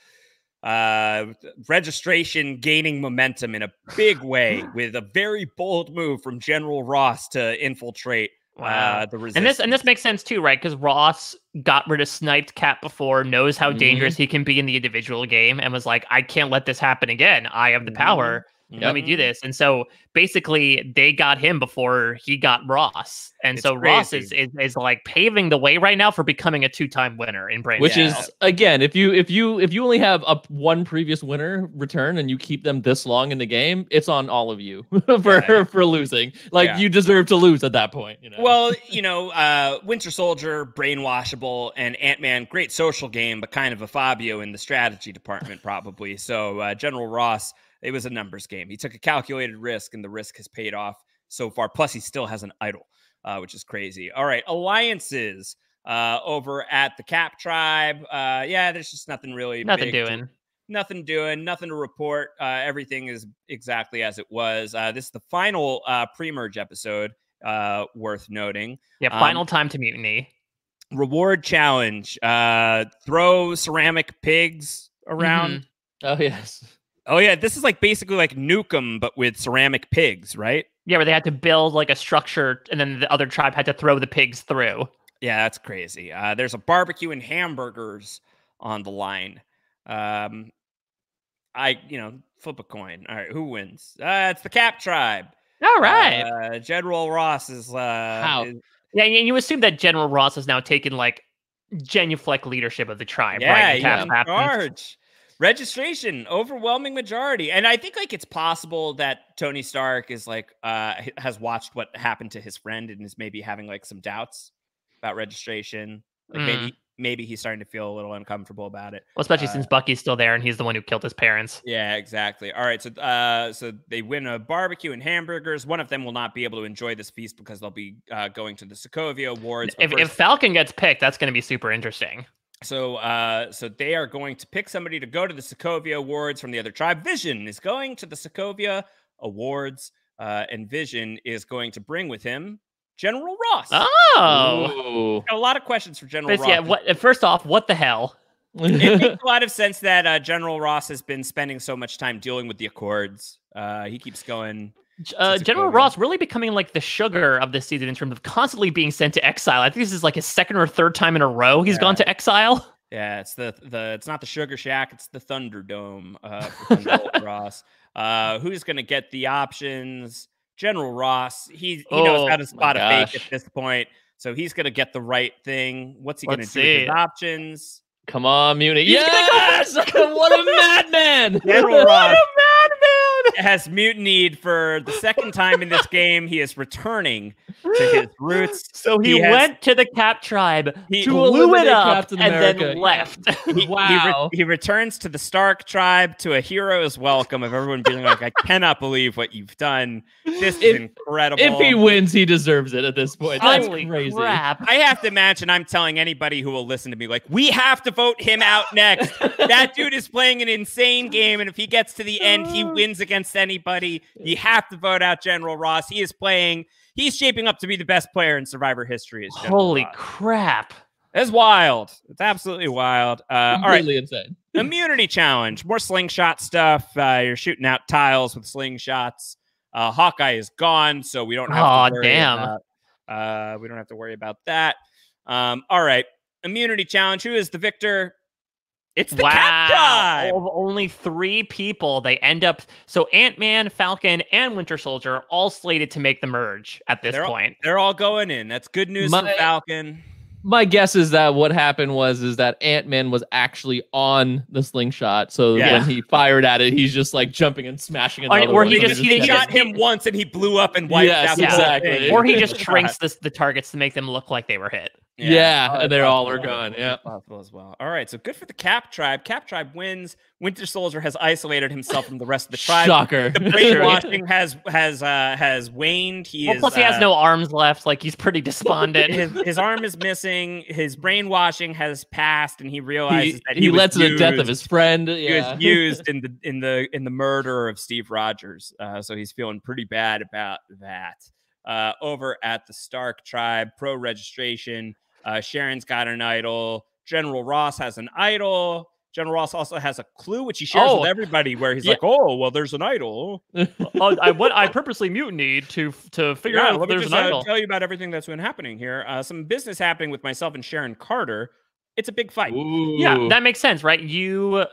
Registration gaining momentum in a big way with a very bold move from General Ross to infiltrate the resistance. And this makes sense too, right? Because Ross got rid of sniped Cap before, knows how dangerous he can be in the individual game, and was like, I can't let this happen again. I have the power. Let me do this. And so basically they got him before he got Ross. And It's so crazy. Ross is like paving the way right now for becoming a 2-time winner in BrantSteele. Which is, again, if you only have one previous winner return and you keep them this long in the game, it's on all of you for losing. Like you deserve to lose at that point. You know? Well, Winter Soldier, brainwashable, and Ant-Man, great social game, but kind of a Fabio in the strategy department probably. So General Ross, it was a numbers game. He took a calculated risk, and the risk has paid off so far. Plus, he still has an idol, which is crazy. All right, alliances over at the Cap Tribe. There's just nothing really. Nothing doing. Nothing to report. Everything is exactly as it was. This is the final pre-merge episode, worth noting. Yeah, final time to mutiny. Reward challenge. Throw ceramic pigs around. Oh, yes. Oh, yeah. This is like basically like Nukem, but with ceramic pigs, right? Yeah, where they had to build like a structure and then the other tribe had to throw the pigs through. Yeah, that's crazy. There's a barbecue and hamburgers on the line. Flip a coin. All right, who wins? It's the Cap Tribe. All right. General Ross is... How? Yeah, and you assume that General Ross has now taken like genuflect leadership of the tribe, right? Yeah, he's in charge. Registration, overwhelming majority. And I think like it's possible that Tony Stark is like has watched what happened to his friend and is maybe having like some doubts about registration. Like maybe he's starting to feel a little uncomfortable about it. Well, especially since Bucky's still there and he's the one who killed his parents. Yeah, exactly. All right, so they win a barbecue and hamburgers. One of them will not be able to enjoy this feast because they'll be going to the Sokovia Awards. If Falcon gets picked, that's going to be super interesting. So they are going to pick somebody to go to the Sokovia Awards from the other tribe. Vision is going to the Sokovia Awards, and Vision is going to bring with him General Ross. Oh, a lot of questions for General Ross. Yeah. First off, what the hell? It makes a lot of sense that General Ross has been spending so much time dealing with the Accords. He keeps going. General Ross really becoming like the sugar of this season in terms of constantly being sent to exile. I think this is like his second or third time in a row he's gone to exile. Yeah, it's it's not the Sugar Shack, it's the Thunderdome for General Ross. Who's gonna get the options? General Ross. He knows how to spot a fake at this point, so he's gonna get the right thing. What's he gonna do with his options? Come on, Mutiny. Yes! What a madman! General Ross has mutinied for the second time in this game. He is returning to his roots. So he went to the Cap Tribe, blew it up, and then left. He returns to the Stark Tribe to a hero's welcome of everyone being like, I cannot believe what you've done. This is incredible. If he wins, he deserves it at this point. That's crazy. Crap. I have to imagine I'm telling anybody who will listen to me, like, we have to vote him out next. That dude is playing an insane game, and if he gets to the end, he wins against anybody. You have to vote out General Ross. He's shaping up to be the best player in Survivor history. Holy crap. It's wild. It's absolutely wild. Completely insane. Immunity challenge. More slingshot stuff. You're shooting out tiles with slingshots. Hawkeye is gone, so we don't have to worry about, we don't have to worry about that. All right. Immunity challenge. Who is the victor? It's the Cap Tribe! Only 3 people. They end up... So Ant-Man, Falcon, and Winter Soldier are all slated to make the merge at this point. They're all going in. That's good news for Falcon. My guess is that what happened is that Ant-Man was actually on the slingshot. So when he fired at it, he's just like jumping and smashing another or one. he shot him once and he blew up and wiped out the whole thing. Or he just shrinks the targets to make them look like they were hit. And they're all gone. Yeah, possible as well. All right, so good for the Cap Tribe. Cap Tribe wins. Winter Soldier has isolated himself from the rest of the tribe. Shocker. The brainwashing has waned. Plus, he has no arms left. Like, he's pretty despondent. His arm is missing. His brainwashing has passed, and he realizes that he led to the death of his friend. He was used in the murder of Steve Rogers. So he's feeling pretty bad about that. Over at the Stark Tribe, pro registration. Sharon's got an idol. General Ross has an idol. General Ross also has a clue, which he shares with everybody, where he's like, "Oh, well, there's an idol." I purposely mutinied to figure out if there's an idol. Tell you about everything that's been happening here. Some business happening with myself and Sharon Carter. It's a big fight. Ooh. Yeah, that makes sense, right? You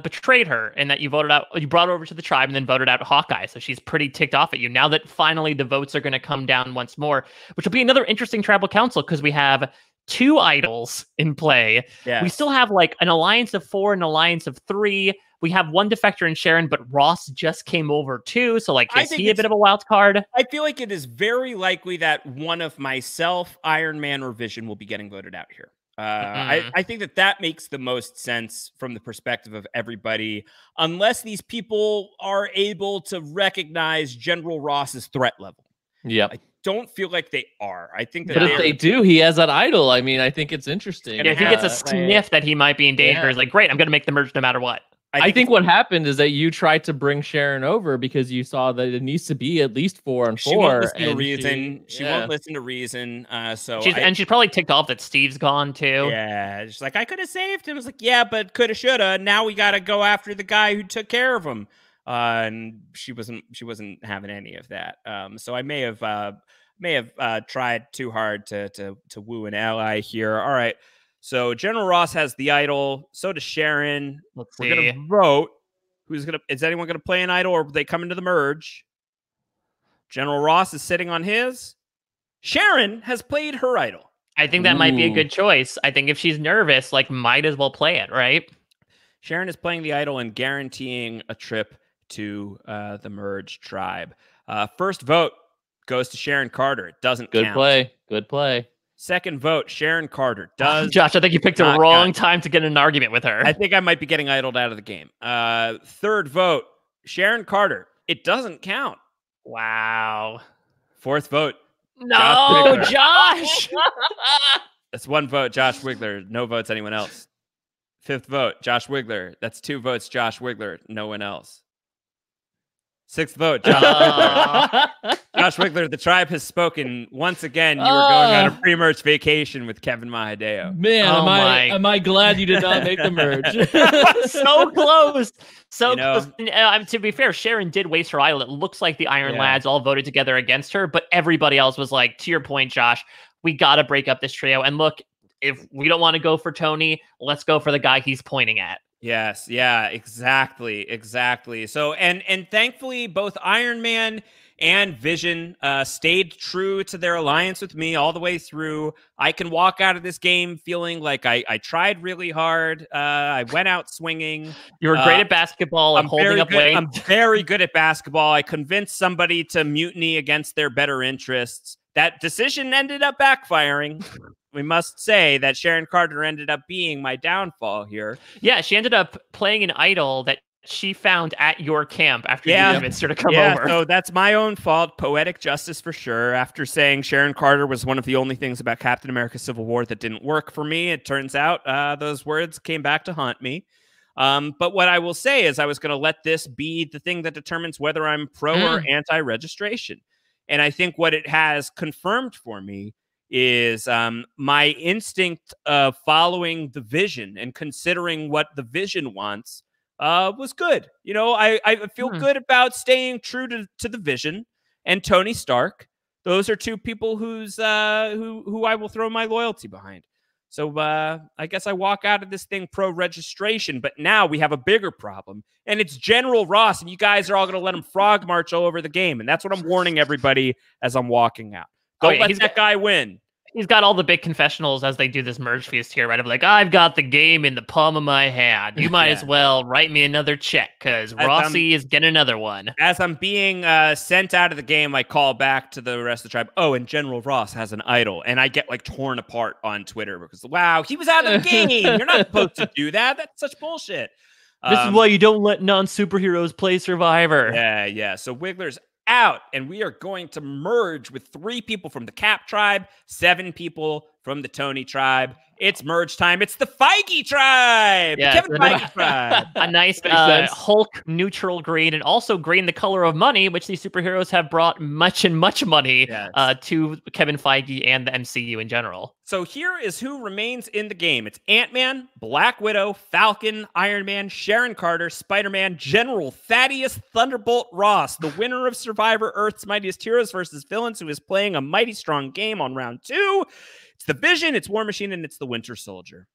betrayed her, and that you brought her over to the tribe, and then voted out Hawkeye. So she's pretty ticked off at you now that finally the votes are going to come down once more, which will be another interesting tribal council because we have 2 idols in play. Yes. We still have like an alliance of 4 and an alliance of 3. We have 1 defector in Sharon, but Ross just came over too. So like, is he a bit of a wild card? I feel like it is very likely that one of myself, Iron Man, or Vision will be getting voted out here. I think that makes the most sense from the perspective of everybody, unless these people are able to recognize General Ross's threat level. Yeah. I don't feel like they are. I think that but if they do, he has that idol. I mean, I think it's interesting. If he gets a sniff that he might be in danger, it's like, great, I'm going to make the merge no matter what. I think what happened is that you tried to bring Sharon over because you saw that it needs to be at least 4 and 4. She won't listen to reason. She won't listen to reason. She's probably ticked off that Steve's gone too. Yeah, she's like, I could have saved him. I was like, yeah, but coulda, shoulda. Now we got to go after the guy who took care of him. And she wasn't having any of that. So I may have tried too hard to woo an ally here. All right. So General Ross has the idol. So does Sharon. We're going to vote. Is anyone going to play an idol, or will they come into the merge? General Ross is sitting on his. Sharon has played her idol. I think that might be a good choice. I think if she's nervous, like, might as well play it, right? Sharon is playing the idol and guaranteeing a trip to the merge tribe. First vote goes to Sharon Carter. It doesn't count. Good play. Second vote, Sharon Carter. Josh, I think you picked the wrong time to get in an argument with her. I think I might be getting idled out of the game. Third vote, Sharon Carter. It doesn't count. Wow. Fourth vote. No, Josh. That's 1 vote, Josh Wigler. No votes, anyone else. Fifth vote, Josh Wigler. That's 2 votes, Josh Wigler. No one else. Sixth vote, Josh Wigler. Josh Wigler, the tribe has spoken. Once again, you were going on a pre-merge vacation with Kevin Mahadeo. Man, am I glad you did not make the merge. So close. So close. To be fair, Sharon did waste her idol. It looks like the Iron Lads all voted together against her, but everybody else was like, to your point, Josh, we got to break up this trio. And look, if we don't want to go for Tony, let's go for the guy he's pointing at. Yes, yeah, exactly. So, and thankfully, both Iron Man and Vision stayed true to their alliance with me all the way through. I can walk out of this game feeling like I tried really hard. I went out swinging. You were great at basketball and holding up weight. I'm very good at basketball. I convinced somebody to mutiny against their better interests. That decision ended up backfiring. We must say that Sharon Carter ended up being my downfall here. Yeah, she ended up playing an idol that she found at your camp after you convinced her to come over. So that's my own fault. Poetic justice for sure. After saying Sharon Carter was one of the only things about Captain America Civil War that didn't work for me, it turns out those words came back to haunt me. But what I will say is I was going to let this be the thing that determines whether I'm pro or anti-registration. And I think what it has confirmed for me is my instinct of following the vision and considering what the vision wants was good. You know, I feel good about staying true to the vision and Tony Stark. Those are 2 people who I will throw my loyalty behind. So I guess I walk out of this thing pro-registration, but now we have a bigger problem, and it's General Ross, and you guys are all going to let him frog march all over the game, and that's what I'm warning everybody as I'm walking out. Don't let that guy win. He's got all the big confessionals as they do this merge feast here, right? Of like, I've got the game in the palm of my hand. You might as well write me another check because Rossi is getting another one. As I'm being sent out of the game, I call back to the rest of the tribe. Oh, and General Ross has an idol. And I get like torn apart on Twitter because, wow, he was out of the game. You're not supposed to do that. That's such bullshit. This is why you don't let non-superheroes play Survivor. Yeah. So Wigler's out, and we are going to merge with 3 people from the Cap tribe, 7 people from the Tony tribe. It's merge time. It's the Feige tribe. Yeah, Kevin Feige tribe. A nice Hulk neutral green, and also green the color of money, which these superheroes have brought much money to Kevin Feige and the MCU in general. So here is who remains in the game. It's Ant-Man, Black Widow, Falcon, Iron Man, Sharon Carter, Spider-Man, General Thaddeus Thunderbolt Ross, the winner of Survivor Earth's Mightiest Heroes versus Villains, who is playing a mighty strong game on round 2. It's the Vision, it's War Machine, and it's the Winter Soldier.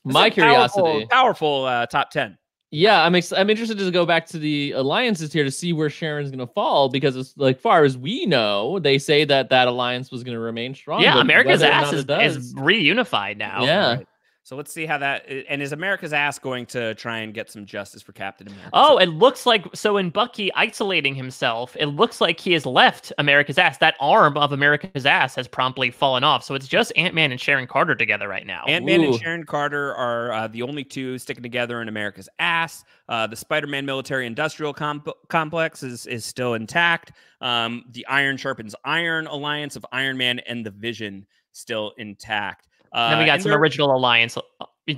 My curiosity. Powerful top 10. Yeah, I'm interested to go back to the alliances here to see where Sharon's going to fall, because as like far as we know, they say that alliance was going to remain strong. Yeah, America's ass is reunified now. Yeah. Right. So let's see how that... And is America's ass going to try and get some justice for Captain America? Oh, it looks like... So in Bucky isolating himself, it looks like he has left America's ass. That arm of America's ass has promptly fallen off. So it's just Ant-Man and Sharon Carter together right now. Ant-Man and Sharon Carter are the only 2 sticking together in America's ass. The Spider-Man military-industrial complex is still intact. The Iron Sharpens Iron alliance of Iron Man and the Vision still intact. Then we got some original alliance,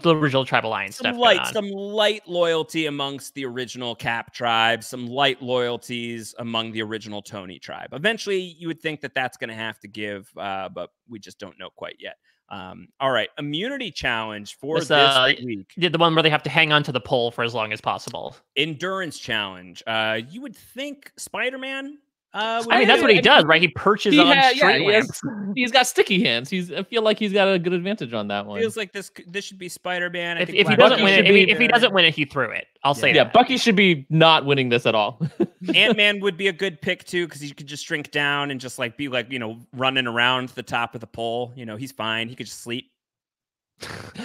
original tribe alliance stuff. Some light loyalty amongst the original Cap tribe, some light loyalties among the original Tony tribe. Eventually, you would think that that's going to have to give, but we just don't know quite yet. All right, immunity challenge for this week. The one where they have to hang on to the pole for as long as possible. Endurance challenge. You would think Spider-Man. I mean, that's what he does, right? He perches on street lamps. He's got sticky hands. I feel like he's got a good advantage on that one. Feels like this should be Spider-Man. If he doesn't win it, if he doesn't win it, he threw it. I'll say that. Yeah, Bucky should be not winning this at all. Ant-Man would be a good pick too, because he could just shrink down and just like be like, running around the top of the pole. He's fine. He could just sleep.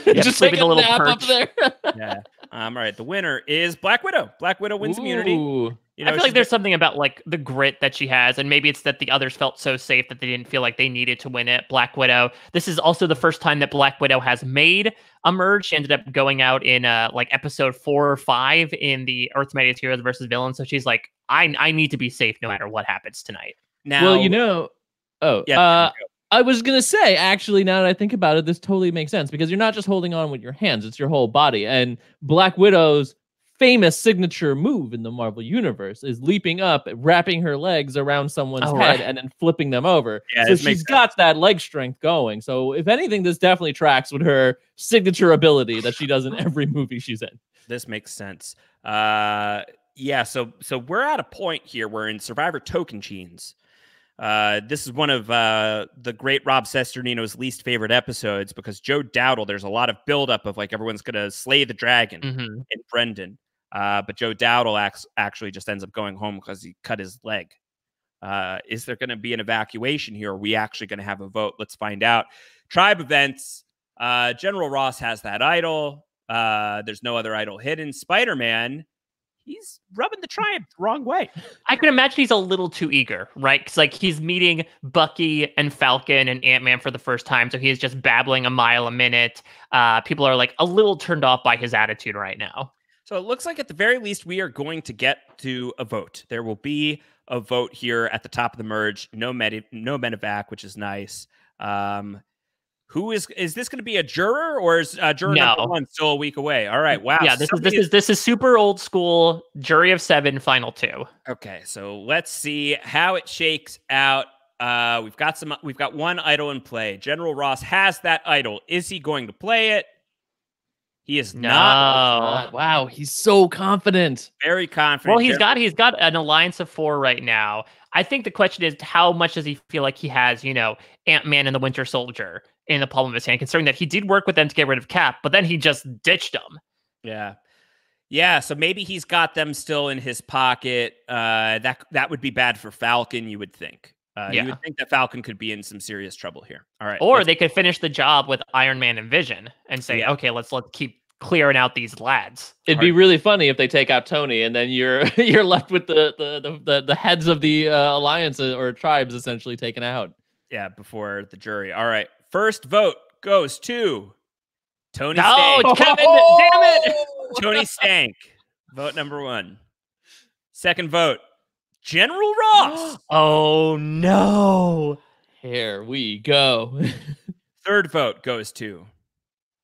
Just sleeping a little nap up there. Yeah. All right. The winner is Black Widow. Black Widow wins immunity. I feel like there's something about like the grit that she has, and maybe it's that the others felt so safe that they didn't feel like they needed to win it. Black Widow. This is also the first time that Black Widow has made a merge. She ended up going out in like episode 4 or 5 in the Earth's Mightiest Heroes versus Villains. So she's like, I need to be safe no matter what happens tonight. Now, I was going to say, actually, now that I think about it, this totally makes sense, because you're not just holding on with your hands, it's your whole body. And Black Widow's famous signature move in the Marvel Universe is leaping up, wrapping her legs around someone's head, and then flipping them over. Yeah, so she's got that leg strength going. So if anything, this definitely tracks with her signature ability that she does in every movie she's in. This makes sense. So we're at a point here where in Survivor Token Cheens, this is one of the great Rob Cesternino's least favorite episodes, because Joe Dowdle, there's a lot of buildup of like everyone's going to slay the dragon in Brendan. But Joe Dowdle actually just ends up going home because he cut his leg. Is there going to be an evacuation here? Are we actually going to have a vote? Let's find out. Tribe events. General Ross has that idol. There's no other idol hidden. Spider-Man, he's rubbing the tribe the wrong way. I can imagine he's a little too eager, right? Because like he's meeting Bucky and Falcon and Ant-Man for the first time, so he's just babbling a mile a minute. People are like a little turned off by his attitude right now. So it looks like at the very least we are going to get to a vote. There will be a vote here at the top of the merge. No medevac, which is nice. Who is this going to be a juror, or is juror number 1 still a week away? All right, wow. Yeah, this is super old school. Jury of 7, final 2. Okay, so let's see how it shakes out. We've got one idol in play. General Ross has that idol. Is he going to play it? He is not. Wow, he's so confident. Very confident. Well, he's got an alliance of 4 right now. I think the question is, how much does he feel like he has, Ant-Man and the Winter Soldier in the palm of his hand, considering that he did work with them to get rid of Cap, but then he just ditched them. Yeah. Yeah, so maybe he's got them still in his pocket. That would be bad for Falcon, you would think. You would think that Falcon could be in some serious trouble here. All right. Or they could finish the job with Iron Man and Vision and say, okay, let's keep clearing out these lads. It'd be really funny if they take out Tony and then you're left with the heads of the alliance or tribes essentially taken out. Yeah, before the jury. All right. First vote goes to Tony Stank. Oh, Kevin, damn it! Tony Stank. Vote number 1. Second vote, General Ross. Oh, no. Here we go. Third vote goes to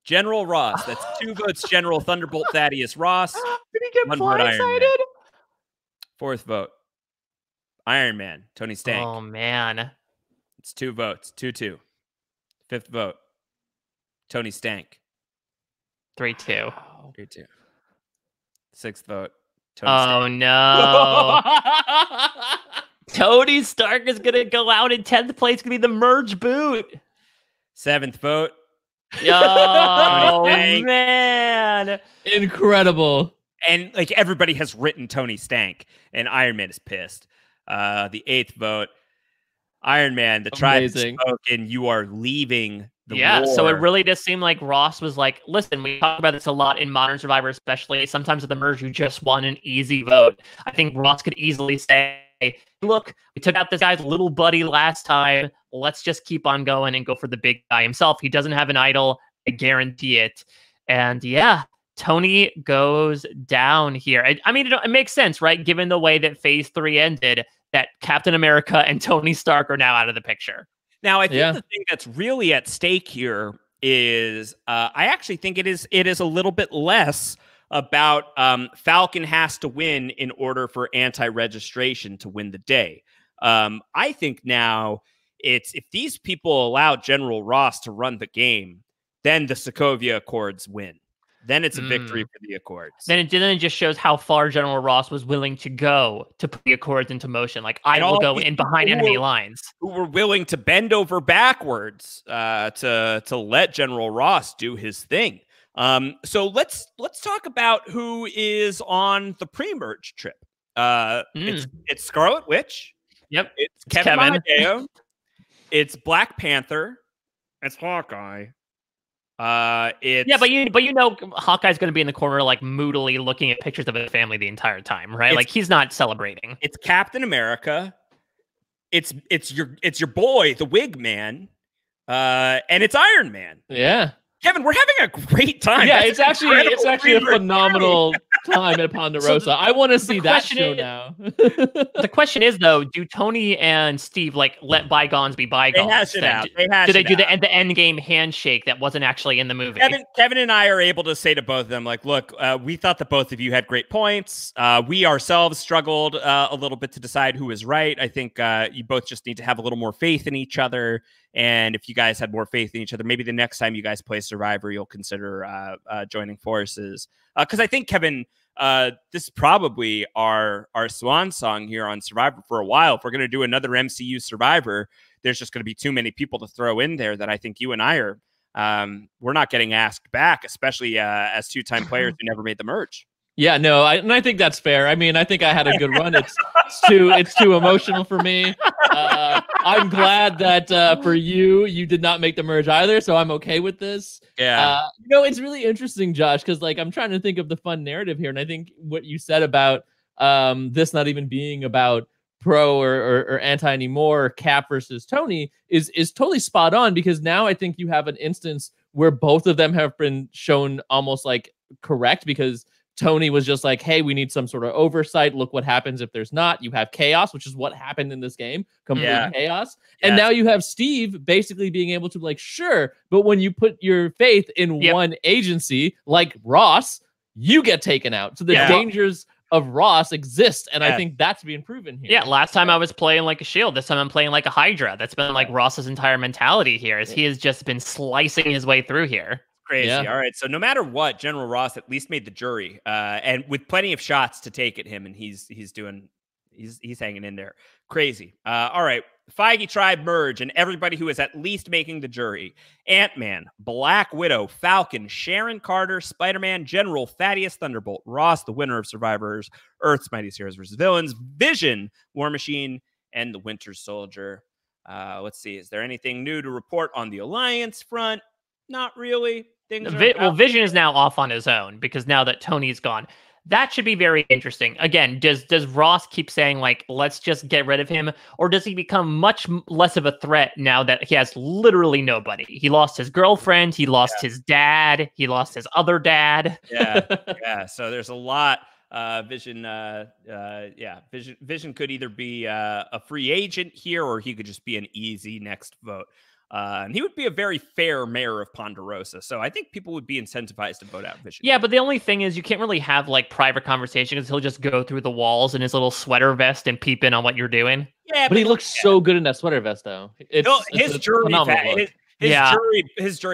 General Ross. That's 2 votes, General Thunderbolt Thaddeus Ross. Did he get 1 vote, Iron Man. blindsided? Fourth vote, Iron Man, Tony Stank. Oh, man. It's 2 votes, 2-2. Fifth vote, Tony Stank. 3-2. 3-2. Sixth vote, Tony Stark. Oh, no. Tony Stark is going to go out in 10th place. It's going to be the merge boot. Seventh vote. Oh, man. Incredible. And like everybody has written Tony Stank, and Iron Man is pissed. The 8th vote, Iron Man, the tribe has spoken. You are leaving the war. So it really does seem like Ross was like, listen, we talk about this a lot in Modern Survivor, especially sometimes with the merge, you just want an easy vote. I think Ross could easily say, look, we took out this guy's little buddy last time. Let's just keep on going and go for the big guy himself. He doesn't have an idol. I guarantee it. And yeah, Tony goes down here. I mean, it makes sense, right? Given the way that Phase 3 ended, that Captain America and Tony Stark are now out of the picture. Now, I think the thing that's really at stake here is I actually think it is a little bit less about Falcon has to win in order for anti-registration to win the day. I think now it's if these people allow General Ross to run the game, then the Sokovia Accords win. Then it's a victory for the Accords. Then it just shows how far General Ross was willing to go to put the Accords into motion. Like, I will go in behind enemy lines. Who were willing to bend over backwards to let General Ross do his thing. So let's talk about who is on the pre-merge trip. It's Scarlet Witch. Yep. It's Kevin Mahadeo. It's Black Panther. It's Hawkeye. But you know Hawkeye's going to be in the corner like moodily looking at pictures of his family the entire time, right? Like he's not celebrating. It's Captain America. It's your boy, the Wig Man, and it's Iron Man. Yeah. Kevin, we're having a great time. Yeah, it's actually a phenomenal time at Ponderosa. I want to see that show now. The question is, though, do Tony and Steve let bygones be bygones? They hash it out. Do they do the end game handshake that wasn't actually in the movie? Kevin and I are able to say to both of them, like, look, we thought that both of you had great points. We ourselves struggled a little bit to decide who was right. I think you both just need to have a little more faith in each other. And if you guys had more faith in each other, maybe the next time you guys play Survivor, you'll consider joining forces. Because I think, Kevin, this is probably our swan song here on Survivor for a while. If we're going to do another MCU Survivor, there's just going to be too many people to throw in there that I think you and I are, we're not getting asked back, especially as two-time players who never made the merge. Yeah, no, I think that's fair. I mean, I think I had a good run. It's too emotional for me. I'm glad that for you did not make the merge either, so I'm okay with this. Yeah. It's really interesting, Josh, because like I'm trying to think of the fun narrative here, and I think what you said about this not even being about pro or anti anymore, Cap versus Tony is totally spot on, because now I think you have an instance where both of them have been shown almost like correct, because Tony was just like, hey, we need some sort of oversight. Look what happens if there's not. You have chaos, which is what happened in this game. Complete chaos. And now you have Steve basically being able to like, sure, but when you put your faith in one agency like Ross, you get taken out. So the dangers of Ross exist. And I think that's being proven here. Yeah, last time I was playing like a shield. This time I'm playing like a Hydra. That's been like Ross's entire mentality here, as he has just been slicing his way through here. Crazy. All right. So no matter what, General Ross at least made the jury, and with plenty of shots to take at him, and he's doing He's hanging in there. Crazy. All right. Feige tribe merge, and everybody who is at least making the jury. Ant-Man, Black Widow, Falcon, Sharon Carter, Spider-Man, General, Thaddeus Thunderbolt, Ross, the winner of Survivors, Earth's Mightiest Heroes vs. Villains, Vision, War Machine, and the Winter Soldier. Let's see. Is there anything new to report on the Alliance front? Not really. Vision is now off on his own because now that Tony's gone. That should be very interesting. Again, does Ross keep saying, like, let's just get rid of him? Or does he become much less of a threat now that he has literally nobody? He lost his girlfriend. He lost his dad. He lost his other dad. Yeah. So there's a lot. Vision could either be a free agent here, or he could just be an easy next vote. And he would be a very fair mayor of Ponderosa. So I think people would be incentivized to vote out Vision. Yeah, but the only thing is you can't really have like private conversations. He'll just go through the walls in his little sweater vest and peep in on what you're doing. Yeah, but he looks so good in that sweater vest, though. His jury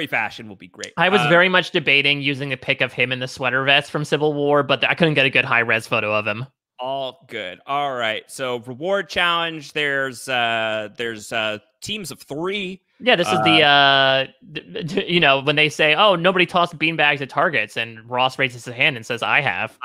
fashion will be great. I was very much debating using a pic of him in the sweater vest from Civil War, but I couldn't get a good high-res photo of him. All good. All right. So reward challenge. There's teams of 3. Yeah, this is the when they say, "Oh, nobody tossed beanbags at targets," and Ross raises his hand and says, I've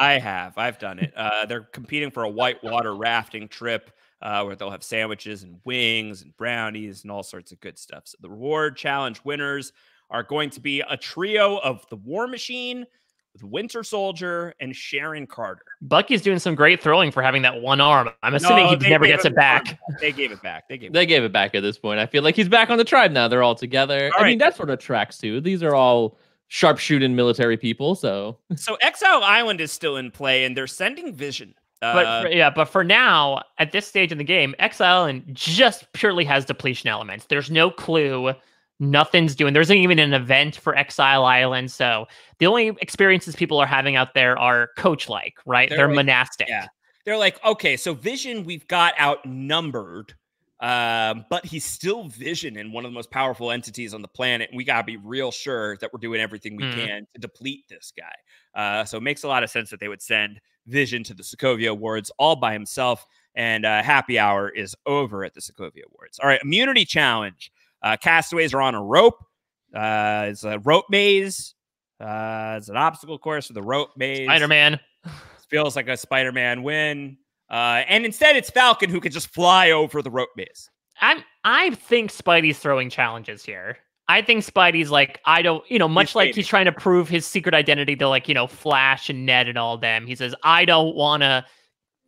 done it." They're competing for a whitewater rafting trip where they'll have sandwiches and wings and brownies and all sorts of good stuff. So the reward challenge winners are going to be a trio of the War Machine, with Winter Soldier, and Sharon Carter. Bucky's doing some great throwing for having that one arm. I'm assuming he never gets it back. They gave it back. They gave it back at this point. I feel like he's back on the tribe now. They're all together. I mean, that's what it tracks to. These are all sharpshooting military people. So Exile Island is still in play, and they're sending Vision. But for now, at this stage in the game, Exile Island just purely has depletion elements. There's no clue. Nothing's doing. There isn't even an event for Exile Island, so the only experiences people are having out there are coach-like, right? They're like, monastic. Yeah, they're like, okay, so Vision we've got outnumbered, but he's still Vision and one of the most powerful entities on the planet. And we gotta be real sure that we're doing everything we can to deplete this guy. So it makes a lot of sense that they would send Vision to the Sokovia Awards all by himself. And happy hour is over at the Sokovia Awards. All right, immunity challenge. Castaways are on a rope. It's a rope maze. It's an obstacle course with a rope maze. Spider-Man. Feels like a Spider-Man win. And instead, it's Falcon who could just fly over the rope maze. I think Spidey's throwing challenges here. I think Spidey's like, much like he's trying to prove his secret identity to like, Flash and Ned and all them. He says, I don't want to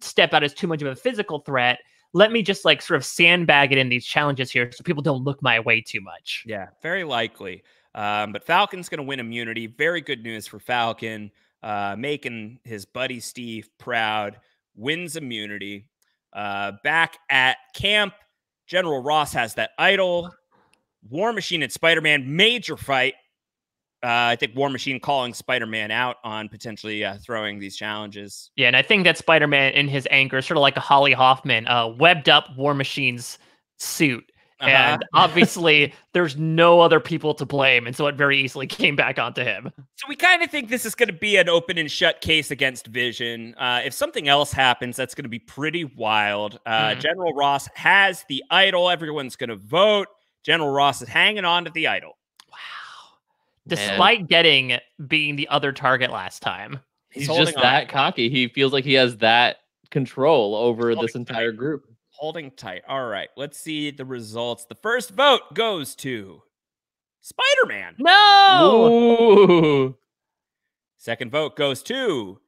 step out as too much of a physical threat. Let me just like sort of sandbag it in these challenges here so people don't look my way too much. Yeah, very likely. But Falcon's going to win immunity. Very good news for Falcon. Making his buddy Steve proud. Wins immunity. Back at camp, General Ross has that idol. War Machine and Spider-Man, major fight. I think War Machine calling Spider-Man out on potentially throwing these challenges. Yeah, and I think that Spider-Man, in his anger, sort of like a Holly Hoffman, webbed up War Machine's suit. And obviously, there's no other people to blame, and so it very easily came back onto him. So we kind of think this is going to be an open and shut case against Vision. If something else happens, that's going to be pretty wild. General Ross has the idol. Everyone's going to vote. General Ross is hanging on to the idol. Despite being the other target last time. He's just that cocky. He feels like he has that control over this entire group. Holding tight. All right, let's see the results. The first vote goes to Spider-Man. No! Ooh. Second vote goes to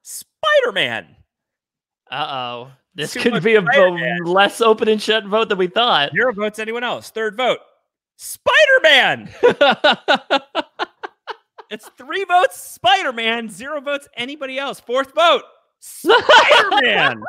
Spider-Man. Uh-oh. This could be a less open and shut vote than we thought. 0 votes anyone else. Third vote. Spider-Man. It's 3 votes Spider-Man, 0 votes anybody else. Fourth vote Spider-Man.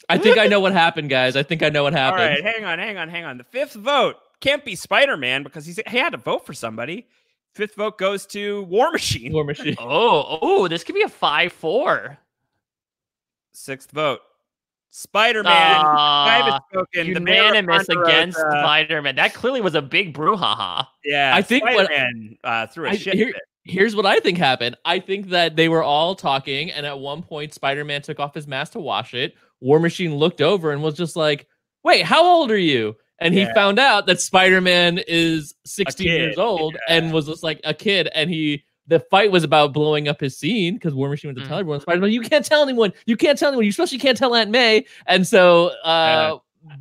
I think I know what happened, guys. I think I know what happened. All right, hang on. The fifth vote can't be Spider-Man because he had to vote for somebody. Fifth vote goes to War Machine. War Machine. Oh, this could be a 5-4. Sixth vote. Spider-Man. Unanimous against Spider-Man. That clearly was a big brouhaha. Yeah, I think Spider-Man threw a shit fit. Here's what I think happened. I think that they were all talking, and at one point, Spider-Man took off his mask to wash it. War Machine looked over and was just like, "Wait, how old are you?" And he found out that Spider-Man is 16 years old and was just like a kid. And the fight was about blowing up his scene because War Machine went to tell everyone, Spider-Man, you can't tell anyone. You can't tell anyone. You especially can't tell Aunt May. And so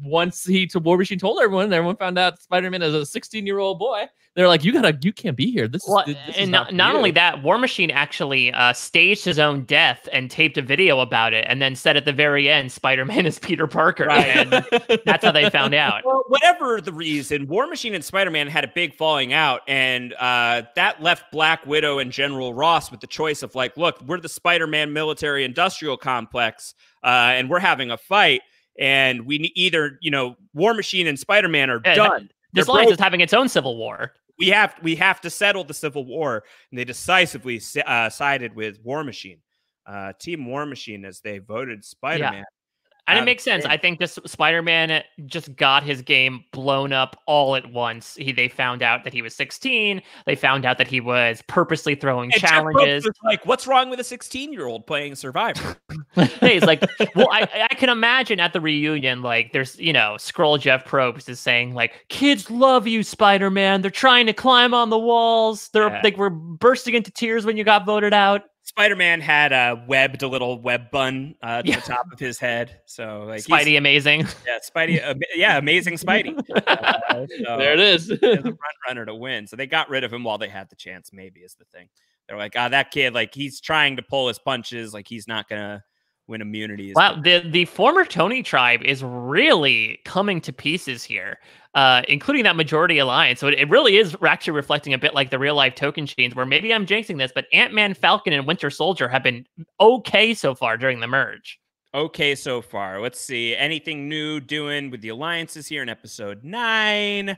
once War Machine told everyone, everyone found out Spider-Man is a 16-year-old boy. They're like, you can't be here. This is not only that, War Machine actually staged his own death and taped a video about it, and then said at the very end, Spider-Man is Peter Parker. Right. And that's how they found out. Well, whatever the reason, War Machine and Spider-Man had a big falling out, and that left Black Widow and General Ross with the choice of like, look, we're the Spider-Man military-industrial complex, and we're having a fight, and we need either, War Machine and Spider-Man are done. This alliance is having its own civil war. We have to settle the Civil War, and they decisively sided with War Machine, Team War Machine, as they voted Spider-Man. Yeah. And it makes sense. I think this Spider-Man just got his game blown up all at once. They found out that he was 16. They found out that he was purposely throwing challenges. Was like, what's wrong with a 16-year-old playing Survivor? He's like, well, I can imagine at the reunion, like, there's, Skrull Jeff Probst is saying, like, kids love you, Spider-Man. They're trying to climb on the walls. They were bursting into tears when you got voted out. Spider-Man had a little web bun to the top of his head. So like Spidey amazing. Yeah, Spidey. Amazing Spidey. So there it is. He's a front runner to win. So they got rid of him while they had the chance, maybe is the thing. They're like, that kid, like he's trying to pull his punches. Like he's not going to win immunity. Wow, the former Tony tribe is really coming to pieces here, including that majority alliance. So it really is actually reflecting a bit like the real life token chains, where maybe I'm jinxing this, but Ant-Man, Falcon, and Winter Soldier have been okay so far during the merge. Okay so far. Let's see. Anything new doing with the alliances here in episode 9?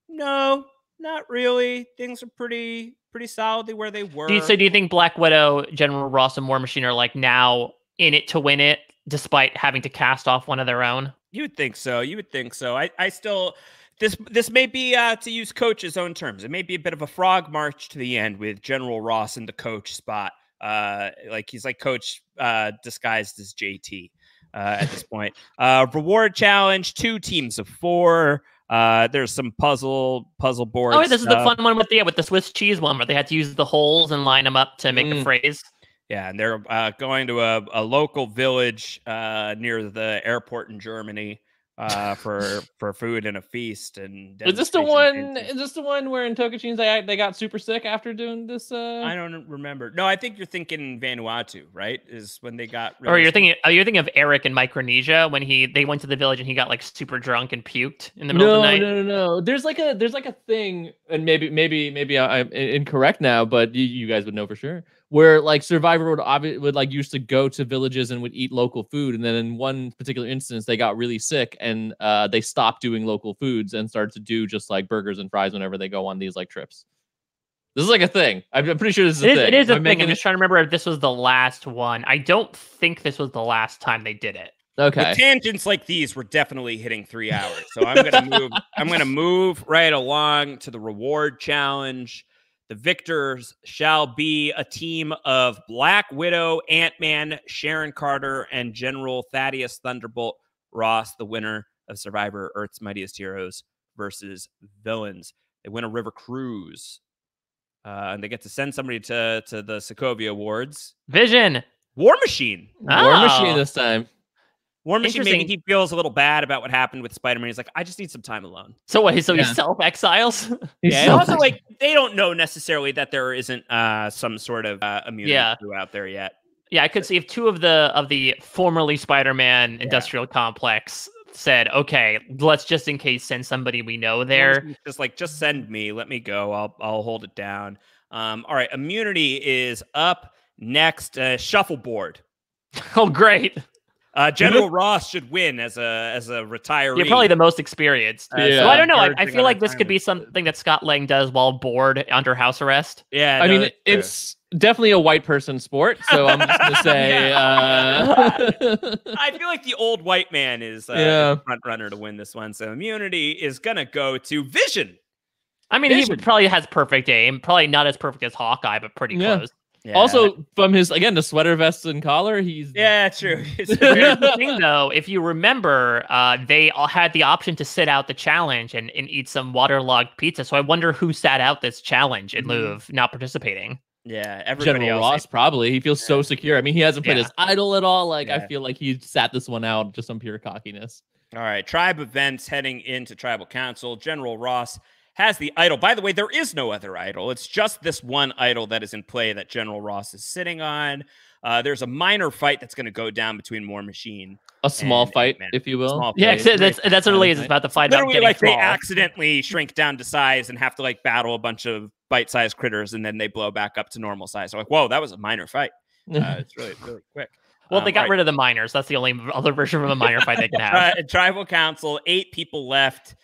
No, not really. Things are pretty solidly where they were. Do you think Black Widow, General Ross, and War Machine are like now in it to win it, despite having to cast off one of their own? You would think so. I still, this may be, to use Coach's own terms, it may be a bit of a frog march to the end with General Ross in the coach spot. Like he's like Coach disguised as JT at this point. Reward challenge, 2 teams of 4. There's some puzzle boards. Oh, this is the fun one with the Swiss cheese one where they had to use the holes and line them up to make the phrase. Yeah, and they're going to a local village near the airport in Germany for food and a feast. And is this the one? Is this the one where in Tokachins they got super sick after doing this? I don't remember. No, I think you're thinking Vanuatu, right? Is when they got. Really or you're thinking of Eric in Micronesia when they went to the village and he got like super drunk and puked in the middle of the night. No. There's like a thing, and maybe I'm incorrect now, but you guys would know for sure. Where like Survivor would like used to go to villages and would eat local food, and then in one particular instance they got really sick and they stopped doing local foods and started to do just like burgers and fries whenever they go on these like trips. This is like a thing. I'm pretty sure this is a thing. It is a thing. I'm just trying to remember if this was the last one. I don't think this was the last time they did it. Okay. The tangents like these were definitely hitting 3 hours, so I'm gonna move right along to the reward challenge. The victors shall be a team of Black Widow, Ant-Man, Sharon Carter, and General Thaddeus Thunderbolt Ross, the winner of Survivor Earth's Mightiest Heroes versus Villains. They win a river cruise. And they get to send somebody to the Sokovia Awards. Vision. War Machine. War Machine this time. War Machine, maybe he feels a little bad about what happened with Spider-Man. He's like, I just need some time alone. So what? So he self-exiles? Yeah. And also, like, they don't know necessarily that there isn't some sort of immunity out there yet. Yeah, I could see if 2 of the formerly Spider-Man industrial complex said, okay, let's just in case send somebody we know there. Just send me. Let me go. I'll hold it down. All right. Immunity is up next. Shuffleboard. Oh, great. General Ross should win as a retiree. You're probably the most experienced. So I don't know. I feel like this could be something that Scott Lang does while bored under house arrest. Yeah, I mean, it's definitely a white person sport. So I'm just gonna say, I feel like the old white man is front runner to win this one. So immunity is gonna go to Vision. I mean, Vision. He probably has perfect aim. Probably not as perfect as Hawkeye, but pretty close. Yeah. Also, from his the sweater vest and collar, he's true. Here's the thing, though. If you remember, they all had the option to sit out the challenge and eat some waterlogged pizza. So I wonder who sat out this challenge in lieu of not participating. Yeah, everybody General else Ross probably. He feels so secure. I mean, he hasn't played his idol at all. Like, I feel like he sat this one out just on pure cockiness. All right, tribe events heading into tribal council. General Ross has the idol. By the way, there is no other idol. It's just this one idol that is in play that General Ross is sitting on. There's a minor fight that's going to go down between War Machine. A small fight, if you will. Yeah, that's what it is. It's about the fight. Literally, like they accidentally shrink down to size and have to like battle a bunch of bite-sized critters, and then they blow back up to normal size. So like, whoa, that was a minor fight. It's really quick. Well, they got rid of the minors. That's the only other version of a minor fight they can have. Tribal council, 8 people left.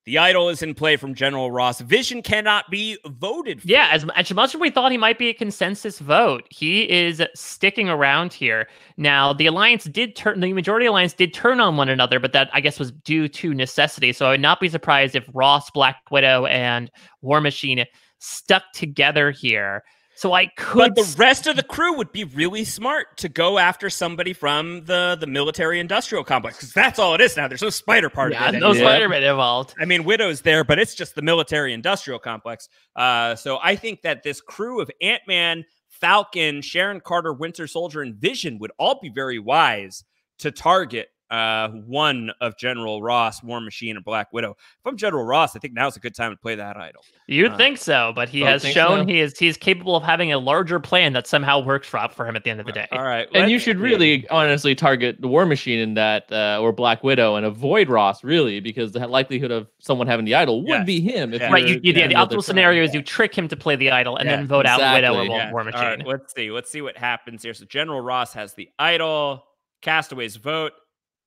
The idol is in play from General Ross. Vision cannot be voted for. Yeah, as much as we thought he might be a consensus vote, he is sticking around here. Now, the majority alliance did turn on one another, but that, I guess, was due to necessity. So I would not be surprised if Ross, Black Widow, and War Machine stuck together here. So I could... But the rest of the crew would be really smart to go after somebody from the military-industrial complex, because that's all it is now. There's no spider part of it. No Spider-Man involved. I mean, Widow's there, but it's just the military-industrial complex. So I think that this crew of Ant-Man, Falcon, Sharon Carter, Winter Soldier, and Vision would all be very wise to target one of General Ross, War Machine, or Black Widow. If I'm General Ross, I think now's a good time to play that idol. You'd think so, but he has shown he's capable of having a larger plan that somehow works for him at the end of the day. All right. And you should really honestly target the War Machine in that, or Black Widow, and avoid Ross, really, because the likelihood of someone having the idol would be him. If right. The optimal scenario is you trick him to play the idol and then vote out Widow or War Machine. All right, let's see what happens here. So General Ross has the idol. Castaways vote.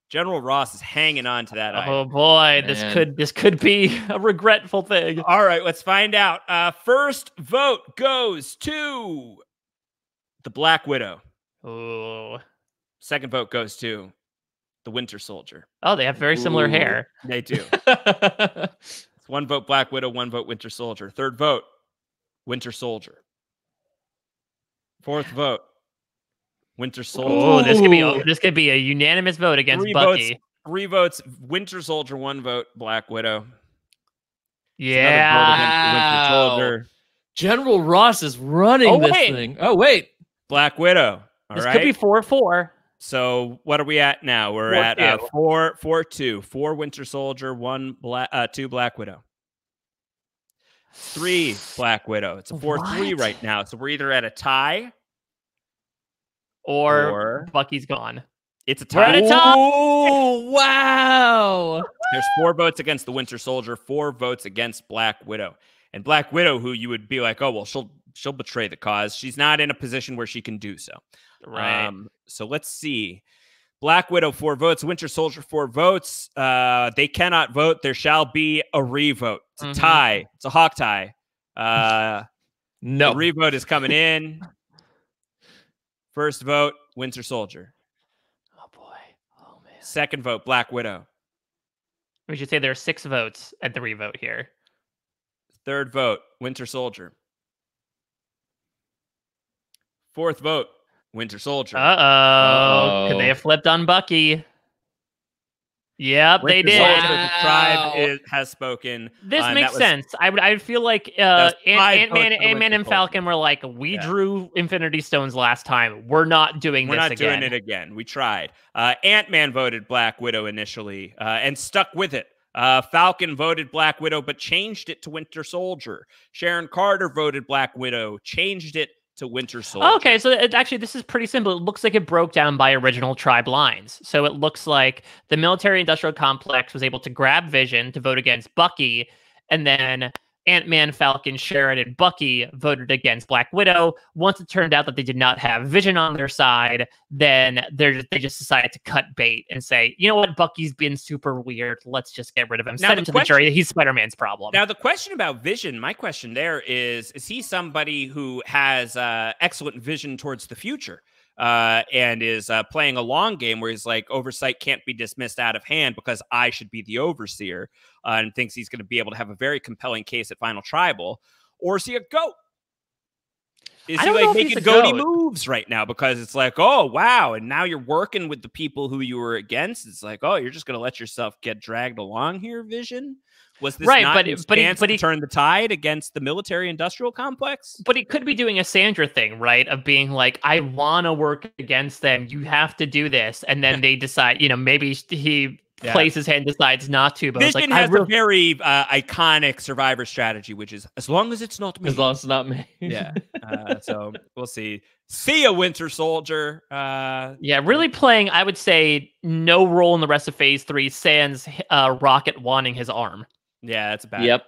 General Ross is hanging on to that idol. Oh boy, this could be a regretful thing. All right, let's find out. First vote goes to the Black Widow. Ooh. Second vote goes to the Winter Soldier. Oh, they have very similar hair. They do. It's 1 vote Black Widow, 1 vote Winter Soldier. Third vote, Winter Soldier. Fourth vote, Winter Soldier. Oh, this could be a unanimous vote against Bucky. 3 votes Winter Soldier, 1 vote Black Widow. Yeah. Winter Soldier. General Ross is running this thing. Oh wait, Black Widow. This could be 4-4. So what are we at now? We're at 4-2. 4 Winter Soldier, 2 Black Widow. 3 Black Widow. It's a 4-3 right now. So we're either at a tie. Or Bucky's gone. It's a tie. Oh, wow. There's 4 votes against the Winter Soldier, 4 votes against Black Widow. And Black Widow, who you would be like, oh, well, she'll betray the cause. She's not in a position where she can do so. Right. So let's see. Black Widow, 4 votes. Winter Soldier, 4 votes. They cannot vote. There shall be a revote. It's a tie. It's a hawk tie. No. The revote is coming in. First vote, Winter Soldier. Oh, boy. Oh, man. Second vote, Black Widow. We should say there are 6 votes at the revote here. Third vote, Winter Soldier. Fourth vote, Winter Soldier. Could they have flipped on Bucky? Yep, they did. The tribe has spoken. This makes sense. I feel like Ant-Man and Falcon were like, we drew Infinity Stones last time. We're not doing this again. We're not doing it again. We tried. Ant-Man voted Black Widow initially and stuck with it. Falcon voted Black Widow, but changed it to Winter Soldier. Sharon Carter voted Black Widow, changed it to Winter Soldier. Okay, so actually this is pretty simple. It looks like it broke down by original tribe lines. So it looks like the military-industrial complex was able to grab Vision to vote against Bucky, and then Ant-Man, Falcon, Sharon, and Bucky voted against Black Widow. Once it turned out that they did not have Vision on their side, then they just decided to cut bait and say, you know what, Bucky's been super weird. Let's just get rid of him. Send him to the jury. He's Spider-Man's problem. Now, the question about Vision, my question there is he somebody who has excellent vision towards the future? And is playing a long game where he's like, oversight can't be dismissed out of hand because I should be the overseer, and thinks he's going to be able to have a very compelling case at Final Tribal? Or is he a goat? Is I he don't know like if he's making a goaty goat. moves right now because it's like, oh wow, and now you're working with the people who you were against. It's like, oh, you're just gonna let yourself get dragged along here, Vision? Was this Right, not his but chance to turn the tide against the military-industrial complex? he could be doing a Sandra thing, right? Of being like, I want to work against them. You have to do this, and then they decide. Maybe he plays his hand, decides not to. But Vision it's like, has a very iconic Survivor strategy, which is as long as it's not me. As long as it's not me. Yeah. So we'll see. See ya, Winter Soldier. really playing, I would say, no role in the rest of Phase 3, sans Rocket wanting his arm. Yeah, that's bad. Yep.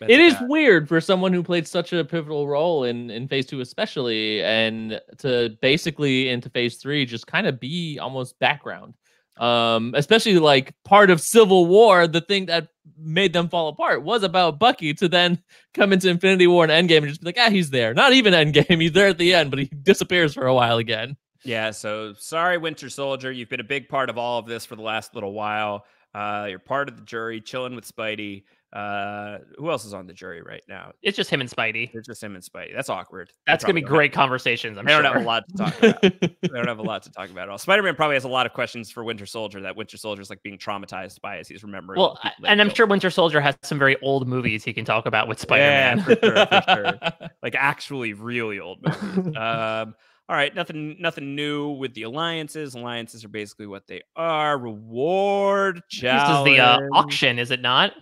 It is weird for someone who played such a pivotal role in Phase 2 especially, and to basically into Phase 3 just kind of be almost background. Especially like part of Civil War, the thing that made them fall apart was about Bucky, to then come into Infinity War and Endgame and just be like, he's there. Not even Endgame, he's there at the end, but he disappears for a while again. Yeah, so sorry, Winter Soldier. You've been a big part of all of this for the last little while. You're part of the jury, chilling with Spidey. Who else is on the jury right now? It's just him and Spidey. It's just him and Spidey. That's awkward. That's going to be great conversations, I'm sure. They don't have a lot to talk about. They don't have a lot to talk about at all. Spider-Man probably has a lot of questions for Winter Soldier that Winter Soldier's like being traumatized by as he's remembering. Well, and I'm sure Winter Soldier has some very old movies he can talk about with Spider-Man. Yeah, for sure. Like actually really old movies. All right, nothing new with the alliances. Alliances are basically what they are. Reward challenge. This is the auction, is it not?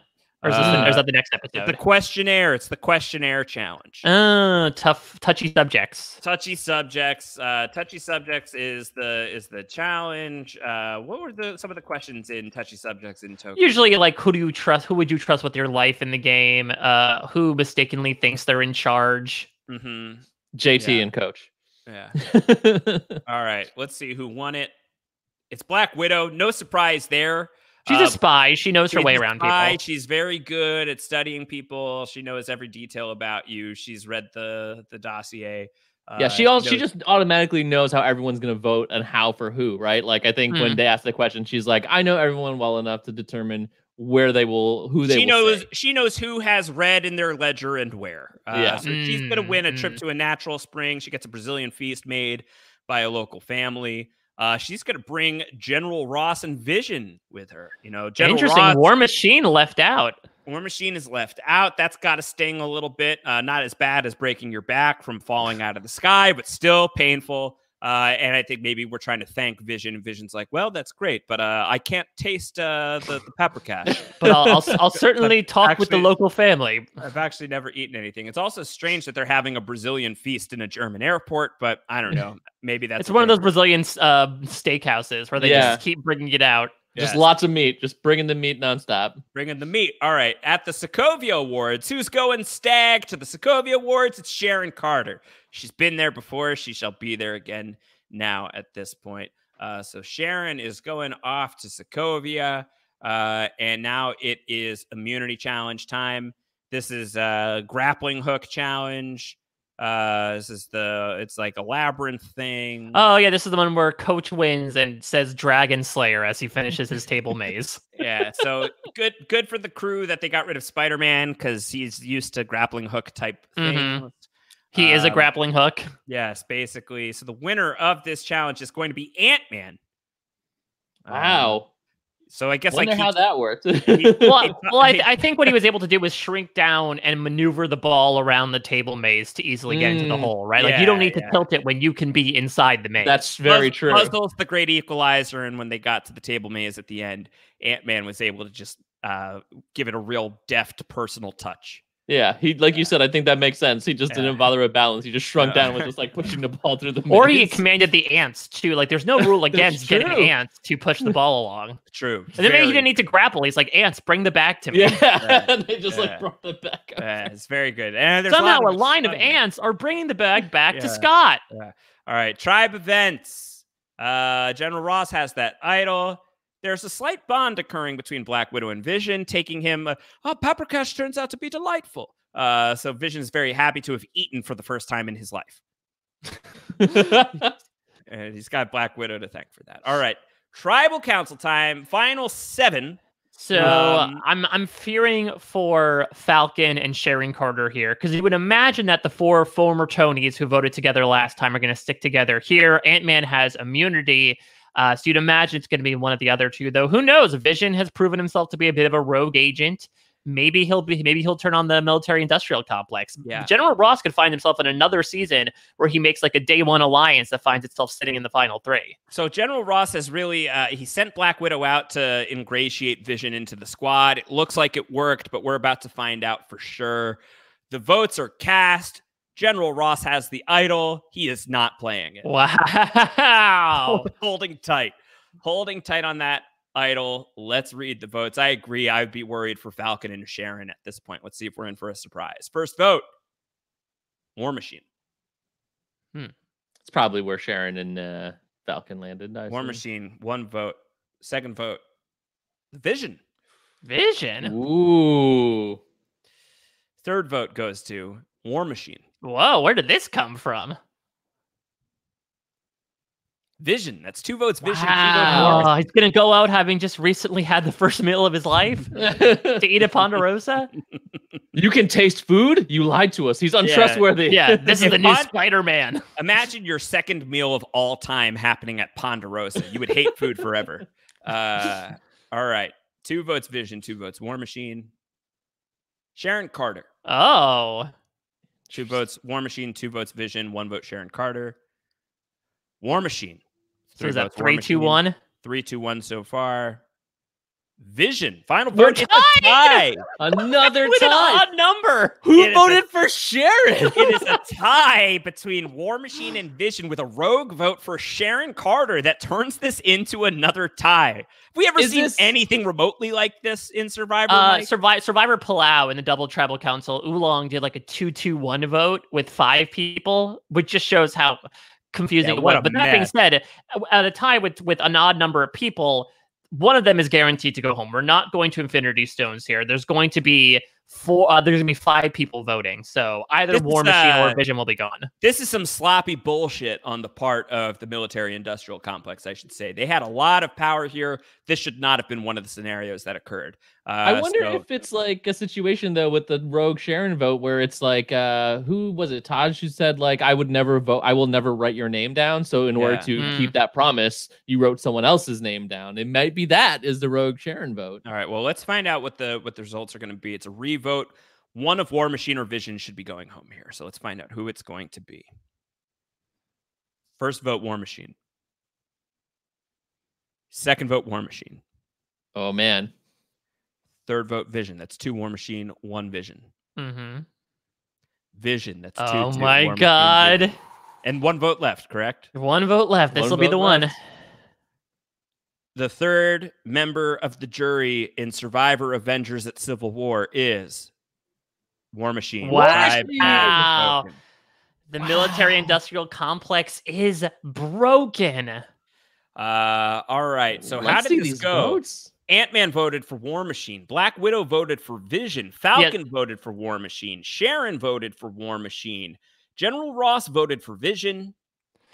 Or is that the next episode? The questionnaire. It's the questionnaire challenge. Touchy subjects. Touchy subjects. Touchy subjects is the challenge. What were some of the questions in touchy subjects in Tokyo? Usually, like, who do you trust? Who would you trust with your life in the game? Who mistakenly thinks they're in charge? Mm-hmm. JT and Coach. Yeah. All right. Let's see who won it. It's Black Widow. No surprise there. She's a spy. She knows her way around people. She's very good at studying people. She knows every detail about you. She's read the dossier. Yeah, she just automatically knows how everyone's gonna vote and how for who, right? Like I think when they ask the question, she's like, I know everyone well enough to determine who they will. She knows who has red in their ledger and where. So she's gonna win a trip to a natural spring. She gets a Brazilian feast made by a local family. She's going to bring General Ross and Vision with her. General Interesting. Ross, War Machine left out. War Machine is left out. That's got to sting a little bit. Not as bad as breaking your back from falling out of the sky, but still painful. And I think maybe we're trying to thank Vision, and Vision's like, well, that's great, but I can't taste the pepper cash. But I'll certainly talk with the local family. I've actually never eaten anything. It's also strange that they're having a Brazilian feast in a German airport, but I don't know. Maybe that's one of those Brazilian steakhouses where they just keep bringing it out. Just lots of meat. Just bringing the meat nonstop. Bringing the meat. All right. At the Sokovia Awards, who's going stag to the Sokovia Awards? It's Sharon Carter. She's been there before. She shall be there again now at this point. So Sharon is going off to Sokovia. And now it is immunity challenge time. This is a grappling hook challenge. It's like a labyrinth thing. Oh yeah, this is the one where Coach wins and says Dragon Slayer as he finishes his table maze. Yeah, so good for the crew that they got rid of Spider-Man because he's used to grappling hook type things. He is a grappling hook. Yes, basically. So the winner of this challenge is going to be Ant-Man. Wow. So I guess how that worked. I think what he was able to do was shrink down and maneuver the ball around the table maze to easily get into the hole, right? Like you don't need to tilt it when you can be inside the maze. That's very true. Puzzle's the great equalizer, and when they got to the table maze at the end, Ant-Man was able to just give it a real deft personal touch. Yeah, you said, I think that makes sense. He just didn't bother with balance. He just shrunk down and was just like pushing the ball through the maze. Or he commanded the ants to, like, there's no rule against getting ants to push the ball along. True. And then maybe he didn't need to grapple. He's like, ants, bring the bag to me. Yeah, and they just brought the bag up. It's very good. And there's somehow a line of ants are bringing the bag back to Scott. Yeah. All right, tribe events. General Ross has that idol. There's a slight bond occurring between Black Widow and Vision, taking him, Pepper Cash turns out to be delightful. So Vision is very happy to have eaten for the first time in his life. And he's got Black Widow to thank for that. All right. Tribal Council time. Final 7. So I'm fearing for Falcon and Sharon Carter here, because you would imagine that the 4 former Tonys who voted together last time are going to stick together here. Ant-Man has immunity, so you'd imagine it's going to be one of the other 2, though. Who knows? Vision has proven himself to be a bit of a rogue agent. Maybe he'll turn on the military-industrial complex. Yeah. General Ross could find himself in another season where he makes like a day 1 alliance that finds itself sitting in the final 3. So General Ross has really he sent Black Widow out to ingratiate Vision into the squad. It looks like it worked, but we're about to find out for sure. The votes are cast. General Ross has the idol. He is not playing it. Wow. Holding tight on that idol. Let's read the votes. I agree. I'd be worried for Falcon and Sharon at this point. Let's see if we're in for a surprise. First vote, War Machine. It's probably where Sharon and Falcon landed. War Machine, 1 vote. Second vote, Vision. Vision? Ooh. Third vote goes to War Machine. Whoa, where did this come from? Vision. That's 2 votes. Vision. Wow. 2 votes. He's going to go out having just recently had the first meal of his life to eat a Ponderosa? You can taste food? You lied to us. He's untrustworthy. Yeah, this is the new Spider-Man. Imagine your second meal of all time happening at Ponderosa. You would hate food forever. All right. 2 votes Vision, 2 votes War Machine. Sharon Carter. Oh. 2 votes War Machine, 2 votes Vision, 1 vote Sharon Carter. War Machine. So is that 3-2-1? 3-2-1 so far. Vision. Final vote. We're It's a tie. Another With an tie. odd number. Who voted for Sharon? It is a tie between War Machine and Vision with a rogue vote for Sharon Carter that turns this into another tie. Have we ever seen anything remotely like this in Survivor? Survivor Palau in the Double Tribal Council, Oolong did like a 2-2-1 vote with 5 people, which just shows how confusing it was. But that being said, at a tie with an odd number of people, one of them is guaranteed to go home. We're not going to Infinity Stones here. There's going to be 5 people voting. So either War Machine or Vision will be gone. This is some sloppy bullshit on the part of the military-industrial complex, I should say. They had a lot of power here. This should not have been one of the scenarios that occurred. I wonder if it's like a situation, though, with the rogue Sharon vote where it's like, who was it? Taj who said, like, I will never write your name down. So in order to keep that promise, you wrote someone else's name down. It might be that is the rogue Sharon vote. All right, well, let's find out what the results are going to be. It's a revote. One of War Machine or Vision should be going home here. So let's find out who it's going to be. First vote, War Machine. Second vote, War Machine. Oh, man. Third vote, Vision. That's 2 War Machine, 1 Vision. Mm-hmm. Vision. That's 2. Oh, my God. Machine, and 1 vote left, correct? 1 vote left. This will be the one. The third member of the jury in Survivor Avengers at Civil War is War Machine. Wow. The military-industrial complex is broken. All right. So how did this go? Votes? Ant-Man voted for War Machine. Black Widow voted for Vision. Falcon voted for War Machine. Sharon voted for War Machine. General Ross voted for Vision.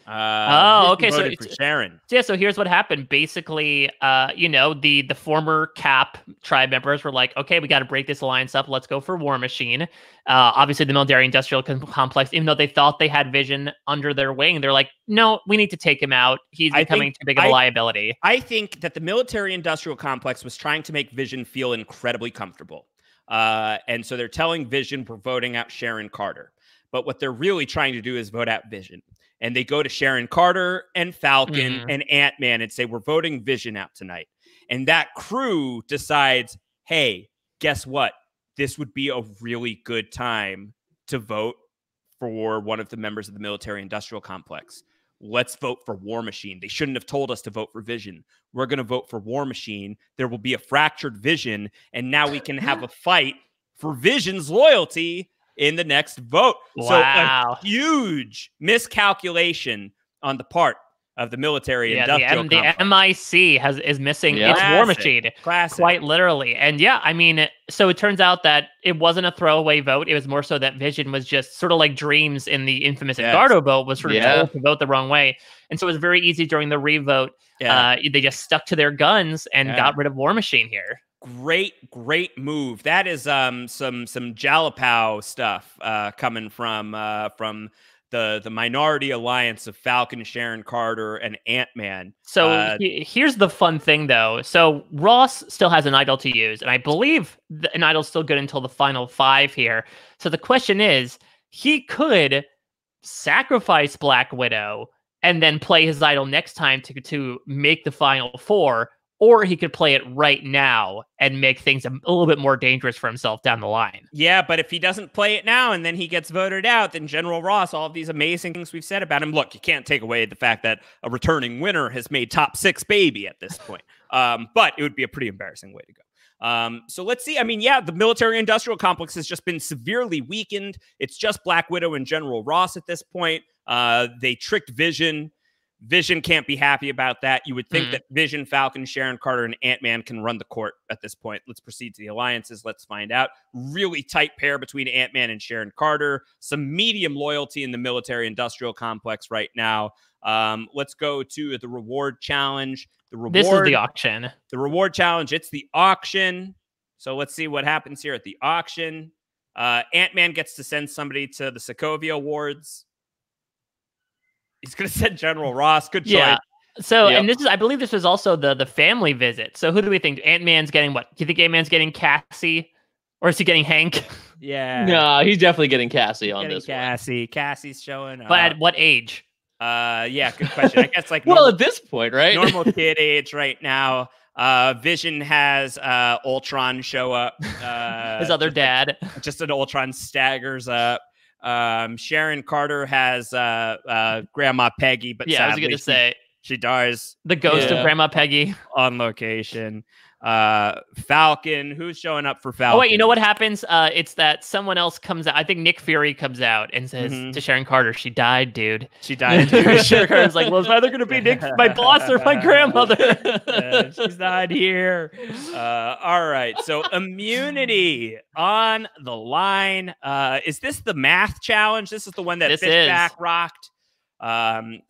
Okay. So for Sharon. Yeah. So here's what happened. Basically, the former CAP tribe members were like, okay, we got to break this alliance up. Let's go for War Machine. Obviously, the military-industrial complex, even though they thought they had Vision under their wing, they're like, no, we need to take him out. He's becoming too big of a liability. I think that the military-industrial complex was trying to make Vision feel incredibly comfortable. And so they're telling Vision we're voting out Sharon Carter. But what they're really trying to do is vote out Vision. And they go to Sharon Carter and Falcon and Ant-Man and say, we're voting Vision out tonight. And that crew decides, hey, guess what? This would be a really good time to vote for one of the members of the military-industrial complex. Let's vote for War Machine. They shouldn't have told us to vote for Vision. We're going to vote for War Machine. There will be a fractured Vision. And now we can have a fight for Vision's loyalty in the next vote. Wow. So a huge miscalculation on the part of the military-industrial complex. The MIC is missing its War Machine. Classic. Quite literally. And yeah, I mean, so it turns out that it wasn't a throwaway vote. It was more so that Vision was just sort of like Dreams in the infamous Edgardo vote was sort of told to vote the wrong way. And so it was very easy during the revote. They just stuck to their guns and got rid of War Machine here. Great move. That is some Jalapao stuff coming from the minority alliance of Falcon, Sharon Carter, and Ant-Man. So here's the fun thing, though. So Ross still has an idol to use, and I believe an idol's still good until the final 5 here. So the question is, he could sacrifice Black Widow and then play his idol next time to make the final 4, or he could play it right now and make things a little bit more dangerous for himself down the line. Yeah, but if he doesn't play it now and then he gets voted out, then General Ross, all of these amazing things we've said about him. Look, you can't take away the fact that a returning winner has made top 6 baby at this point. But it would be a pretty embarrassing way to go. So let's see. I mean, yeah, the military-industrial complex has just been severely weakened. It's just Black Widow and General Ross at this point. They tricked Vision. Vision can't be happy about that. You would think that Vision, Falcon, Sharon Carter, and Ant-Man can run the court at this point. Let's proceed to the alliances. Let's find out. Really tight pair between Ant-Man and Sharon Carter. Some medium loyalty in the military-industrial complex right now. Let's go to the reward challenge. This is the auction. The reward challenge. It's the auction. So let's see what happens here at the auction. Ant-Man gets to send somebody to the Sokovia Awards. He's going to send General Ross. Good choice. Yeah. So, and this is, I believe this was also the family visit. So who do we think? Ant-Man's getting what? Do you think Ant-Man's getting Cassie? Or is he getting Hank? Yeah. No, he's definitely getting Cassie on this Cassie. Cassie's showing up. But at what age? Yeah, good question. I guess like well, at this point, right? Normal kid age right now. Vision has Ultron show up. His other dad. Just an Ultron staggers up. Sharon Carter has Grandma Peggy, but yeah, I was going to say she dies. The ghost of Grandma Peggy on location. Falcon, who's showing up for Falcon? Oh wait, you know what happens? It's that someone else comes out. I think Nick Fury comes out and says to Sharon Carter, "She died, dude. She died." Dude. Sharon Carter's like, "Well, it's either going to be Nick, my boss, or my grandmother." She's not here. All right, so immunity on the line. Is this the math challenge? This is the one that Fishback rocked.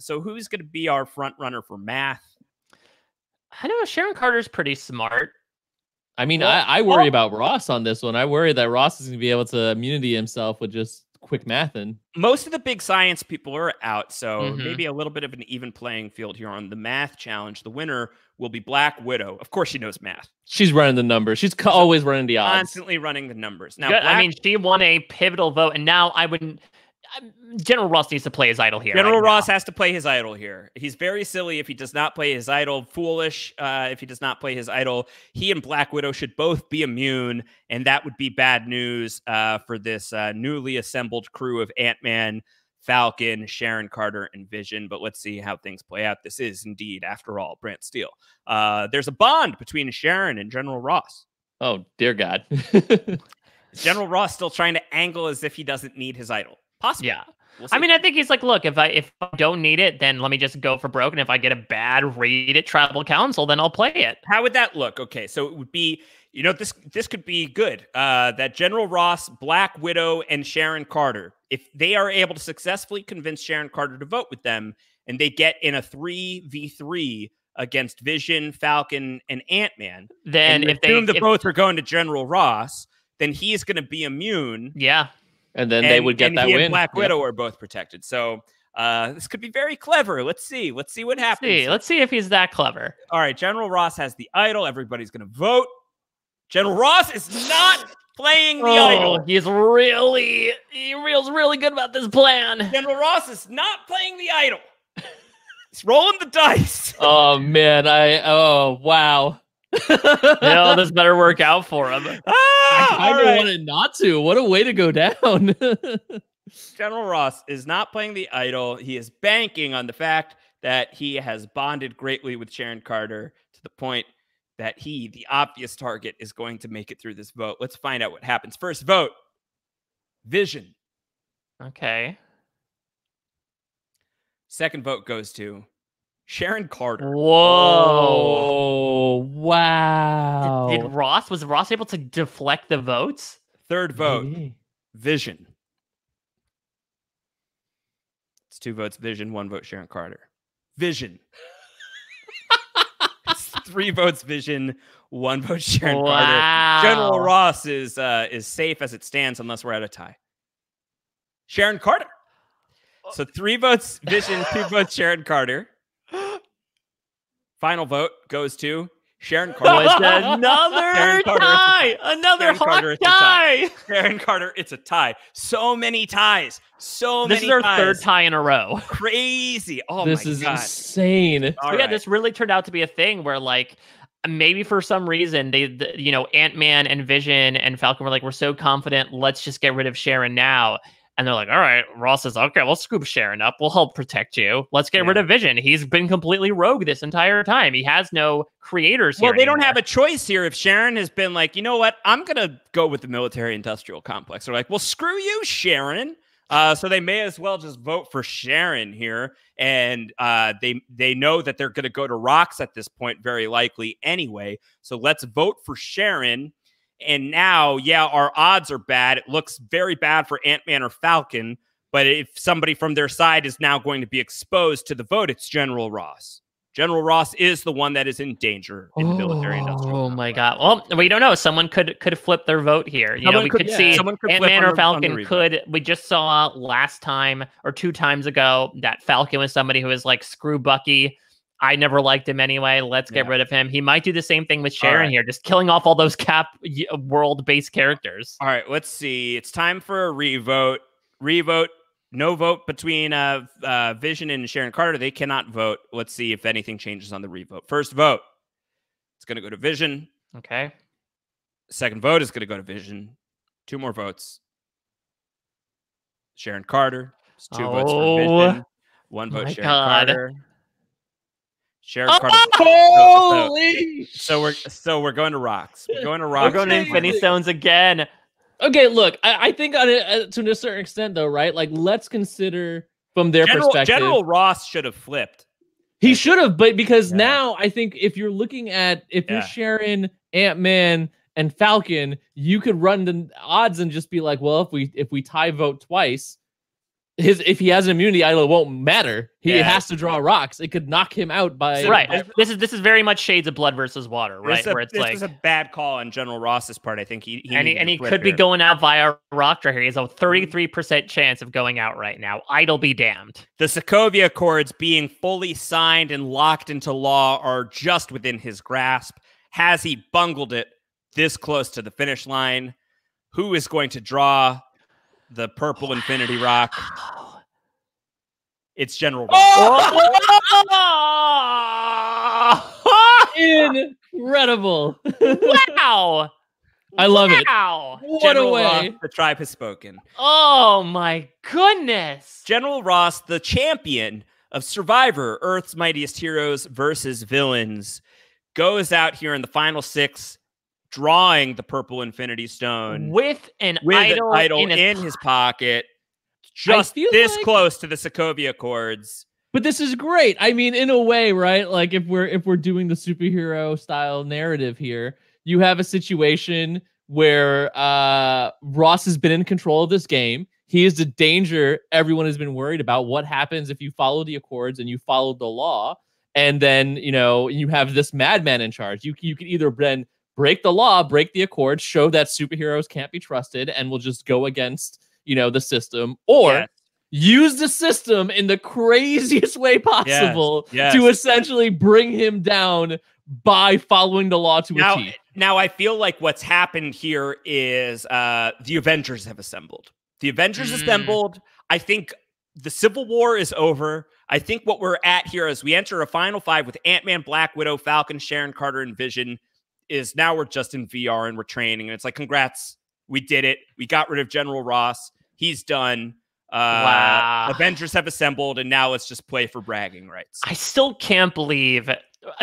So who's going to be our front runner for math? I know Sharon Carter's pretty smart. I mean, I worry about Ross on this one. I worry that Ross is going to be able to immunity himself with just quick mathing. Most of the big science people are out, so maybe a little bit of an even playing field here on the math challenge. The winner will be Black Widow. Of course, she knows math. She's running the numbers. She's always running the odds. Constantly running the numbers. Now, I mean, she won a pivotal vote, and now I wouldn't... General Ross needs to play his idol here. General Ross has to play his idol here. He's very silly if he does not play his idol. Foolish if he does not play his idol. He and Black Widow should both be immune, and that would be bad news for this newly assembled crew of Ant-Man, Falcon, Sharon Carter, and Vision. But let's see how things play out. This is indeed, after all, BrantSteele. There's a bond between Sharon and General Ross. Oh, dear God. General Ross still trying to angle as if he doesn't need his idol. Possible. Yeah. I mean, I think he's like, look, if I don't need it, then let me just go for broke. And if I get a bad read at Tribal Council, then I'll play it. How would that look? Okay, so it would be, you know, this could be good. That General Ross, Black Widow, and Sharon Carter, if they are able to successfully convince Sharon Carter to vote with them, and they get in a 3v3 against Vision, Falcon, and Ant-Man, then if both are going to General Ross, then he's going to be immune. Yeah. And then they would get that win. And Black Widow are both protected. So this could be very clever. Let's see. Let's see what happens. Let's see if he's that clever. All right. General Ross has the idol. Everybody's going to vote. General Ross is not playing the idol. He feels really good about this plan. General Ross is not playing the idol. He's rolling the dice. Oh, man. Wow. This better work out for him. I kind of wanted not to. What a way to go down. General Ross is not playing the idol. He is banking on the fact that he has bonded greatly with Sharon Carter to the point that he, the obvious target, is going to make it through this vote. Let's find out what happens. First vote, Vision. Okay. Second vote goes to Sharon Carter. Whoa. Wow. Was Ross able to deflect the votes? Third vote, Vision. It's 2 votes Vision, 1 vote Sharon Carter. Vision. 3 votes Vision, 1 vote Sharon Carter. Wow. General Ross is safe as it stands unless we're at a tie. Sharon Carter. So 3 votes Vision, 2 votes Sharon Carter. Final vote goes to Sharon Carter. Was another tie. Another hot tie. Sharon Carter, it's a tie. So many ties. This is our third tie in a row. Crazy. Oh, this my is God. insane. So yeah, this really turned out to be a thing where, like, maybe for some reason Ant-Man and Vision and Falcon were like, we're so confident, let's just get rid of Sharon now. And they're like, all right, Ross says, okay, we'll scoop Sharon up. We'll help protect you. Let's get rid of Vision. He's been completely rogue this entire time. He has no creators here. Well, they don't have a choice here. If Sharon has been like, you know what, I'm going to go with the military-industrial complex. They're like, well, screw you, Sharon. So they may as well just vote for Sharon here. And they know that they're going to go to rocks at this point, very likely anyway. So let's vote for Sharon. And now, yeah, our odds are bad. It looks very bad for Ant-Man or Falcon. But if somebody from their side is now going to be exposed to the vote, it's General Ross. General Ross is the one that is in danger in the military-industrial complex. My God. Well, we don't know. Someone could flip their vote here. We could see Ant-Man or Falcon could. We just saw last time or 2 times ago that Falcon was somebody who was like, screw Bucky. I never liked him anyway. Let's get rid of him. He might do the same thing with Sharon here, just killing off all those Cap world-based characters. All right, let's see. It's time for a revote. No vote between Vision and Sharon Carter. They cannot vote. Let's see if anything changes on the revote. First vote, it's going to go to Vision. Okay. Second vote is going to go to Vision. 2 more votes. Sharon Carter. It's 2 votes for Vision. 1 vote Sharon Carter. Sharon Carter. Holy! So we're going to rocks. We're going to rocks. We're going to Infinity Stones again. Okay, look, I think to a certain extent, though, right? Like, let's consider from their perspective. General Ross should have flipped. He should have, but because now I think if you're looking at you're Sharon, Ant-Man, and Falcon, you could run the odds and just be like, well, if we tie vote twice, if he has an immunity idol, it won't matter. He has to draw rocks. It could knock him out by This is very much shades of blood versus water, right? Where it's this was a bad call on General Ross's part. I think he could be going out via rock draw here. He has a 33% chance of going out right now. Idol be damned. The Sokovia Accords being fully signed and locked into law are just within his grasp. Has he bungled it this close to the finish line? Who is going to draw the purple Infinity Rock? It's General Ross. Incredible. Wow. I love it. What General a way. Ross, the tribe has spoken. Oh my goodness. General Ross, the champion of Survivor, Earth's Mightiest Heroes versus Villains, goes out here in the final 6, drawing the purple Infinity Stone with an idol in his pocket, just this close to the Sokovia Accords. But this is great. I mean, in a way, right? Like if we're doing the superhero style narrative here, you have a situation where Ross has been in control of this game. He is the danger everyone has been worried about. What happens if you follow the Accords and you follow the law, and then you have this madman in charge? You could either then break the law, break the Accords, show that superheroes can't be trusted and will just go against, the system, or use the system in the craziest way possible to essentially bring him down by following the law to a T. Now, I feel like what's happened here is the Avengers have assembled. The Avengers assembled. I think the Civil War is over. I think what we're at here as we enter a final 5 with Ant-Man, Black Widow, Falcon, Sharon Carter, and Vision is now we're just in VR and we're training. And it's like, congrats, we did it. We got rid of General Ross. He's done. Wow. Avengers have assembled, and now let's just play for bragging rights. I still can't believe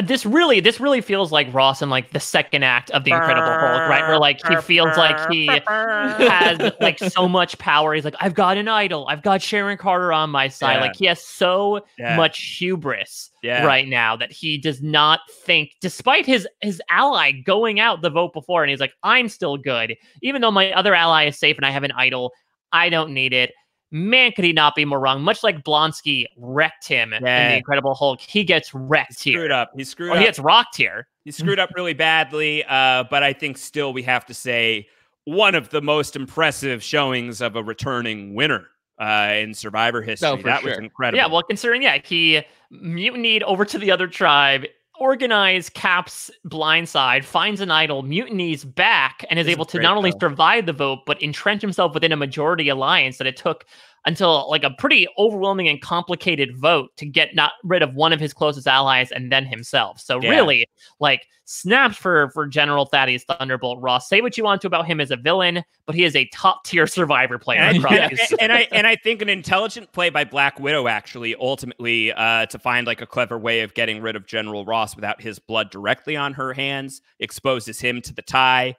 this really feels like Ross in like the second act of the Incredible Hulk, right? Where like he feels like he has like so much power. He's like, I've got an idol. I've got Sharon Carter on my side. Like he has so much hubris right now that he does not think, despite his ally going out the vote before, and he's like, I'm still good. Even though my other ally is safe and I have an idol, I don't need it. man, could he not be more wrong? Much like Blonsky wrecked him in The Incredible Hulk, he gets wrecked here. He screwed up. He gets rocked here. He screwed up really badly, but I think still we have to say one of the most impressive showings of a returning winner in Survivor history. That was incredible. Yeah, well, considering, he mutinied over to the other tribe, organized Cap's blindside, finds an idol, mutinies back, and is able to not only survive the vote, but entrench himself within a majority alliance that it took until like a pretty overwhelming and complicated vote to get not rid of one of his closest allies and then himself. So really, like, snaps for General Thaddeus Thunderbolt Ross. Say what you want to about him as a villain, but he is a top tier Survivor player. And I think an intelligent play by Black Widow actually ultimately to find like a clever way of getting rid of General Ross without his blood directly on her hands exposes him to the tie.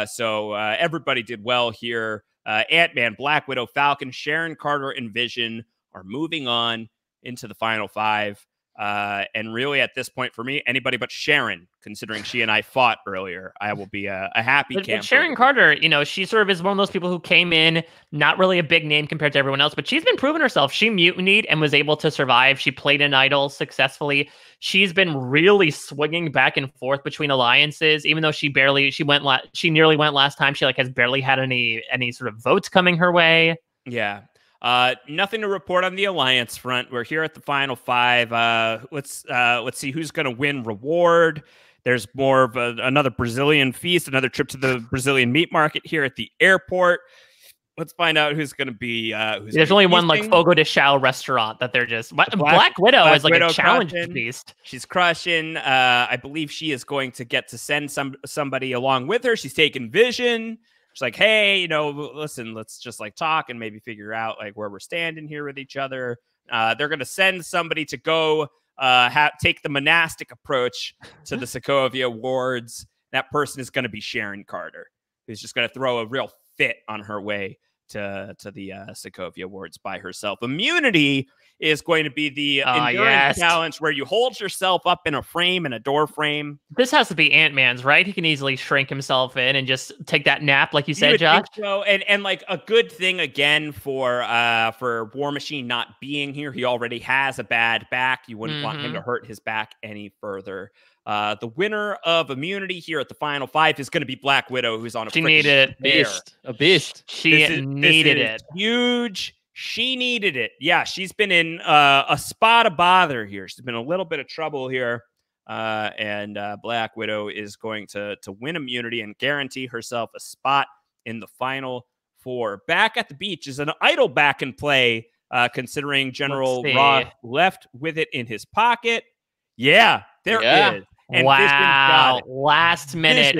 So everybody did well here. Ant-Man, Black Widow, Falcon, Sharon Carter, and Vision are moving on into the final 5. And really, at this point, for me, anybody but Sharon, considering she and I fought earlier, I will be a happy camper. But Sharon Carter, she sort of is one of those people who came in, not really a big name compared to everyone else, but she's been proving herself. She mutinied and was able to survive. She played an idol successfully. She's been really swinging back and forth between alliances, even though she nearly went last time. She has barely had any sort of votes coming her way. Yeah. Nothing to report on the alliance front. We're here at the final 5. Let's see who's going to win reward. There's more of another Brazilian feast, another trip to the Brazilian meat market here at the airport. Let's find out who's going to be. There's only one like Fogo de Chão restaurant that they're just. Black Widow is like a challenge feast. She's crushing. I believe she is going to get to send somebody along with her. She's taking Vision. She's like, hey, listen, let's just like talk and maybe figure out like where we're standing here with each other. They're going to send somebody to go take the monastic approach to the Sokovia Awards. That person is going to be Sharon Carter, who's just going to throw a real fit on her way to the Sokovia Awards by herself. Immunity is going to be the endurance challenge where you hold yourself up in a frame, in a door frame. This has to be Ant-Man's, right? He can easily shrink himself in and just take that nap, like you said, Josh. So, and like a good thing again for War Machine not being here. He already has a bad back. You wouldn't want him to hurt his back any further. The winner of immunity here at the final 5 is going to be Black Widow, who's on a needed a beast. She needed it. Huge. She needed it. Yeah, she's been in a spot of bother here. She's been in a little bit of trouble here. And Black Widow is going to win immunity and guarantee herself a spot in the final 4. Back at the beach is an idol back in play, considering General Ross left with it in his pocket. Yeah, there is. And wow, last minute.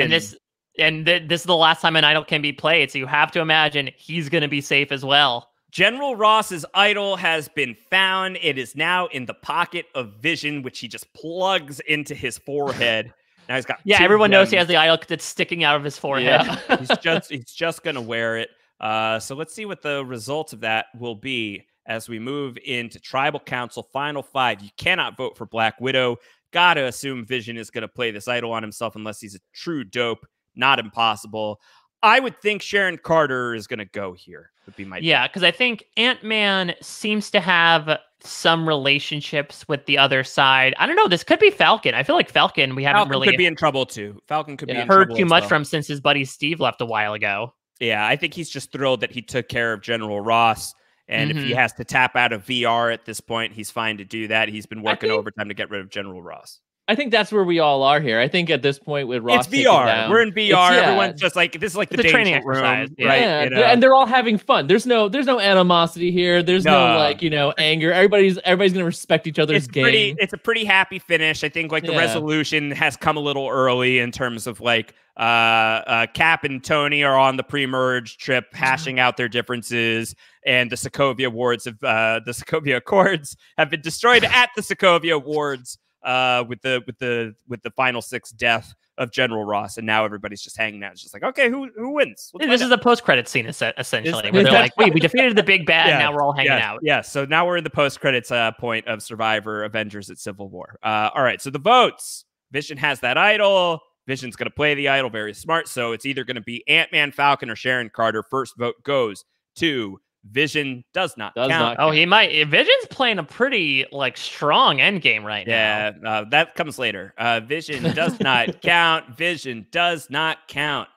And this is the last time an idol can be played, so you have to imagine he's going to be safe as well. General Ross's idol has been found. It is now in the pocket of Vision, which he just plugs into his forehead. Now he's got everyone knows he has the idol that's sticking out of his forehead. Yeah. he's just gonna wear it. So let's see what the result of that will be as we move into Tribal Council Final 5. You cannot vote for Black Widow. Gotta assume Vision is gonna play this idol on himself unless he's a true dope. Not impossible. I would think Sharon Carter is going to go here. Would be my because I think Ant-Man seems to have some relationships with the other side. I don't know. This could be Falcon. I feel like Falcon could be in trouble too. Falcon could be in heard trouble too much from since his buddy Steve left a while ago. Yeah, I think he's just thrilled that he took care of General Ross. And if he has to tap out of VR at this point, he's fine to do that. He's been working overtime to get rid of General Ross. I think that's where we all are here. I think at this point with Ross, it's VR. We're in VR. Everyone's just like, this is like the training exercise, right? Yeah, and they're all having fun. There's no animosity here. There's no anger. Everybody's gonna respect each other's game. It's a pretty happy finish. I think the resolution has come a little early in terms of Cap and Tony are on the pre-merge trip, hashing out their differences, and the Sokovia Awards of the Sokovia Accords have been destroyed at the Sokovia Awards. With the final 6 death of General Ross, and now everybody's just hanging out. It's just like, okay, who wins? This is a post-credit scene, essentially, where they're like, wait, we defeated the big bad, and now we're all hanging out. Yeah, so now we're in the post-credits point of Survivor Avengers at Civil War. All right, so the votes. Vision has that idol. Vision's going to play the idol, very smart. So it's either going to be Ant-Man, Falcon, or Sharon Carter. First vote goes to Vision does not Does count. not Oh, he might. Vision's playing a pretty like strong end game right now. Yeah, that comes later. Vision does not count. Vision does not count.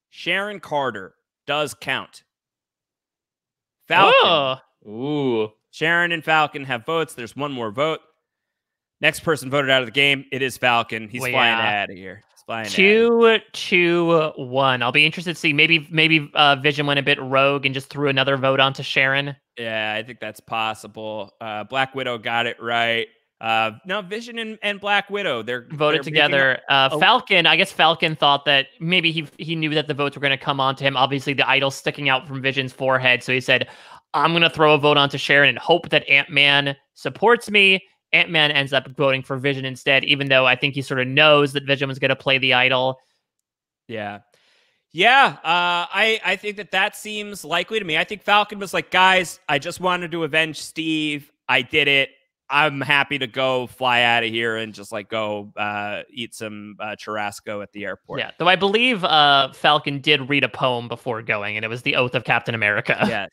Sharon Carter does count. Falcon. Oh. Ooh. Sharon and Falcon have votes. There's one more vote. Next person voted out of the game. It is Falcon. He's flying out of here. He's flying 2-2-1. I'll be interested to see. Maybe Vision went a bit rogue and just threw another vote onto Sharon. Yeah, I think that's possible. Black Widow got it right. No, Vision and Black Widow, they're voted together. Falcon, I guess Falcon thought that maybe he knew that the votes were going to come onto him. Obviously, the idol sticking out from Vision's forehead. So he said, I'm going to throw a vote onto Sharon and hope that Ant-Man supports me. Ant-Man ends up voting for Vision instead, even though I think he sort of knows that Vision was going to play the idol. Yeah. Yeah, I think that seems likely to me. I think Falcon was like, guys, I just wanted to avenge Steve. I did it. I'm happy to go fly out of here and just like go eat some churrasco at the airport. Yeah, though I believe Falcon did read a poem before going, and it was the Oath of Captain America.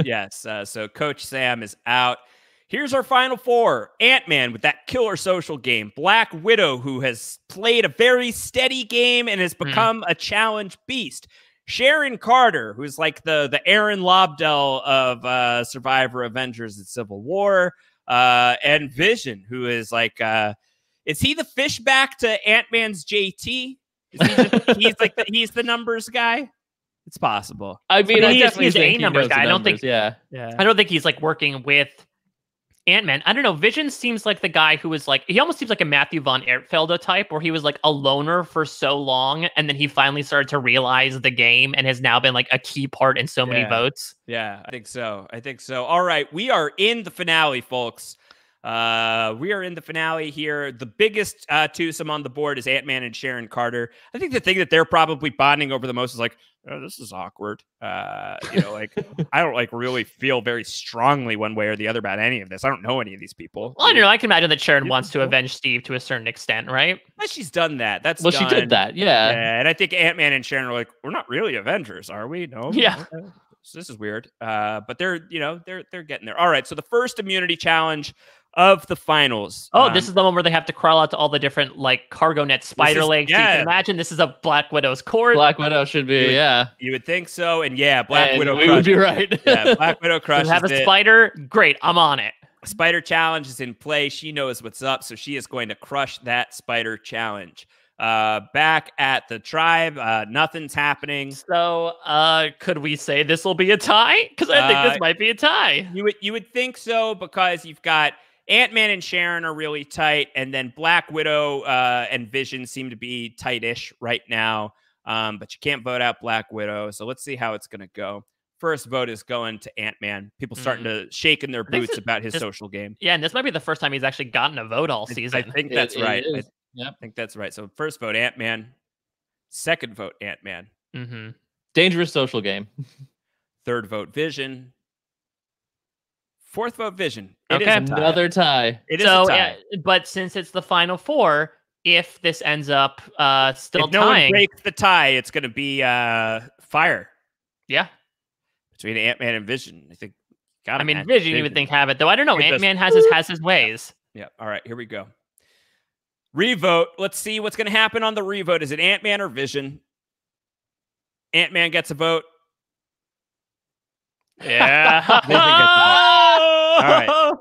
Yes. So Coach Sam is out. Here's our final four. Ant-Man with that killer social game. Black Widow, who has played a very steady game and has become a challenge beast. Sharon Carter, who's like the Aaron Lobdell of Survivor, Avengers, and Civil War. And Vision, who is like, is he the fish back to Ant-Man's JT? He's the numbers guy? It's possible. I mean, he's a numbers guy. I don't think. Yeah. I don't think he's like working with Ant-Man. I don't know. Vision seems like the guy who was like, he almost seems like a Matthew von Ertfelder type, where he was like a loner for so long, and then he finally started to realize the game and has now been like a key part in so many votes. Yeah, I think so. All right, we are in the finale, folks. We are in the finale here. The biggest twosome on the board is Ant-Man and Sharon Carter. I think the thing that they're probably bonding over the most is like, oh, this is awkward. Like I don't like really feel very strongly one way or the other about any of this. I don't know any of these people. Well, I don't know. I can imagine that Sharon wants to avenge Steve to a certain extent, right? But she's done that. She did that. Yeah. And I think Ant-Man and Sharon are like, we're not really Avengers, are we? No. Yeah. Okay. So this is weird. But they're getting there. All right. So the first immunity challenge of the finals. Oh, this is the one where they have to crawl out to all the different like cargo net spider legs. Yeah. You can imagine this is a Black Widow's court. Black Widow should be, You would think so. And Black Widow we would be right. Black Widow crushes have a spider? Great, I'm on it. Spider challenge is in play. She knows what's up, so she is going to crush that spider challenge. Back at the tribe, nothing's happening. So, could we say this will be a tie? Because I think this might be a tie. You would think so, because you've got Ant-Man and Sharon are really tight, and then Black Widow and Vision seem to be tight-ish right now. But you can't vote out Black Widow, so let's see how it's going to go. First vote is going to Ant-Man. People starting to shake in their boots about his social game. Yeah, and this might be the first time he's actually gotten a vote all season. I think that's right. I think that's right. So first vote, Ant-Man. Second vote, Ant-Man. Dangerous social game. Third vote, Vision. Fourth vote, Vision. It is another tie. It is a tie. But since it's the final four, if this ends up still if no tying, one breaks the tie, it's going to be fire. Yeah, between Ant-Man and Vision. I think. Vision, you would think have it though. I don't know. Ant-Man has his ways. Yeah. All right. Here we go. Revote. Let's see what's going to happen on the revote. Is it Ant-Man or Vision? Ant-Man gets a vote. Yeah. Vision gets a vote. All right.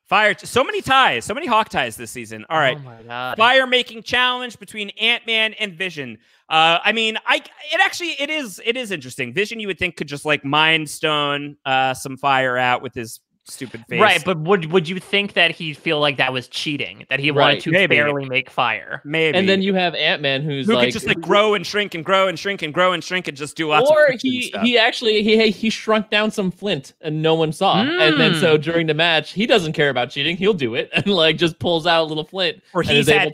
Fire. So many ties. So many Hawk ties this season. All right. Oh my God. Fire making challenge between Ant-Man and Vision. It is interesting. Vision, you would think, could just like Mind Stone some fire out with his stupid face. Right, but would you think that he'd feel like that was cheating? That he wanted to barely make fire? Maybe. And then you have Ant-Man who could just like grow and shrink and grow and shrink and grow and shrink and just do lots of stuff. He actually shrunk down some flint and no one saw. And then so during the match, he doesn't care about cheating. He'll do it and like just pulls out a little flint. Or he's had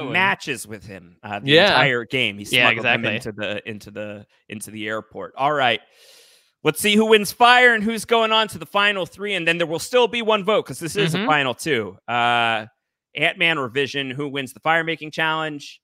matches with him the entire game. He smuggled him into the airport. All right. Let's see who wins fire and who's going on to the final three. And then there will still be one vote because this is a final two. Ant-Man or Vision, who wins the fire making challenge?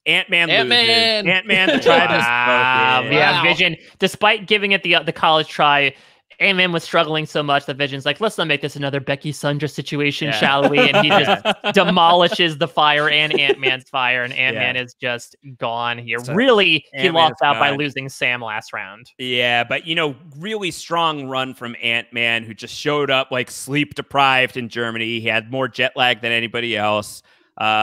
Ant-Man loses. Ant-Man, the tribe is broken. Yeah, Vision, despite giving it the college try, Ant-Man was struggling so much that Vision's like, let's not make this another Becky Sundra situation, shall we? And he just demolishes the fire and Ant-Man's fire, and Ant-Man is just gone here. So really, he lost out by losing Sam last round. Yeah, but, you know, really strong run from Ant-Man, who just showed up like sleep-deprived in Germany. He had more jet lag than anybody else.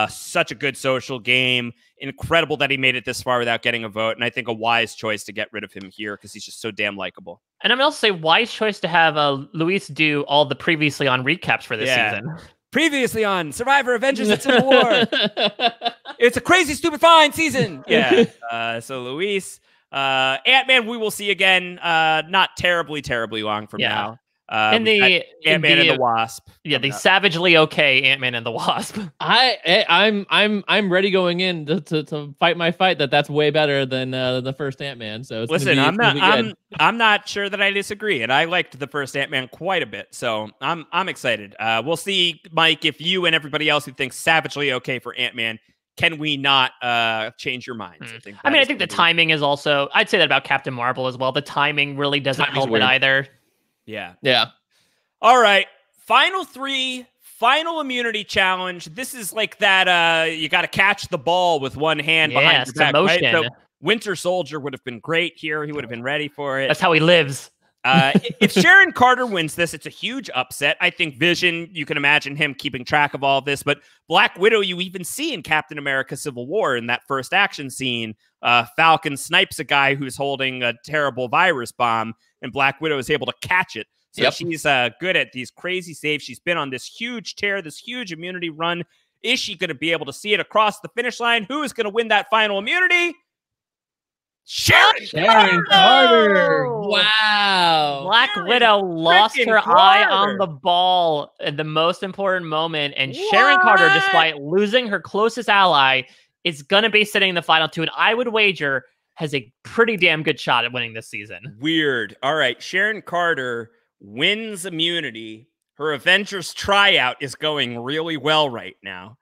Such a good social game. Incredible that he made it this far without getting a vote. And I think a wise choice to get rid of him here because he's just so damn likable. And I'm going to also say wise choice to have Luis do all the previously on recaps for this season. Previously on Survivor, Avengers, and Civil War. It's a crazy, stupid, fine season. Yeah. So Luis, Ant-Man, we will see again. Not terribly long from now. And Ant-Man and the Wasp. Yeah, the savagely okay Ant-Man and the Wasp. I'm ready going in to fight my fight. That's way better than the first Ant-Man. So listen, I'm not sure that I disagree, and I liked the first Ant-Man quite a bit. So I'm excited. We'll see, Mike, if you and everybody else who thinks savagely okay for Ant-Man, can we not change your minds? I think the timing is also. I'd say that about Captain Marvel as well. The timing really doesn't help it either. Yeah. All right. Final 3, final immunity challenge. This is like that. You got to catch the ball with one hand behind your back. Right? So Winter Soldier would have been great here. He would have been ready for it. That's how he lives. If Sharon Carter wins this, it's a huge upset. I think Vision, you can imagine him keeping track of all of this. But Black Widow, you even see in Captain America Civil War in that first action scene, Falcon snipes a guy who's holding a terrible virus bomb, and Black Widow is able to catch it. So she's good at these crazy saves. She's been on this huge tear, this huge immunity run. Is she going to be able to see it across the finish line? Who is going to win that final immunity? Sharon Carter. Wow. Black Widow lost her eye on the ball at the most important moment. And Sharon Carter, despite losing her closest ally, is going to be sitting in the final 2. And I would wager has a pretty damn good shot at winning this season. Weird. All right. Sharon Carter wins immunity. Her Avengers tryout is going really well right now.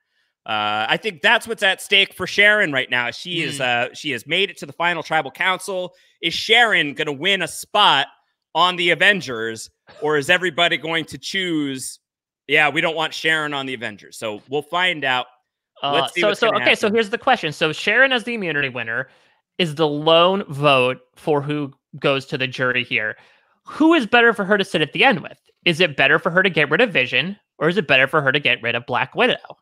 I think that's what's at stake for Sharon right now. She has made it to the final tribal council. Is Sharon going to win a spot on the Avengers, or is everybody going to choose? Yeah, we don't want Sharon on the Avengers. So we'll find out. Let's see what's gonna happen. So here's the question. So Sharon as the immunity winner is the lone vote for who goes to the jury here. Who is better for her to sit at the end with? Is it better for her to get rid of Vision, or is it better for her to get rid of Black Widow?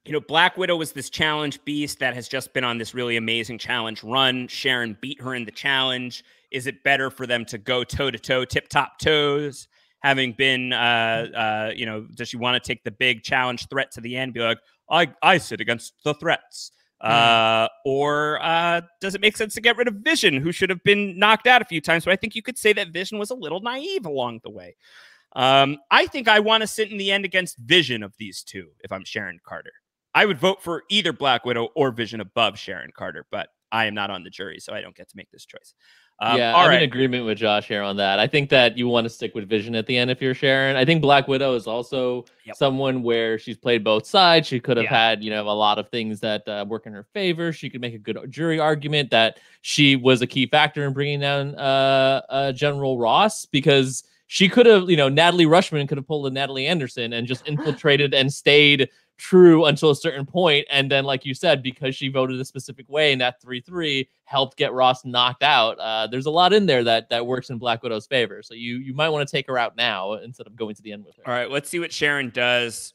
You know, Black Widow was this challenge beast that has just been on this really amazing challenge run. Sharon beat her in the challenge. Is it better for them to go toe-to-toe, tip-top toes, having been, does she want to take the big challenge threat to the end, be like, I sit against the threats? Or does it make sense to get rid of Vision, who should have been knocked out a few times? But I think you could say that Vision was a little naive along the way. I think I want to sit in the end against Vision of these two if I'm Sharon Carter. I would vote for either Black Widow or Vision above Sharon Carter, but I am not on the jury, so I don't get to make this choice. I'm in agreement with Josh here on that. I think that you want to stick with Vision at the end if you're Sharon. I think Black Widow is also someone where she's played both sides. She could have had, a lot of things that work in her favor. She could make a good jury argument that she was a key factor in bringing down General Ross, because she could have, Natalie Rushman could have pulled a Natalie Anderson and just infiltrated and stayed true until a certain point. And then, like you said, because she voted a specific way in that 3-3 helped get Ross knocked out. There's a lot in there that works in Black Widow's favor. So you might want to take her out now instead of going to the end with her. All right, let's see what Sharon does.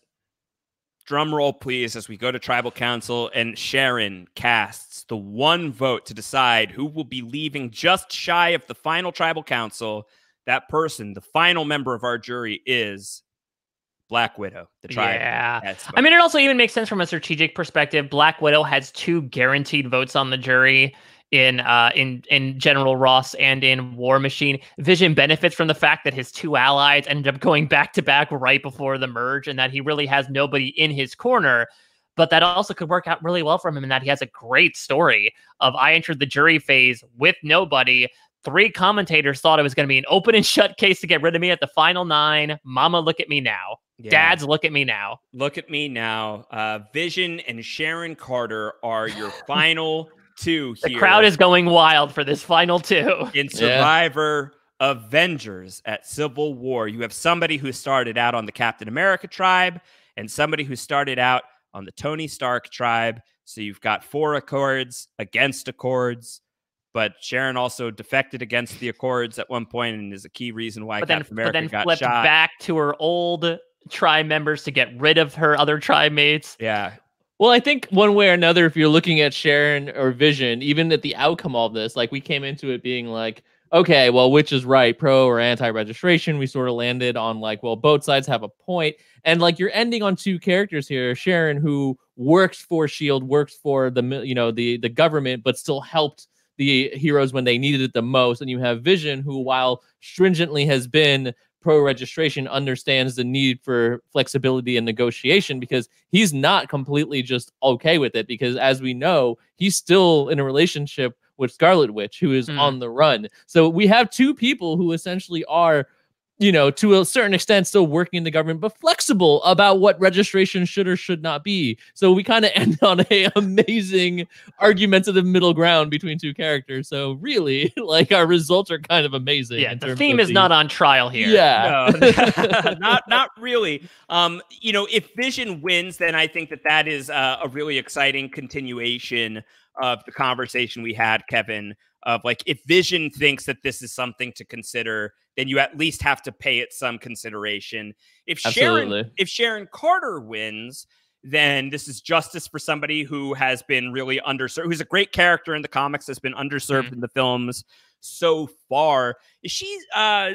Drum roll, please, as we go to Tribal Council, and Sharon casts the one vote to decide who will be leaving just shy of the final Tribal Council. That person, the final member of our jury, is Black Widow, the tribe. Yeah. I mean, it also even makes sense from a strategic perspective. Black Widow has 2 guaranteed votes on the jury in General Ross and in War Machine. Vision benefits from the fact that his 2 allies ended up going back-to-back right before the merge, and that he really has nobody in his corner. But that also could work out really well for him in that he has a great story of, I entered the jury phase with nobody. 3 commentators thought it was going to be an open and shut case to get rid of me at the final 9. Mama, look at me now. Yeah. Dads, look at me now. Look at me now. Vision and Sharon Carter are your final 2 here. The crowd is going wild for this final 2. In Survivor, Avengers at Civil War. You have somebody who started out on the Captain America tribe and somebody who started out on the Tony Stark tribe. So you've got 4 Accords against Accords, but Sharon also defected against the Accords at one point and is a key reason why Captain America got flipped shot. Back to her old tribe members to get rid of her other tribe mates. Yeah. Well, I think one way or another, if you're looking at Sharon or Vision, even at the outcome of this, like we came into it being like, okay, well, which is right, pro or anti-registration? We sort of landed on like, well, both sides have a point. And like you're ending on 2 characters here, Sharon, who works for S.H.I.E.L.D., works for the government, but still helped the heroes when they needed it the most. And you have Vision, who, while stringently has been pro-registration, understands the need for flexibility and negotiation, because he's not completely just okay with it, because as we know, he's still in a relationship with Scarlet Witch, who is on the run. So we have 2 people who essentially are, to a certain extent still working in the government, but flexible about what registration should or should not be. So we kind of end on a amazing argumentative middle ground between 2 characters. So really, like, our results are kind of amazing. Yeah, the theme is not on trial here. Yeah. No, not really. If Vision wins, then I think that is a really exciting continuation of the conversation we had, Kevin, of like, if Vision thinks that this is something to consider, then you at least have to pay it some consideration. If Sharon Carter wins, then this is justice for somebody who has been really underserved, who's a great character in the comics, has been underserved in the films so far. Is she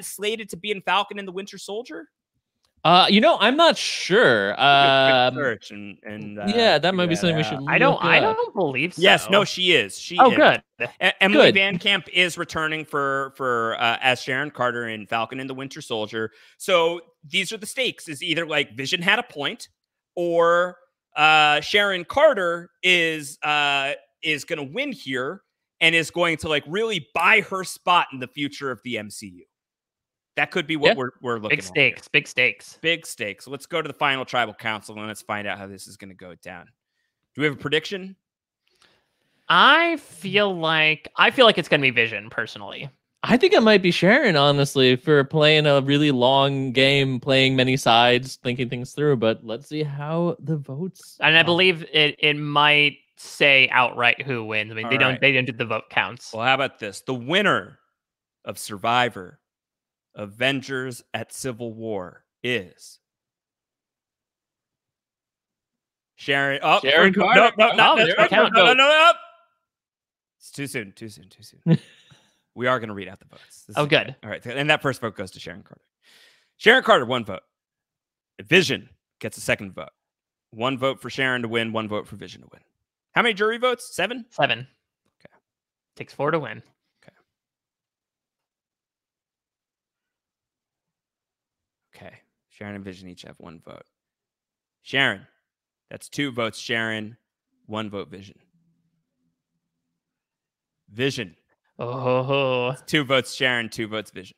slated to be in Falcon and the Winter Soldier? I'm not sure. Search and yeah, that might be something we should look I don't believe so. Yes, no, she is. Good. Emily Van Camp is returning for as Sharon Carter in Falcon and the Winter Soldier. So these are the stakes: is either like Vision had a point, or Sharon Carter is going to win here and is going to like really buy her spot in the future of the MCU. That could be what we're looking at. Big stakes. Let's go to the final tribal council and let's find out how this is going to go down. Do we have a prediction? I feel like it's going to be Vision, personally. I think it might be Sharon, honestly, for playing a really long game, playing many sides, thinking things through. But let's see how the votes. And I believe it might say outright who wins. I mean, they don't do the vote counts. Well, how about this? The winner of Survivor Avengers at Civil War is Sharon. Oh, Sharon Carter. No. It's too soon. We are going to read out the votes. Good. All right. And that first vote goes to Sharon Carter. Sharon Carter, 1 vote. Vision gets a 2nd vote. 1 vote for Sharon to win, 1 vote for Vision to win. How many jury votes? 7? 7. Okay. Takes 4 to win. Okay. Sharon and Vision each have 1 vote. Sharon, that's 2 votes Sharon, 1 vote Vision. Vision. Oh. 2 votes Sharon, 2 votes Vision.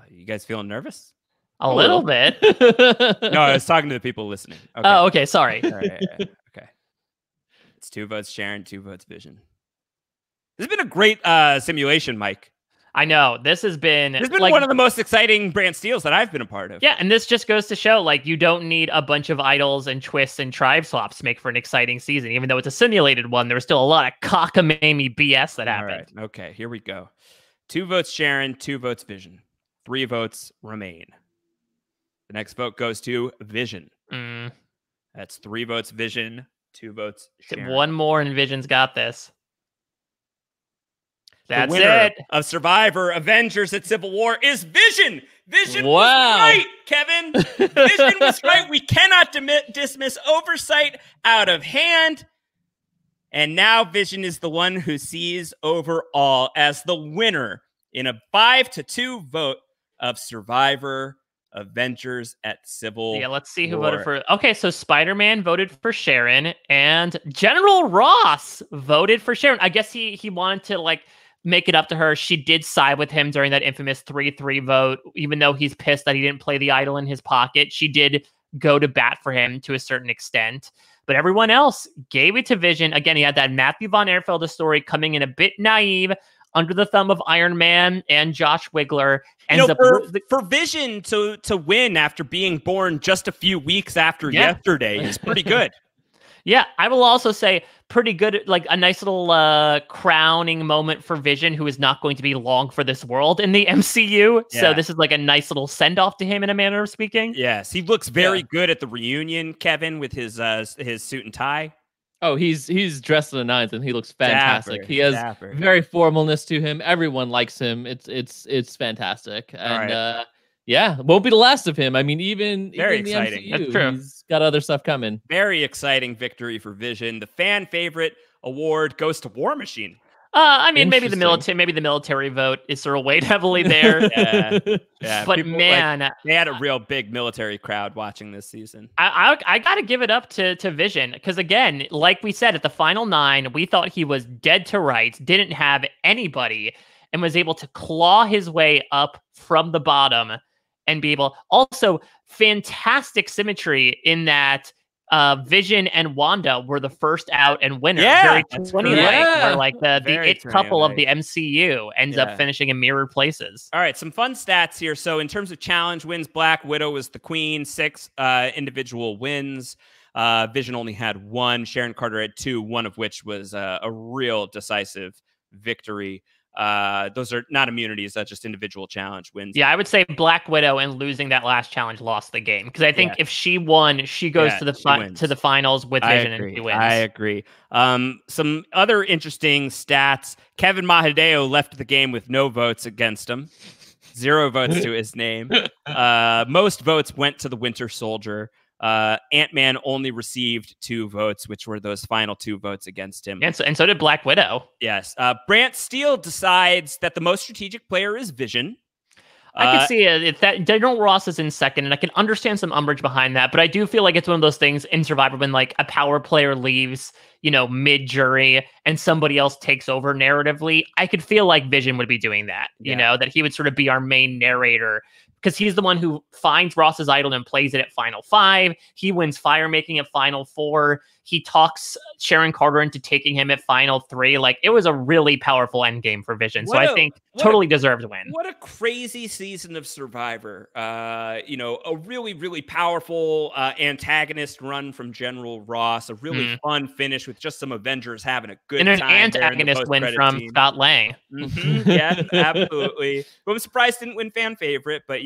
You guys feeling nervous? A little bit. No, I was talking to the people listening. Okay. Oh, okay. Sorry. All right, okay. It's 2 votes Sharon, 2 votes Vision. This has been a great simulation, Mike. I know. This has been like, one of the most exciting BrantSteeles that I've been a part of. Yeah, and this just goes to show, like, you don't need a bunch of idols and twists and tribe swaps to make for an exciting season. Even though it's a simulated one, there was still a lot of cockamamie BS that happened. All right. Okay, here we go. 2 votes Sharon, 2 votes Vision. 3 votes remain. The next vote goes to Vision. That's 3 votes Vision, 2 votes Sharon. 1 more and Vision's got this. That's the winner it. Of Survivor Avengers at Civil War is Vision. Vision was right, Kevin. Vision was right. We cannot dismiss oversight out of hand. And now Vision is the one who sees over all as the winner in a 5-2 vote of Survivor Avengers at Civil War. Yeah, let's see who voted for. Okay, so Spider-Man voted for Sharon and General Ross voted for Sharon. I guess he wanted to like make it up to her. She did side with him during that infamous 3-3 vote, even though he's pissed that he didn't play the idol in his pocket. She did go to bat for him to a certain extent. but everyone else gave it to Vision. Again, he had that Matthew Von Erfelde story coming in a bit naive, under the thumb of Iron Man and Josh Wigler. For Vision to win after being born just a few weeks after yesterday is pretty good. Yeah, I will also say pretty good, like a nice little crowning moment for Vision, who is not going to be long for this world in the MCU. Yeah. So this is like a nice little send-off to him in a manner of speaking. Yes, he looks very good at the reunion, Kevin, with his suit and tie. Oh, he's dressed to the nines and he looks fantastic. He has very formalness to him. Everyone likes him. It's fantastic. And yeah, it won't be the last of him. I mean, even very in the exciting. MCU, That's true. He's got other stuff coming. Very exciting victory for Vision. The fan favorite award goes to War Machine. I mean, maybe the military vote is sort of weighed heavily there. Yeah. But people, man, they had a real big military crowd watching this season. I got to give it up to Vision, because again, like we said at the final 9, we thought he was dead to rights, didn't have anybody, and was able to claw his way up from the bottom and be able. Also, fantastic symmetry in that. Vision and Wanda were the first out and winner. Yeah, very 20 where like the it couple of the MCU ends up finishing in mirrored places. All right, some fun stats here. So in terms of challenge wins, Black Widow was the queen, 6 individual wins. Vision only had 1. Sharon Carter had 2, one of which was a real decisive victory. Those are not immunities, that's just individual challenge wins. Yeah, I would say Black Widow, and losing that last challenge lost the game, because I think if she won, she goes to the finals with Vision and she wins. I agree. Some other interesting stats. Kevin Mahadeo left the game with no votes against him. 0 votes to his name. Most votes went to the Winter Soldier. Ant-Man only received 2 votes, which were those final 2 votes against him. And so did Black Widow. Yes. BrantSteele decides that the most strategic player is Vision. I can see it. If that General Ross is in second, and I can understand some umbrage behind that, but I do feel like it's one of those things in Survivor when like a power player leaves, mid-jury and somebody else takes over narratively. I could feel like Vision would be doing that, that he would sort of be our main narrator, because he's the one who finds Ross's idol and plays it at Final 5. He wins fire making at Final 4. He talks Sharon Carter into taking him at Final 3. Like, it was a really powerful endgame for Vision. I think totally deserved win. What a crazy season of Survivor. A really, really powerful antagonist run from General Ross. A really fun finish with just some Avengers having a good time. And an antagonist win from Scott Lang. Yeah, absolutely. But I'm surprised didn't win fan favorite, but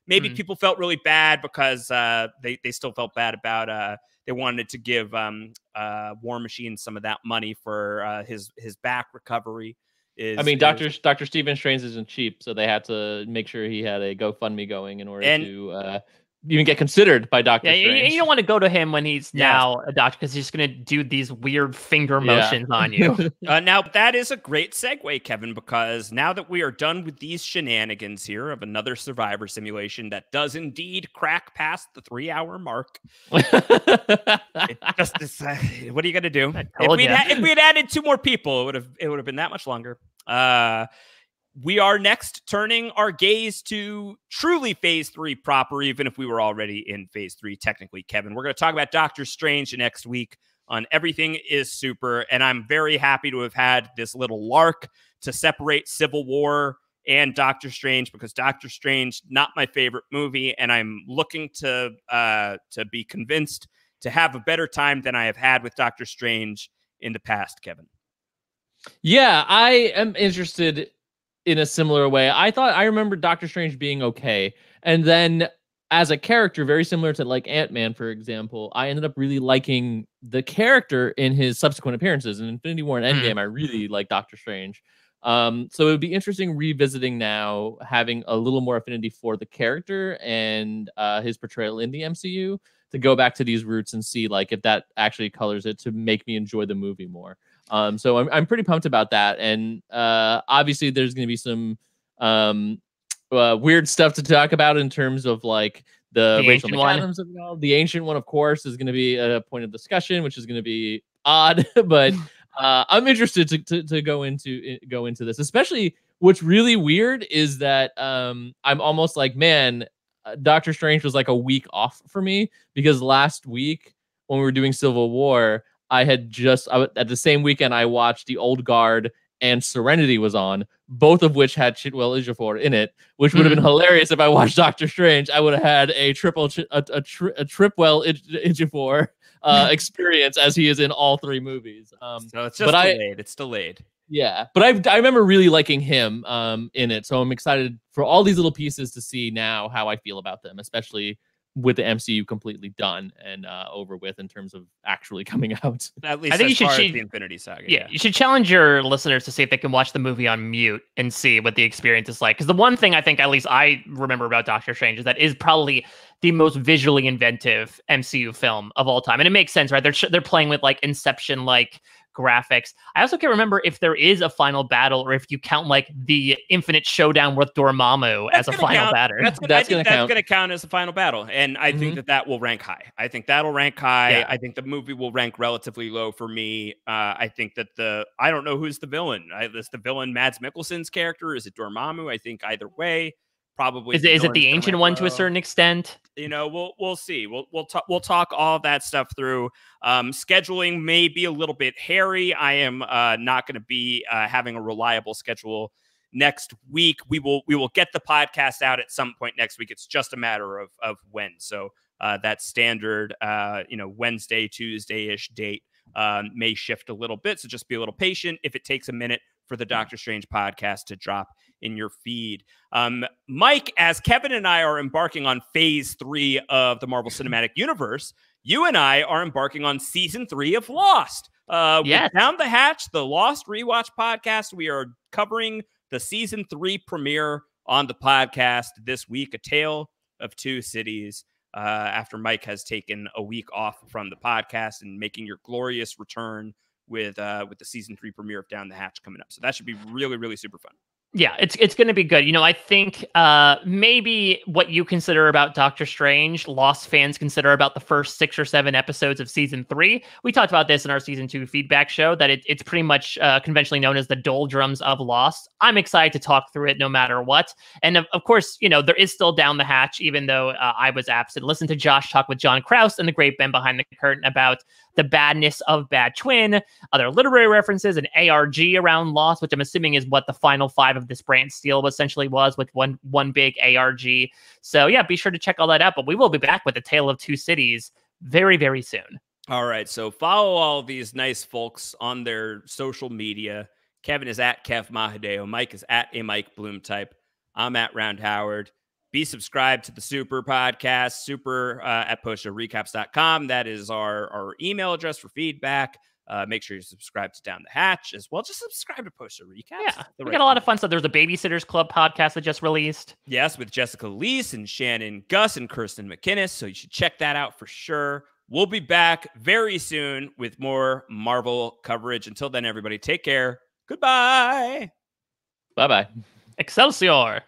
maybe people felt really bad because they still felt bad about they wanted to give War Machine some of that money for his back recovery. Dr. Stephen Strange isn't cheap, so they had to make sure he had a GoFundMe going in order to even get considered by Dr. Strange. You don't want to go to him when he's now a doctor, because he's going to do these weird finger motions on you. Now, that is a great segue, Kevin, because now that we are done with these shenanigans here of another Survivor simulation that does indeed crack past the 3-hour mark, what are you going to do? If we had added 2 more people, it would have been that much longer. We are next turning our gaze to truly Phase 3 proper, even if we were already in Phase 3 technically, Kevin. We're going to talk about Doctor Strange next week on Everything is Super, and I'm very happy to have had this little lark to separate Civil War and Doctor Strange, because Doctor Strange, not my favorite movie, and I'm looking to be convinced to have a better time than I have had with Doctor Strange in the past, Kevin. Yeah, I am interested in a similar way. I remember Doctor Strange being okay. And then as a character, very similar to like Ant-Man, for example, I ended up really liking the character in his subsequent appearances. In Infinity War and Endgame, I really like Doctor Strange. So it would be interesting revisiting now, having a little more affinity for the character and his portrayal in the MCU, to go back to these roots and see like if that actually colors it to make me enjoy the movie more. So I'm pretty pumped about that. And obviously there's going to be some weird stuff to talk about in terms of like the Rachel McAdams of it all. The Ancient One, of course, is going to be a point of discussion, which is going to be odd, but I'm interested to go into this. Especially what's really weird is that I'm almost like, man, Doctor Strange was like a week off for me, because last week when we were doing Civil War, at the same weekend I watched The Old Guard and Serenity was on, both of which had Chiwetel Ejiofor in it, which would have been hilarious if I watched Doctor Strange. I would have had a Tripwell Ejiofor experience as he is in all 3 movies. So it's just delayed. It's delayed. Yeah, but I remember really liking him in it, so I'm excited for all these little pieces to see now how I feel about them, especially with the MCU completely done and over with in terms of actually coming out. At least I think as far as the Infinity Saga. Yeah, you should challenge your listeners to see if they can watch the movie on mute and see what the experience is like. Because the one thing I think, at least I remember about Doctor Strange, is that is probably the most visually inventive MCU film of all time, and it makes sense, right? They're playing with like Inception like graphics. I also can't remember if there is a final battle or if you count like the Infinite Showdown with Dormammu as a final battle. That's going to count as a final battle, and I think that will rank high. I think that'll rank high. Yeah. I think the movie will rank relatively low for me. I think that I don't know who's the villain. Is the villain Mads Mikkelsen's character? Is it Dormammu? I think either way. Probably is it the Ancient One to a certain extent? You know, we'll see. We'll talk all that stuff through. Scheduling may be a little bit hairy. I am not going to be having a reliable schedule next week. We will get the podcast out at some point next week. It's just a matter of when. So that standard Wednesday, Tuesday-ish date may shift a little bit. So just be a little patient if it takes a minute for the Doctor Strange podcast to drop in your feed. Mike, as Kevin and I are embarking on phase 3 of the Marvel Cinematic Universe, you and I are embarking on season 3 of Lost. Yes. Down the Hatch, the Lost Rewatch podcast. We are covering the season 3 premiere on the podcast this week, A Tale of Two Cities. After Mike has taken a week off from the podcast and making your glorious return with the season 3 premiere of Down the Hatch coming up. So that should be really, really super fun. Yeah, it's going to be good. You know, I think maybe what you consider about Doctor Strange, Lost fans consider about the first 6 or 7 episodes of season 3. We talked about this in our season 2 feedback show, that it's pretty much conventionally known as the doldrums of Lost. I'm excited to talk through it no matter what. And of course, you know, there is still Down the Hatch, even though I was absent. Listen to Josh talk with John Krause and the great Ben Behind the Curtain about the badness of Bad Twin, other literary references, and ARG around Lost, which I'm assuming is what the final 5 of this BrantSteele essentially was, with one big ARG. So yeah, be sure to check all that out. But we will be back with A Tale of Two Cities very, very soon. All right, so follow all these nice folks on their social media. Kevin is at Kev Mahadeo. Mike is at a Mike Bloom type. I'm at Round Howard. Be subscribed to the Super podcast, super at postshowrecaps.com. That is our email address for feedback. Make sure you subscribe to Down the Hatch as well. Just subscribe to Post Show Recaps. Yeah, we got a lot of fun stuff. There's a Babysitters Club podcast that just released. Yes, with Jessica Leese and Shannon Gus and Kirsten McInnes. So you should check that out for sure. We'll be back very soon with more Marvel coverage. Until then, everybody, take care. Goodbye. Bye-bye. Excelsior.